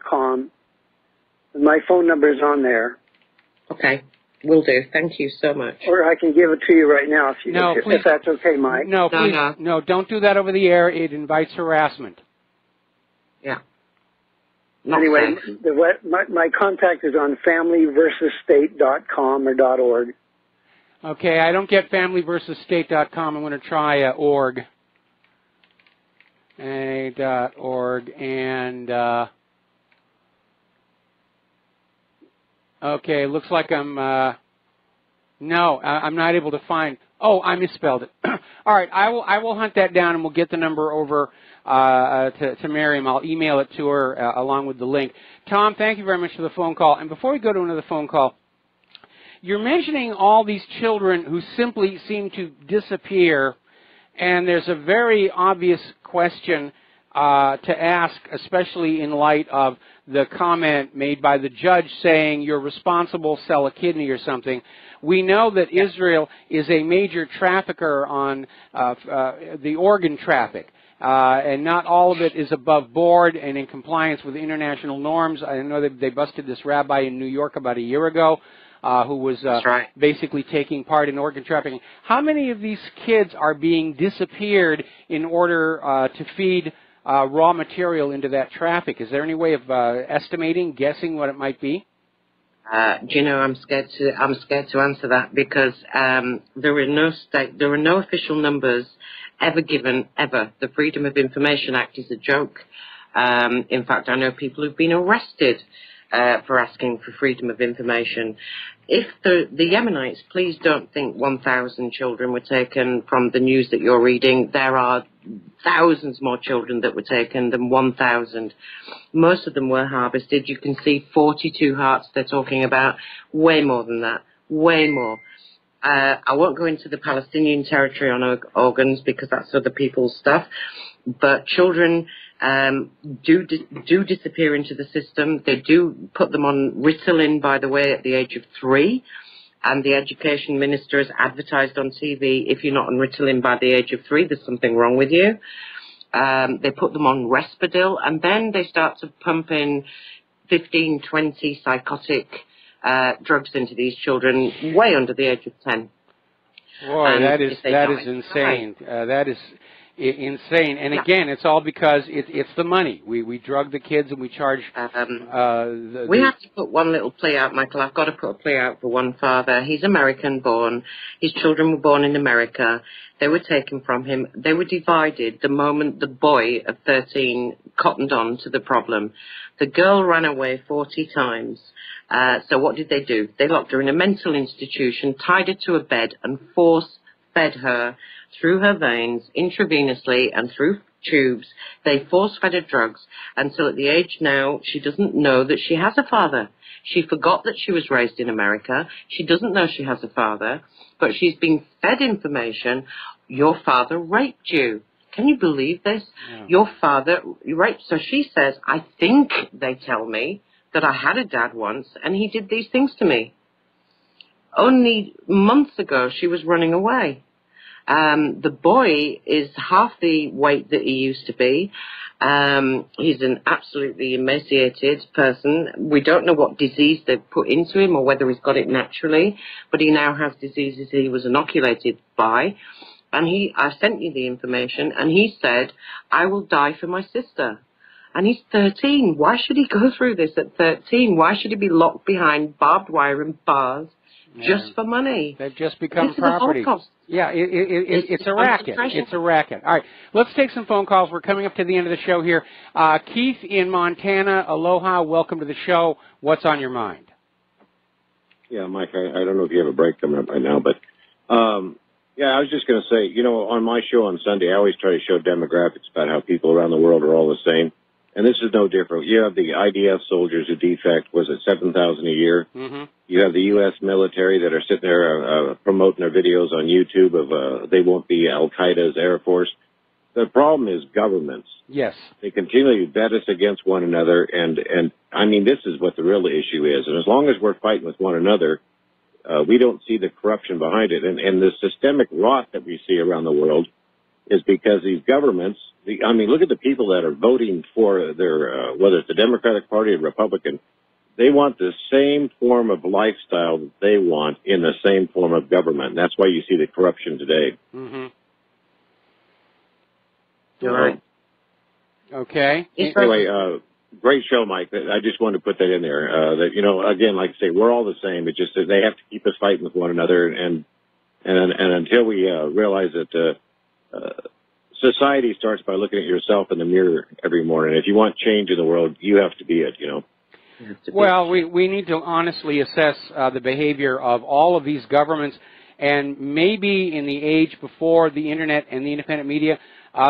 .com, and my phone number is on there. Okay, will do. Thank you so much. Or I can give it to you right now if that's okay, Mike. No, please, no, don't do that over the air. It invites harassment. Yeah. Anyway, my contact is on familyversusstate.com or .org. Okay, I don't get familyversusstate.com. I'm going to try .org. .org, and okay, looks like I'm I'm not able to find. Oh, I misspelled it. All right, I will hunt that down, and we'll get the number over to Miriam. I'll email it to her along with the link. Tom, thank you very much for the phone call. And before we go to another phone call, you're mentioning all these children who simply seem to disappear, and there's a very obvious question to ask, especially in light of the comment made by the judge saying you're responsible, sell a kidney or something. We know that Israel is a major trafficker on the organ traffic. And not all of it is above board and in compliance with international norms. I know that they busted this rabbi in New York about a year ago who was basically taking part in organ trafficking. How many of these kids are being disappeared in order to feed raw material into that traffic? Is there any way of estimating, guessing what it might be? Do you know, I'm scared to answer that because there are no official numbers ever given, ever. The Freedom of Information Act is a joke. In fact, I know people who've been arrested for asking for freedom of information. If the Yemenites, please don't think 1,000 children were taken from the news that you're reading. There are thousands more children that were taken than 1,000. Most of them were harvested. You can see 42 hearts they're talking about. Way more than that. Way more. I won't go into the Palestinian territory on organs because that's other people's stuff. But children do disappear into the system. They do put them on Ritalin, by the way, at the age of 3. And the education minister has advertised on TV, if you're not on Ritalin by the age of 3, there's something wrong with you. They put them on Risperdal, and then they start to pump in 15, 20 psychotic drugs into these children way under the age of 10. Boy, and that is insane. That is insane. And again, it's all because it's the money. We drug the kids and we charge. We have to put one little plea out, Michael. I've got to put a plea out for one father. He's American born. His children were born in America. They were taken from him. They were divided the moment the boy of 13 cottoned on to the problem. The girl ran away 40 times. So what did they do? They locked her in a mental institution, tied her to a bed, and force-fed her through her veins, intravenously, and through tubes. They force-fed her drugs until at the age now she doesn't know that she has a father. She forgot that she was raised in America. She doesn't know she has a father, but she's been fed information. Your father raped you. Can you believe this? Yeah. Your father raped. So she says, I think they tell me that I had a dad once and he did these things to me. Only months ago she was running away. The boy is half the weight that he used to be. He's an absolutely emaciated person. We don't know what disease they've put into him or whether he's got it naturally, but he now has diseases he was inoculated by. And I sent you the information, and he said, I will die for my sister. And he's 13. Why should he go through this at 13? Why should he be locked behind barbed wire and bars just for money? They've just become property. Yeah, it's a racket. It's a racket. All right, let's take some phone calls. We're coming up to the end of the show here. Keith in Montana, aloha, welcome to the show. What's on your mind? Yeah, Mike, I don't know if you have a break coming up right now, but yeah, I was just going to say, you know, on my show on Sunday, I always try to show demographics about how people around the world are all the same. And this is no different. You have the IDF soldiers who defect, was it 7,000 a year? Mm-hmm. You have the U.S. military that are sitting there promoting their videos on YouTube of they won't be Al-Qaeda's Air Force. The problem is governments. Yes. They continually bet us against one another, and I mean, this is what the real issue is. And as long as we're fighting with one another, we don't see the corruption behind it. And the systemic rot that we see around the world is because these governments, I mean, look at the people that are voting for their, whether it's the Democratic Party or Republican, they want the same form of lifestyle that they want in the same form of government. And that's why you see the corruption today. Mm-hmm. You're right. Okay. Anyway, great show, Mike. I just wanted to put that in there. That, you know, again, like I say, we're all the same. It's just that they have to keep us fighting with one another. And until we realize that society starts by looking at yourself in the mirror every morning. If you want change in the world, you have to be it, you know. Well, we need to honestly assess the behavior of all of these governments, and maybe in the age before the Internet and the independent media,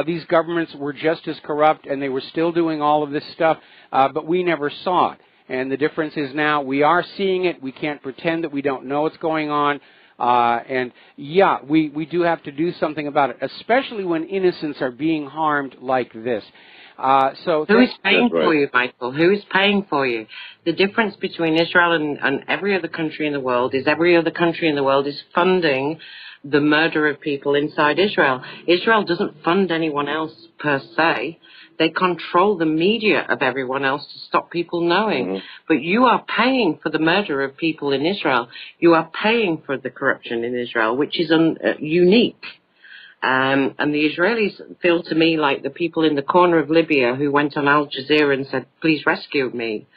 these governments were just as corrupt and they were still doing all of this stuff, but we never saw it. And the difference is now we are seeing it. We can't pretend that we don't know what's going on. And, yeah, we do have to do something about it, especially when innocents are being harmed like this. So who is paying for you, Michael? Who is paying for you? The difference between Israel and every other country in the world is every other country in the world is funding the murder of people inside Israel. Israel doesn't fund anyone else per se. They control the media of everyone else to stop people knowing. Mm-hmm. But you are paying for the murder of people in Israel. You are paying for the corruption in Israel, which is unique. And the Israelis feel to me like the people in the corner of Libya who went on Al Jazeera and said, please rescue me.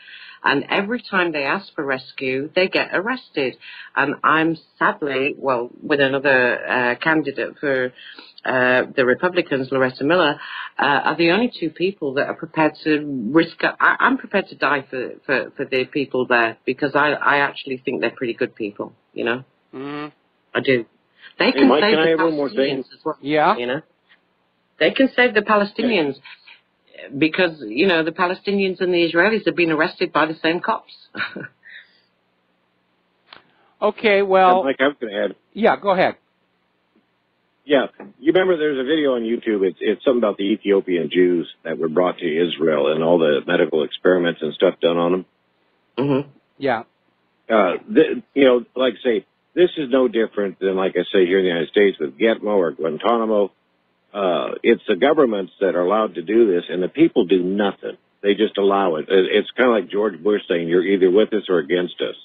And every time they ask for rescue, they get arrested. And I'm sadly, well, with another candidate for the Republicans, Loretta Miller, are the only two people that are prepared to risk. I'm prepared to die for the people there, because I actually think they're pretty good people, you know. Mm-hmm. I do. They Hey, can Mike, save can I the have one more thing? Palestinians as well. Yeah. You know, they can save the Palestinians because, you know, the Palestinians and the Israelis have been arrested by the same cops. Okay, well... Mike, I was going to add... Yeah, go ahead. Yeah, you remember there's a video on YouTube, it's something about the Ethiopian Jews that were brought to Israel and all the medical experiments and stuff done on them. Mm-hmm. Yeah. You know, like I say, this is no different than, like I say, here in the United States with Gitmo or Guantanamo. It's the governments that are allowed to do this, and the people do nothing. They just allow it. It's kind of like George Bush saying, you're either with us or against us.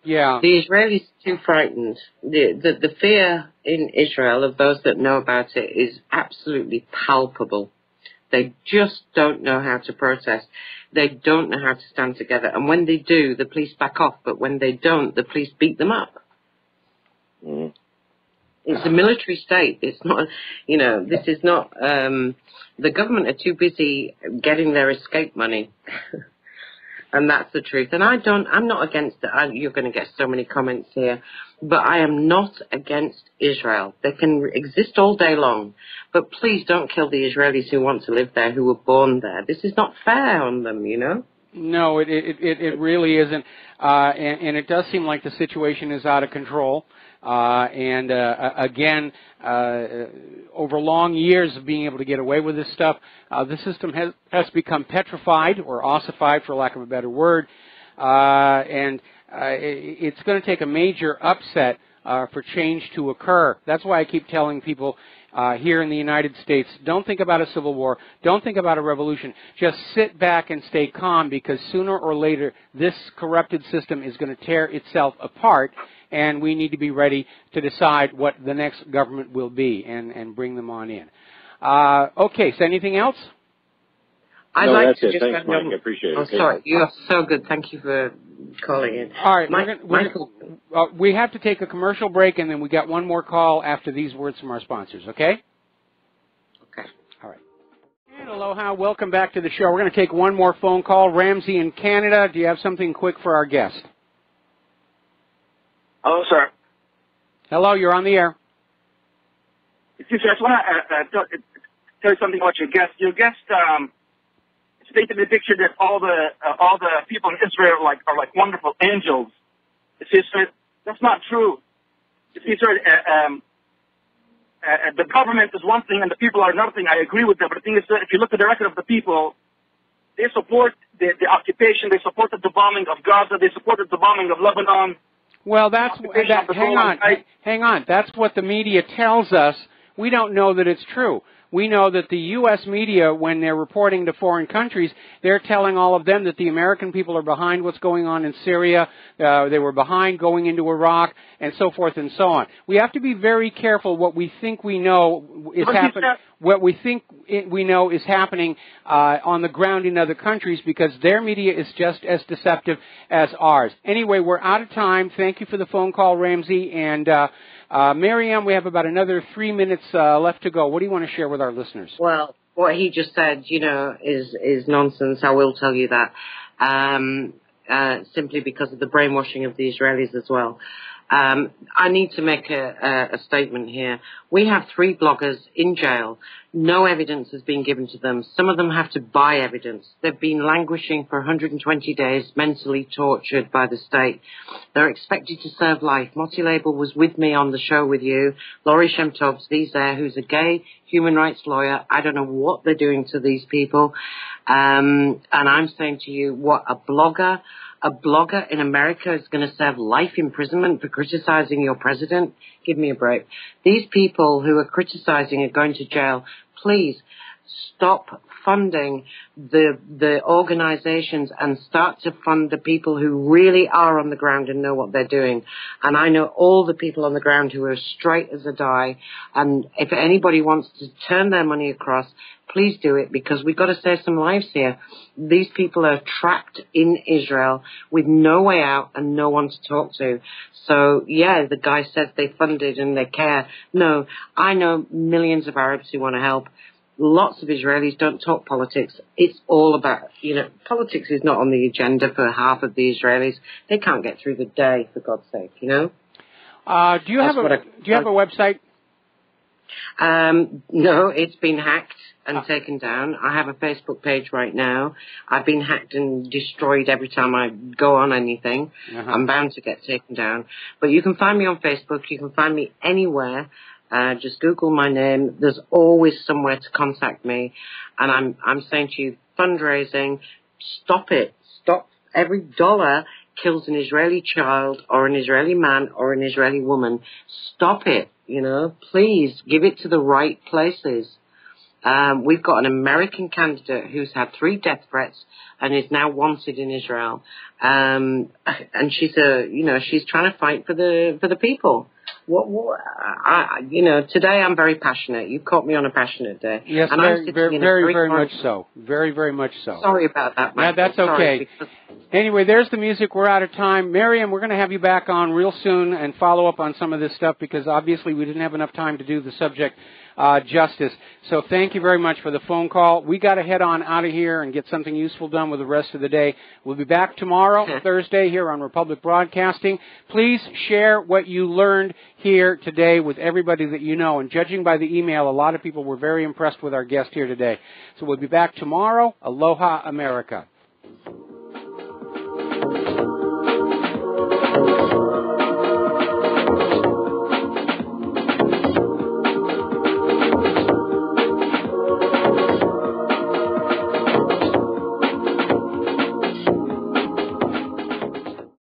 Yeah. The Israelis are too frightened. The fear in Israel of those that know about it is absolutely palpable. They just don't know how to protest. They don't know how to stand together. And when they do, the police back off. But when they don't, the police beat them up. Mm. It's a military state. It's not, you know, this is not, the government are too busy getting their escape money. And that's the truth. And I'm not against it. You're going to get so many comments here. But I am not against Israel. They can exist all day long. But please don't kill the Israelis who want to live there, who were born there. This is not fair on them, you know? No, it really isn't. And it does seem like the situation is out of control. Again, over long years of being able to get away with this stuff, the system has become petrified or ossified, for lack of a better word, it's going to take a major upset for change to occur. That's why I keep telling people here in the United States, don't think about a civil war, don't think about a revolution, just sit back and stay calm, because sooner or later this corrupted system is going to tear itself apart, and we need to be ready to decide what the next government will be and bring them on in. Okay, so anything else? I'd no, like that's to it. just Thanks, Mike. I appreciate it. Oh, sorry. You are so good. Thank you for calling in. All right. Michael. We have to take a commercial break, and then we got one more call after these words from our sponsors, okay? Okay. All right. And aloha. Welcome back to the show. We're going to take one more phone call. Ramsey in Canada. Do you have something quick for our guest? Hello, sir. Hello. You're on the air. Excuse me. I just want to tell you something about your guest. Your guest stated the picture that all the people in Israel are like wonderful angels. You see, sir, that's not true. You see, sir, the government is one thing and the people are another thing. I agree with that. But the thing is, sir, if you look at the record of the people, they support the occupation. They supported the bombing of Gaza. They supported the bombing of Lebanon. Well, hang on. That's what the media tells us. We don't know that it's true. We know that the U.S. media, when they're reporting to foreign countries, they're telling all of them that the American people are behind what's going on in Syria. They were behind going into Iraq, and so forth and so on. We have to be very careful what we think we know is happening. What we think we know is happening on the ground in other countries, because their media is just as deceptive as ours. Anyway, we're out of time. Thank you for the phone call, Ramsey. And Miriam, we have about another 3 minutes left to go. What do you want to share with our listeners? Well, what he just said, you know, is nonsense. I will tell you that, simply because of the brainwashing of the Israelis as well. I need to make a statement here. We have 3 bloggers in jail. No evidence has been given to them. Some of them have to buy evidence. They've been languishing for 120 days, mentally tortured by the state. They're expected to serve life. Moti Label was with me on the show with you. Laurie Shemtov's there, who's a gay human rights lawyer. I don't know what they're doing to these people. And I'm saying to you, what a blogger in America is going to serve life imprisonment for criticizing your president? Give me a break. These people who are criticizing are going to jail. Please stop funding the organizations and start to fund the people who really are on the ground and know what they're doing. And I know all the people on the ground who are straight as a die. And if anybody wants to turn their money across, please do it, because we've got to save some lives here. These people are trapped in Israel with no way out and no one to talk to. So, yeah, the guy says they funded and they care. No, I know millions of Arabs who want to help. Lots of Israelis don't talk politics. It's all about, politics is not on the agenda for half of the Israelis. They can't get through the day, for God's sake, Do you have a website? No, it's been hacked and taken down. I have a Facebook page right now. I've been hacked and destroyed every time I go on anything. I'm bound to get taken down. But you can find me on Facebook. You can find me anywhere. Just Google my name. There's always somewhere to contact me. And I'm saying to you, fundraising, stop it. Stop. Every dollar kills an Israeli child or an Israeli man or an Israeli woman. Stop it. Please give it to the right places. We've got an American candidate who's had 3 death threats and is now wanted in Israel. And she's she's trying to fight for the people. Today I'm very passionate. You caught me on a passionate day. Yes, and very much so. Very, very much so. Sorry about that, Mike. Yeah, that's okay. Anyway, there's the music. We're out of time. Miriam, we're going to have you back on real soon and follow up on some of this stuff, because obviously we didn't have enough time to do the subject justice. So thank you very much for the phone call. We got to head on out of here and get something useful done with the rest of the day. We'll be back tomorrow, Thursday, here on Republic Broadcasting. Please share what you learned here today with everybody that you know. And judging by the email, a lot of people were very impressed with our guest here today. So we'll be back tomorrow. Aloha, America.